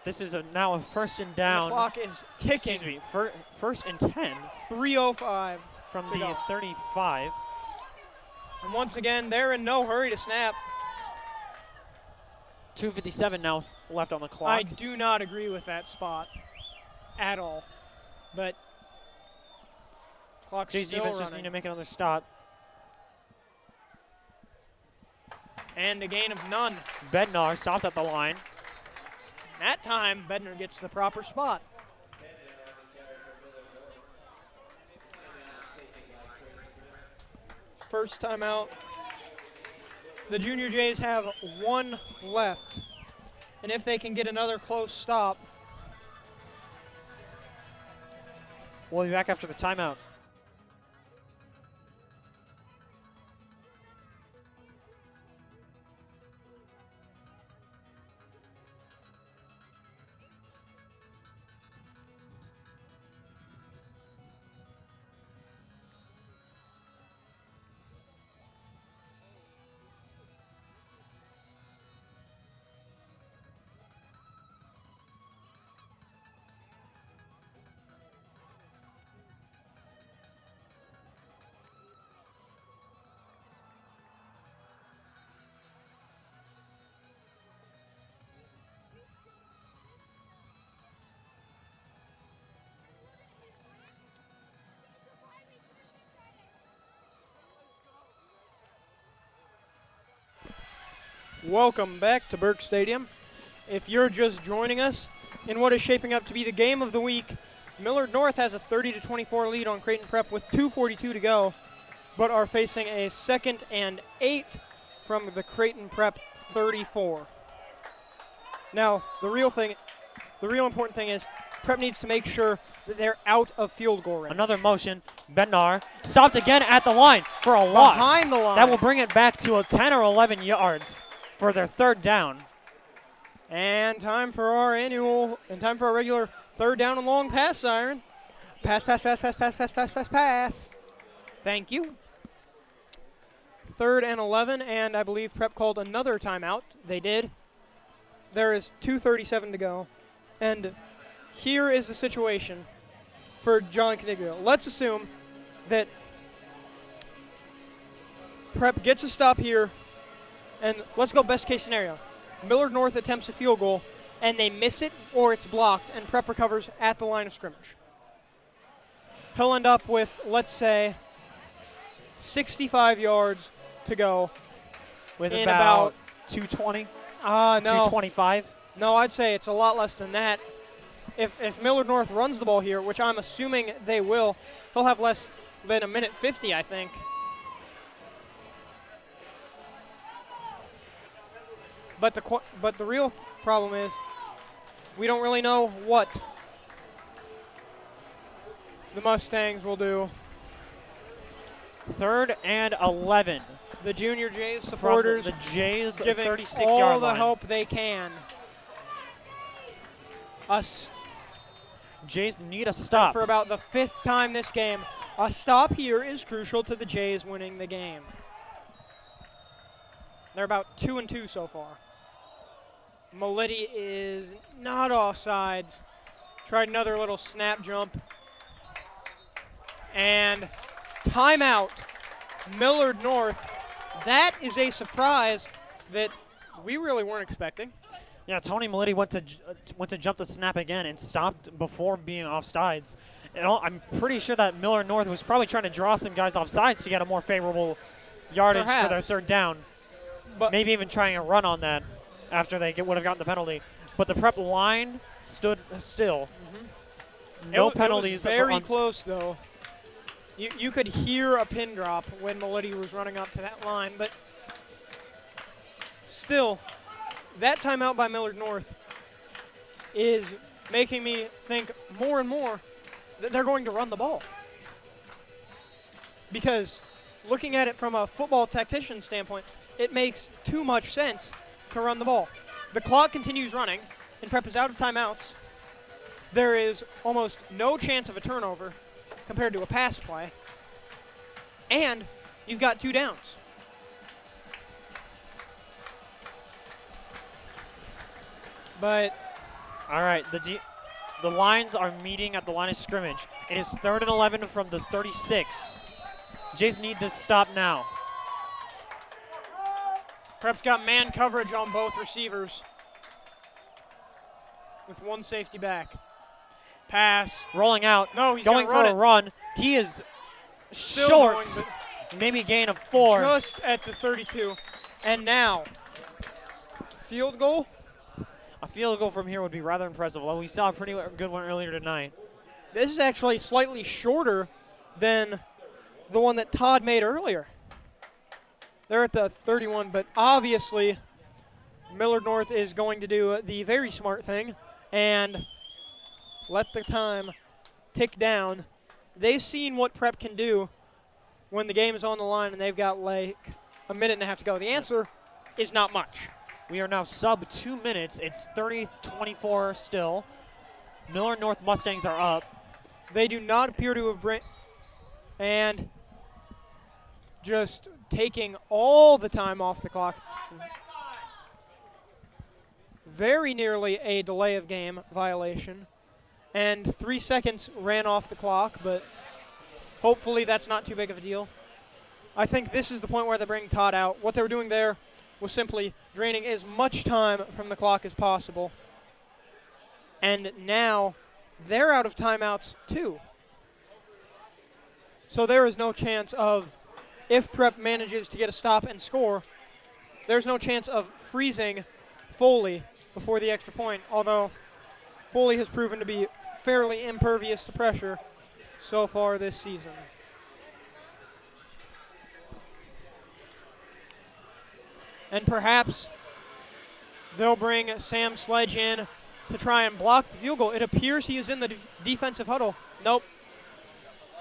This is now a first and And down. the clock is ticking. Excuse me, first and 10 3:05 from to the go. 35. And once again, they're in no hurry to snap. 2:57 now left on the clock. I do not agree with that spot at all. But clock's Jay's still defense running. just need to make another stop. And a gain of none. Bednar stopped at the line. That time, Bednar gets the proper spot. First timeout. The Junior Jays have one left. And if they can get another close stop, We'll be back after the timeout. welcome back to Burke Stadium. If you're just joining us in what is shaping up to be the game of the week, Millard North has a 30-24 lead on Creighton Prep with 2:42 to go, but are facing a 2nd and 8 from the Creighton Prep 34. Now, the real important thing is Prep needs to make sure that they're out of field goal range. Another motion. Bednar stopped again at the line for a loss. Behind the line. That will bring it back to a 10 or 11 yards for their third down. And time for our regular third down and long pass siren. Pass. Thank you. 3rd and 11, and I believe Prep called another timeout. They did. There is 2:37 to go. And here is the situation for John Caniglio. Let's assume that Prep gets a stop here, and let's go best case scenario. Millard North attempts a field goal, and they miss it, or it's blocked, and Prep recovers at the line of scrimmage. He'll end up with, let's say, 65 yards to go. With in about 220, No. 225. No, I'd say it's a lot less than that. If Millard North runs the ball here, which I'm assuming they will, he'll have less than a minute 50, I think. But the real problem is we don't really know what the Mustangs will do. 3rd and 11. The Junior Jays supporters From the Jays giving 36-yard all the line. help they can. Jays need a stop. For about the 5th time this game, a stop here is crucial to the Jays winning the game. They're about 2-2 so far. Moletti is not offsides. Tried another little snap jump. And timeout, Millard North. That is a surprise that we really weren't expecting. Yeah, Tony Milady went to jump the snap again and stopped before being offsides. And I'm pretty sure that Millard North was probably trying to draw some guys offsides to get a more favorable yardage for their Perhaps. 3rd down. But Maybe even trying a run on that after they would have gotten the penalty. But the Prep line stood still. No penalties. It was very close, though. You could hear a pin drop when Milady was running up to that line, but still, that timeout by Millard North is making me think more and more that they're going to run the ball. Because looking at it from a football tactician standpoint, it makes too much sense to run the ball. The clock continues running, and Prep is out of timeouts. There is almost no chance of a turnover compared to a pass play. And you've got 2 downs. But all right, the lines are meeting at the line of scrimmage. It is 3rd and 11 from the 36. Jays need to stop now. Prep's got man coverage on both receivers with 1 safety back. Pass. Rolling out. No, he's going gonna for run a run. He is Still short. going, Maybe a gain of 4. just at the 32. And now, field goal. A field goal from here would be rather impressive. Although we saw a pretty good one earlier tonight. This is actually slightly shorter than the one that Todd made earlier. They're at the 31, but obviously Millard North is going to do the very smart thing and let the time tick down. They've seen what Prep can do when the game is on the line and they've got like a minute and a half to go. The answer is not much. We are now sub 2 minutes. It's 30-24 still. Millard North Mustangs are up. They do not appear to have and just taking all the time off the clock. Very nearly a delay of game violation. And 3 seconds ran off the clock, but hopefully that's not too big of a deal. I think this is the point where they bring Todd out. What they were doing there was simply draining as much time from the clock as possible. And now they're out of timeouts too. So there is no chance of, if Prep manages to get a stop and score, there's no chance of freezing Foley before the extra point, although Foley has proven to be fairly impervious to pressure so far this season. And perhaps they'll bring Sam Sledge in to try and block the field goal. It appears he is in the defensive huddle. Nope.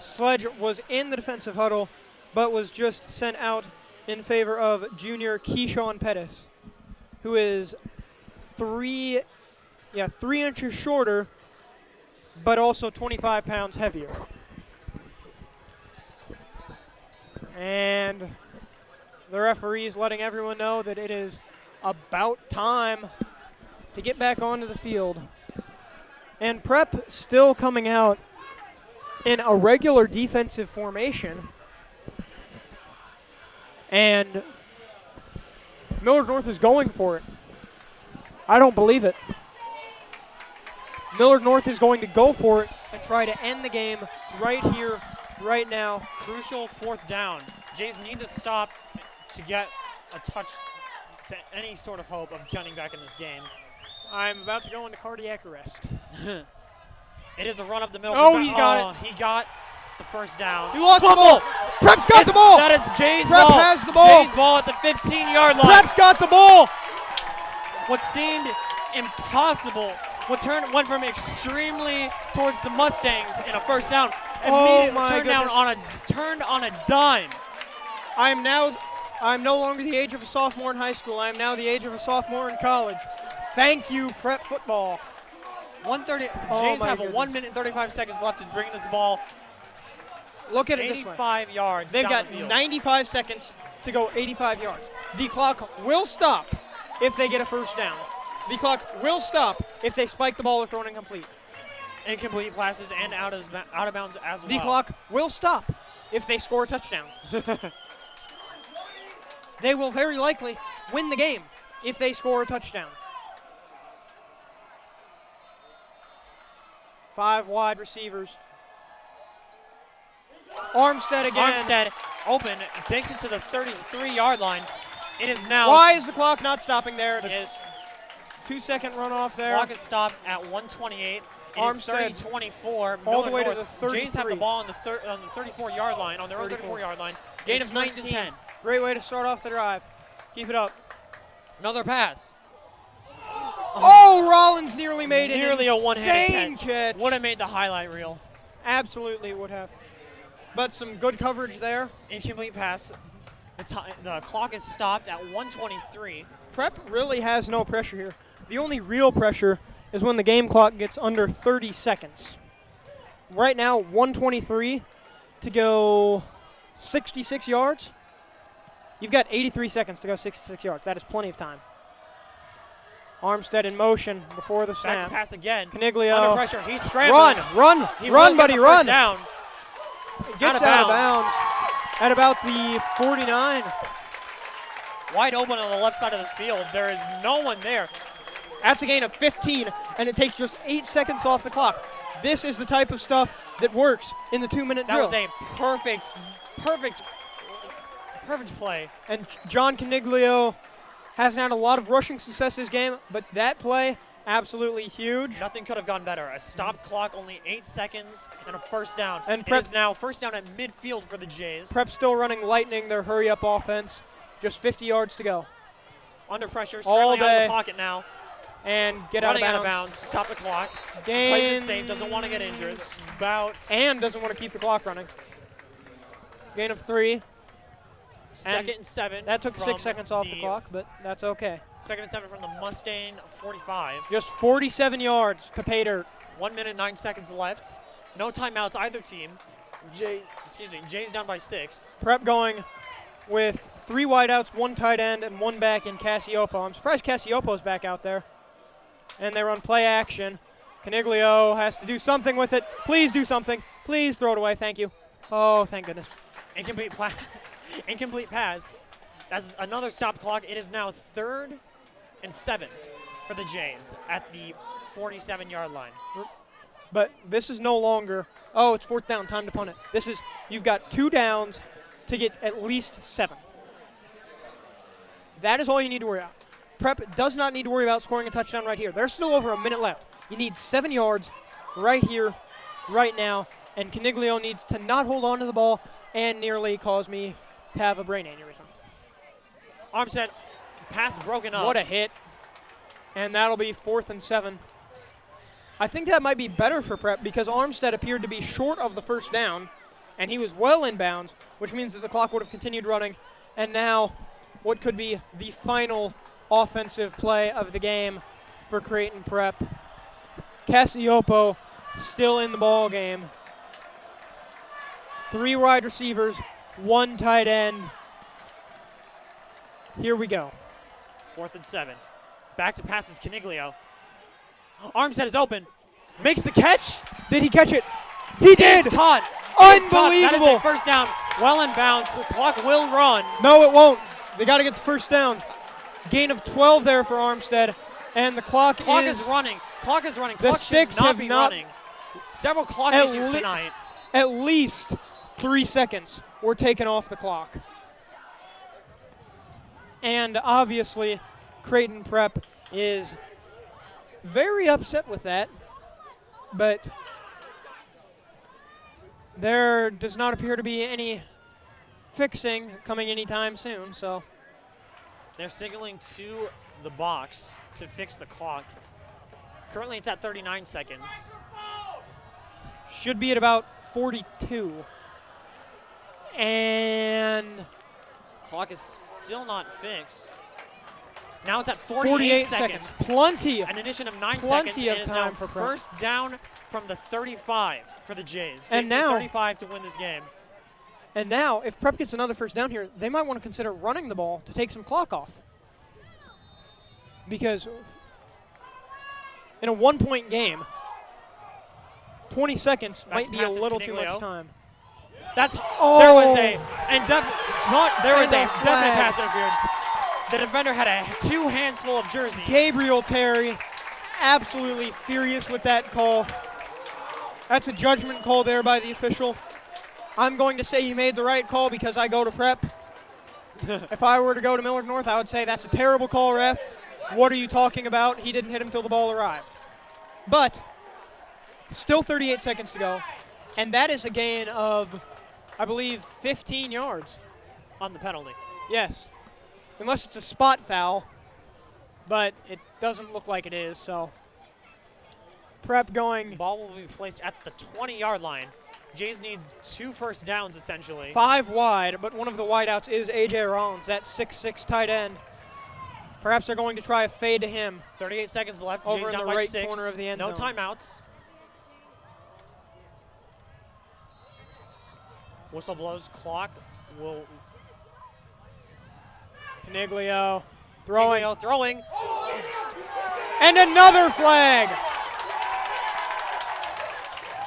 Sledge was in the defensive huddle, but was just sent out in favor of junior Keyshawn Pettis, who is 3 inches shorter, but also 25 pounds heavier. And the referee is letting everyone know that it is about time to get back onto the field. And Prep still coming out in a regular defensive formation. And Millard North is going for it. I don't believe it. Millard North is going to go for it and try to end the game right here, right now. Crucial 4th down. Jays need to stop to get a touch to any sort of hope of getting back in this game. I'm about to go into cardiac arrest. It is a run up the middle. Oh, he got it. He got the 1st down. He lost the Fumble. ball. Prep's got the ball. That is Jay's Prep ball. has the ball. Jay's ball at the 15-yard line. Prep's got the ball. What seemed impossible, went from extremely towards the Mustangs in a 1st down. Oh, Immediately my turned on a dime. I'm no longer the age of a sophomore in high school. I am now the age of a sophomore in college. Thank you, Prep football. 1:30. Oh, Jays my have goodness. 1 minute and 35 seconds left to bring this ball Look at it this way. 85 yards. They've down got the field. 95 seconds to go 85 yards. The clock will stop if they get a 1st down. The clock will stop if they spike the ball or throw it incomplete. Incomplete passes and out of bounds as well. The clock will stop if they score a touchdown. They will very likely win the game if they score a touchdown. 5 wide receivers. Armstead again. Armstead open, takes it to the 33-yard line. It is now. Why is the clock not stopping there? It is. 2-second runoff there. Clock is stopped at 1:28. Armstead, It is 30-24. all the way to North. the 33. Jays have the ball on the 34-yard line, on their own 34-yard line. Gain of 9 to 10. Great way to start off the drive. Keep it up. Another pass. Oh, Rollins nearly made it. Nearly a one-handed insane catch. Would have made the highlight reel. Absolutely would have. But some good coverage there. Incomplete pass. The clock is stopped at 1:23. Prep really has no pressure here. The only real pressure is when the game clock gets under 30 seconds. Right now, 1:23 to go 66 yards. You've got 83 seconds to go 66 yards. That is plenty of time. Armstead in motion before the snap. Back to pass again. Caniglio. Under pressure. He's scrambling. Run, buddy, run. Down. It gets out of bounds at about the 49. Wide open on the left side of the field. There is no one there. That's a gain of 15, and it takes just 8 seconds off the clock. This is the type of stuff that works in the 2-minute drill. That was a perfect play. And John Caniglio hasn't had a lot of rushing success this game, but that play, absolutely huge. Nothing could have gone better. A stop clock, only 8 seconds, and a first down. And it Prep is now first down at midfield for the Jays. Prep still running lightning, their hurry-up offense. Just 50 yards to go. Under pressure, All scrambling out of day. the pocket now. And get Running out of bounds. Stop the clock. Gain. Plays it safe, doesn't want to get injured. About And doesn't want to keep the clock running. Gain of 3. second and 7. That took from 6 seconds off the clock, but that's okay. Second and 7 from the Mustang 45. Just 47 yards to pay dirt. 1 minute, 9 seconds left. No timeouts either team. Jay's down by 6. Prep going with 3 wideouts, 1 tight end, and 1 back in Cassiopo. I'm surprised Cassiopo's back out there. And they run play action. Caniglio has to do something with it. Please do something. Please throw it away. Thank you. Oh, thank goodness. Incomplete pass. That's another stop clock. It is now 3rd and 7 for the Jays at the 47-yard line. But this is no longer, oh, it's 4th down, time to punt it. This is, you've got 2 downs to get at least 7. That is all you need to worry about. Prep does not need to worry about scoring a touchdown right here. There's still over a minute left. You need 7 yards right here, right now, and Caniglio needs to not hold on to the ball and nearly cause me to have a brain aneurysm. Armstead, pass broken up. What a hit. And that'll be 4th and 7. I think that might be better for Prep because Armstead appeared to be short of the first down, and he was well in bounds, which means that the clock would have continued running. And now what could be the final offensive play of the game for Creighton Prep. Cassiopo still in the ball game. 3 wide receivers, 1 tight end. Here we go. 4th and 7. Back to passes Caniglio. Armstead is open. Makes the catch. Did he catch it? He did! It's caught. Unbelievable! That is a first down. Well in bounds. The clock will run. No, it won't. They got to get the first down. Gain of 12 there for Armstead. And the clock is running. Clock is running. The Clock sticks should not have be not- running. Several clock At issues le- tonight. At least 3 seconds were taken off the clock. And obviously, Creighton Prep is very upset with that. But there does not appear to be any fixing coming anytime soon, so. They're signaling to the box to fix the clock. Currently, it's at 39 seconds. Should be at about 42. And Clock is still not fixed. Now it's at 48 seconds. Plenty. An addition of 9 Plenty seconds. of It is time now for Prep. first down from the 35 for the Jays. And Jays need now- 35 to win this game. And now, if Prep gets another first down here, they might want to consider running the ball to take some clock off. Because in a 1-point game, 20 seconds might be a passes little too much Caniglio. time. That's Oh. there was a definite flag. pass interference. The defender had 2 hands full of jersey. Gabriel Terry, absolutely furious with that call. That's a judgment call there by the official. I'm going to say he made the right call because I go to prep. If I were to go to Millard North, I would say that's a terrible call, ref. What are you talking about? He didn't hit him till the ball arrived. But still 38 seconds to go. And that is a gain of, I believe, 15 yards. On the penalty. Yes. Unless it's a spot foul. But it doesn't look like it is, so. Prep going. Ball will be placed at the 20-yard line. Jays need 2 first downs, essentially. 5 wide, but one of the wideouts is A.J. Rollins, that 6'6" tight end. Perhaps they're going to try a fade to him. 38 seconds left. Over Jays in down the by right 6. corner of the end no zone. timeouts. Whistle blows. Clock will. Caniglio throwing. Throwing. And another flag.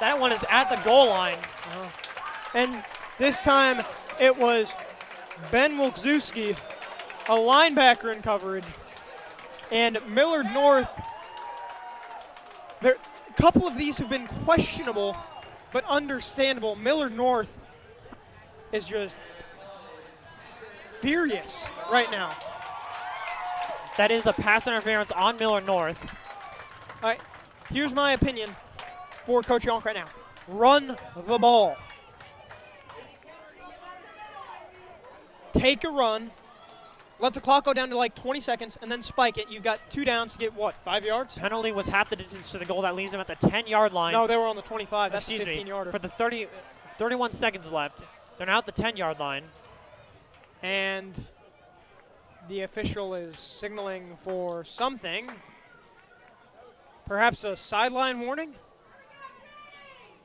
That one is at the goal line. And this time it was Ben Wilczewski, a linebacker in coverage. And Millard North, a couple of these have been questionable, but understandable. Millard North is just furious right now. That is a pass interference on Millard North. All right, here's my opinion for Coach Yonk right now. Run the ball. Take a run. Let the clock go down to like 20 seconds and then spike it. You've got 2 downs to get, what, 5 yards? Penalty was half the distance to the goal. That leaves them at the 10-yard line. No, they were on the 25. That's Excuse the 15-yarder. For the 31 seconds left. They're now at the 10-yard line. And the official is signaling for something. Perhaps a sideline warning?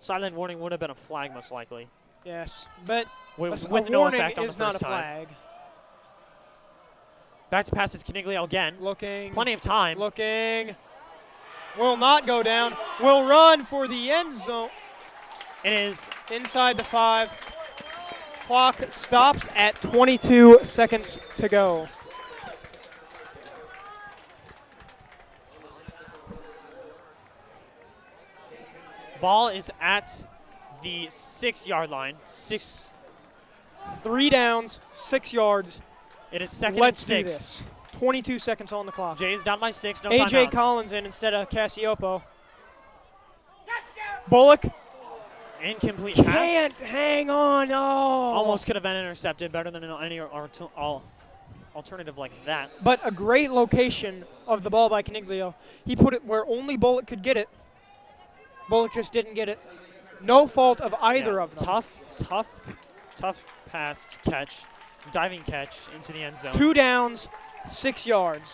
Sideline warning would have been a flag, most likely. Yes, but With a no warning effect on is the not a first time. flag. Back to passes Caniglio again. Looking. Plenty of time. Looking. Will not go down. Will run for the end zone. It is Inside the 5. Clock stops at 22 seconds to go. ball is at the 6-yard line. 3 downs, 6 yards. It is second Let's and 6. do this. 22 seconds on the clock. Jays down by 6. No A.J. timeouts. Collins in instead of Cassiopo. Bullock Incomplete can't pass. hang on. Oh. Almost could have been intercepted. Better than any alternative like that. But a great location of the ball by Caniglio. He put it where only Bullock could get it. Bullock just didn't get it. No fault of either of them. Tough pass catch, diving catch into the end zone. 2 downs, 6 yards.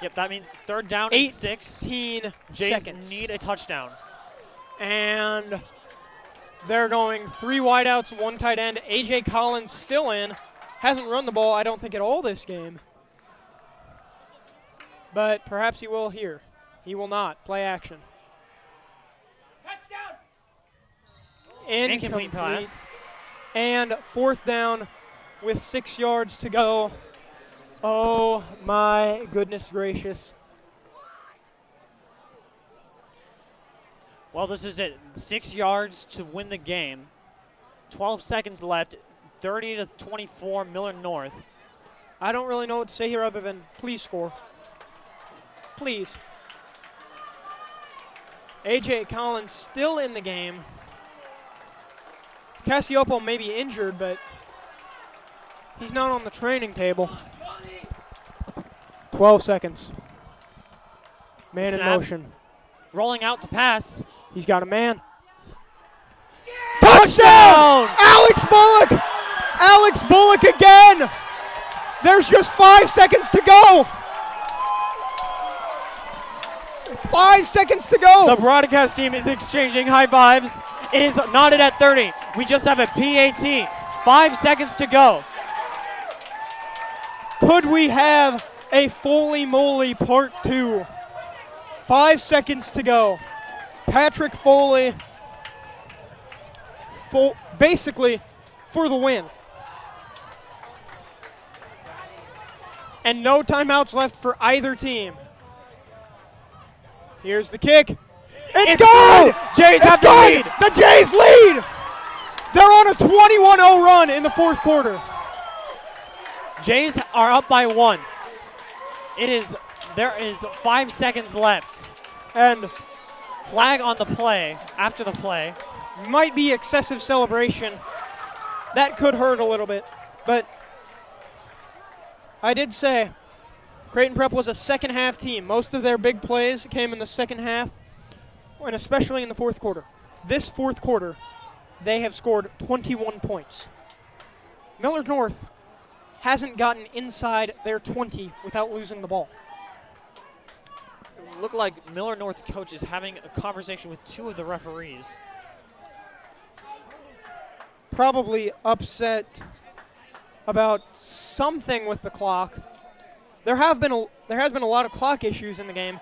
Yep, that means third down and 6. 18 Jays seconds. need a touchdown. And they're going 3 wideouts, 1 tight end. A.J. Collins still in. Hasn't run the ball, I don't think, at all this game. But perhaps he will here. He will not. Play action. Touchdown! Incomplete pass. And 4th down with 6 yards to go. Oh my goodness gracious. Well, this is it. 6 yards to win the game. 12 seconds left. 30-24, Millard North. I don't really know what to say here other than please score. Please. A.J. Collins still in the game. Cassiopo may be injured, but he's not on the training table. 12 seconds. Man in Snap. motion. Rolling out to pass. He's got a man. Touchdown! Alex Bullock! Alex Bullock again! There's just 5 seconds to go. 5 seconds to go. The broadcast team is exchanging high fives. It is knotted at 30. We just have a PAT. 5 seconds to go. Could we have a Foley Moly Part 2? 5 seconds to go. Patrick Foley, basically for the win. And no timeouts left for either team. Here's the kick. It's good! Jays It's have the good! lead. The Jays lead! They're on a 21-0 run in the fourth quarter. Jays are up by 1. There is 5 seconds left. And Flag on the play, after the play. might be excessive celebration. That could hurt a little bit. But I did say Creighton Prep was a second half team. Most of their big plays came in the second half, and especially in the fourth quarter. This fourth quarter, they have scored 21 points. Millard North hasn't gotten inside their 20 without losing the ball. It looked like Millard North's coach is having a conversation with 2 of the referees. Probably upset about something with the clock. There has been a lot of clock issues in the game.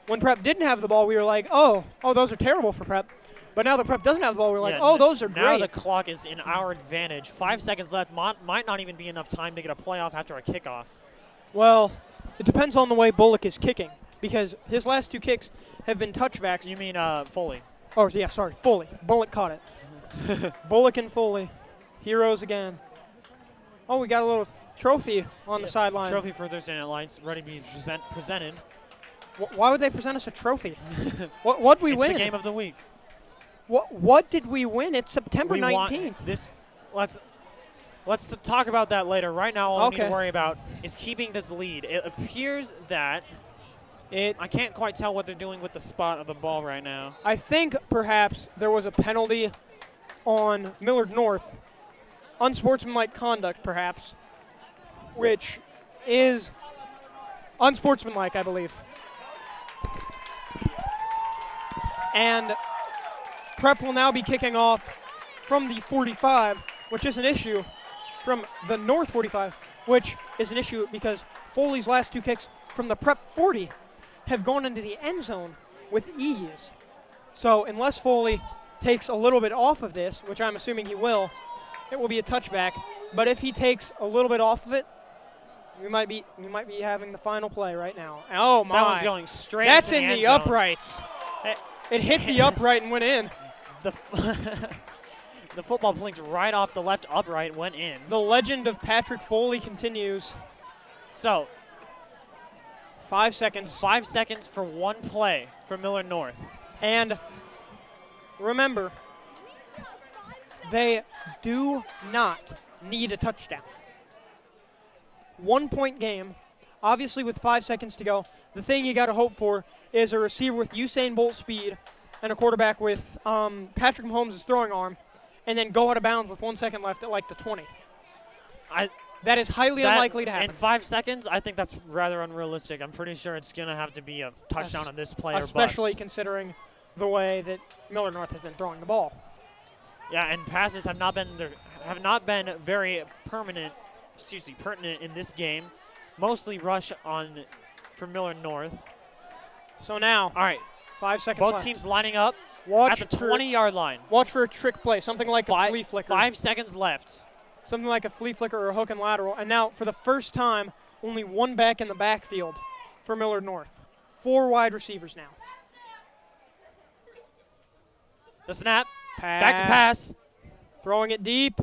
When Prep didn't have the ball, we were like, oh, those are terrible for Prep. But now that Prep doesn't have the ball, we're like, oh, those are now great. the clock is in our advantage. 5 seconds left. Might not even be enough time to get a playoff after a kickoff. Well, it depends on the way Bullock is kicking, because his last 2 kicks have been touchbacks. You mean Foley? Oh, yeah, sorry, Foley. Bullock caught it. Bullock and Foley, heroes again. Oh, we got a little trophy on the sideline. Trophy for Thursday Night Lights, ready to be presented. Why would they present us a trophy? What'd we win? It's the game of the week. What did we win? It's September 19th. Let's talk about that later. Right now, all we need Okay. to worry about is keeping this lead. It appears that I can't quite tell what they're doing with the spot of the ball right now. I think perhaps there was a penalty on Millard North, unsportsmanlike conduct perhaps, which is unsportsmanlike, I believe. And Prep will now be kicking off from the 45, which is an issue, from the North 45, which is an issue because Foley's last 2 kicks from the Prep 40 have gone into the end zone with ease. So unless Foley takes a little bit off of this, which I'm assuming he will, it will be a touchback. But if he takes a little bit off of it, we might be having the final play right now. Oh my! That one's going straight. That's into in the the end zone. uprights. It hit the upright and went in. The football blinked right off the left upright, went in. The legend of Patrick Foley continues. So 5 seconds. 5 seconds for 1 play for Millard North. And remember, they do not need a touchdown. 1 point game, obviously with 5 seconds to go. The thing you got to hope for is a receiver with Usain Bolt speed and a quarterback with Patrick Mahomes' throwing arm, and then go out of bounds with 1 second left at like the 20. That is highly unlikely to happen. In 5 seconds, I think that's rather unrealistic. I'm pretty sure it's going to have to be a touchdown on this play or bust. Especially considering the way that Millard North has been throwing the ball. Yeah, and passes have not been very pertinent in this game. Mostly rush for Millard North. So now, all right, 5 seconds both left. teams lining up Watch at the 20-yard line. Watch for a trick play, something like a flea flicker. 5 seconds left. Something like a flea flicker or a hook and lateral. And now, for the first time, only 1 back in the backfield for Millard North. 4 wide receivers now. The snap. Pass. Back to pass. Throwing it deep.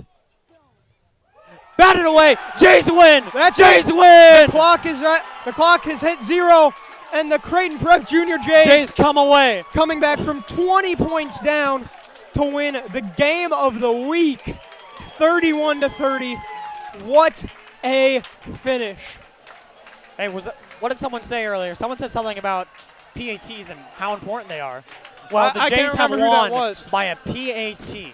Batted away. Jays win. That's Jays it. win. The clock has hit 0, and the Creighton Prep Junior Jays come away. Coming back from 20 points down to win the game of the week, 31-30. What a finish! Hey, what did someone say earlier? Someone said something about PATs and how important they are. Well, the I Jays can't have remember who that won was. by a PAT.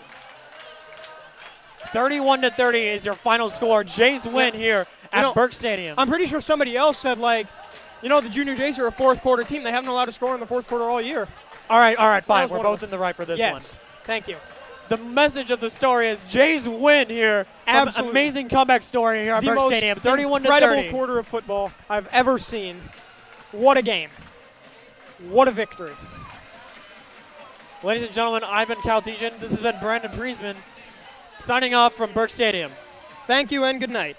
31-30 is your final score. Jays win here at Burke Stadium. I'm pretty sure somebody else said, like, the Junior Jays are a fourth quarter team. They haven't allowed to score in the fourth quarter all year. All right, fine. We're both in the right for this one. Yes, thank you. The message of the story is Jays win here. Absolutely. Amazing comeback story here at Burke Stadium. 31-30. Incredible quarter of football I've ever seen. What a game. What a victory. Ladies and gentlemen, I've been Caltesian. This has been Brandon Priesman signing off from Burke Stadium. Thank you and good night.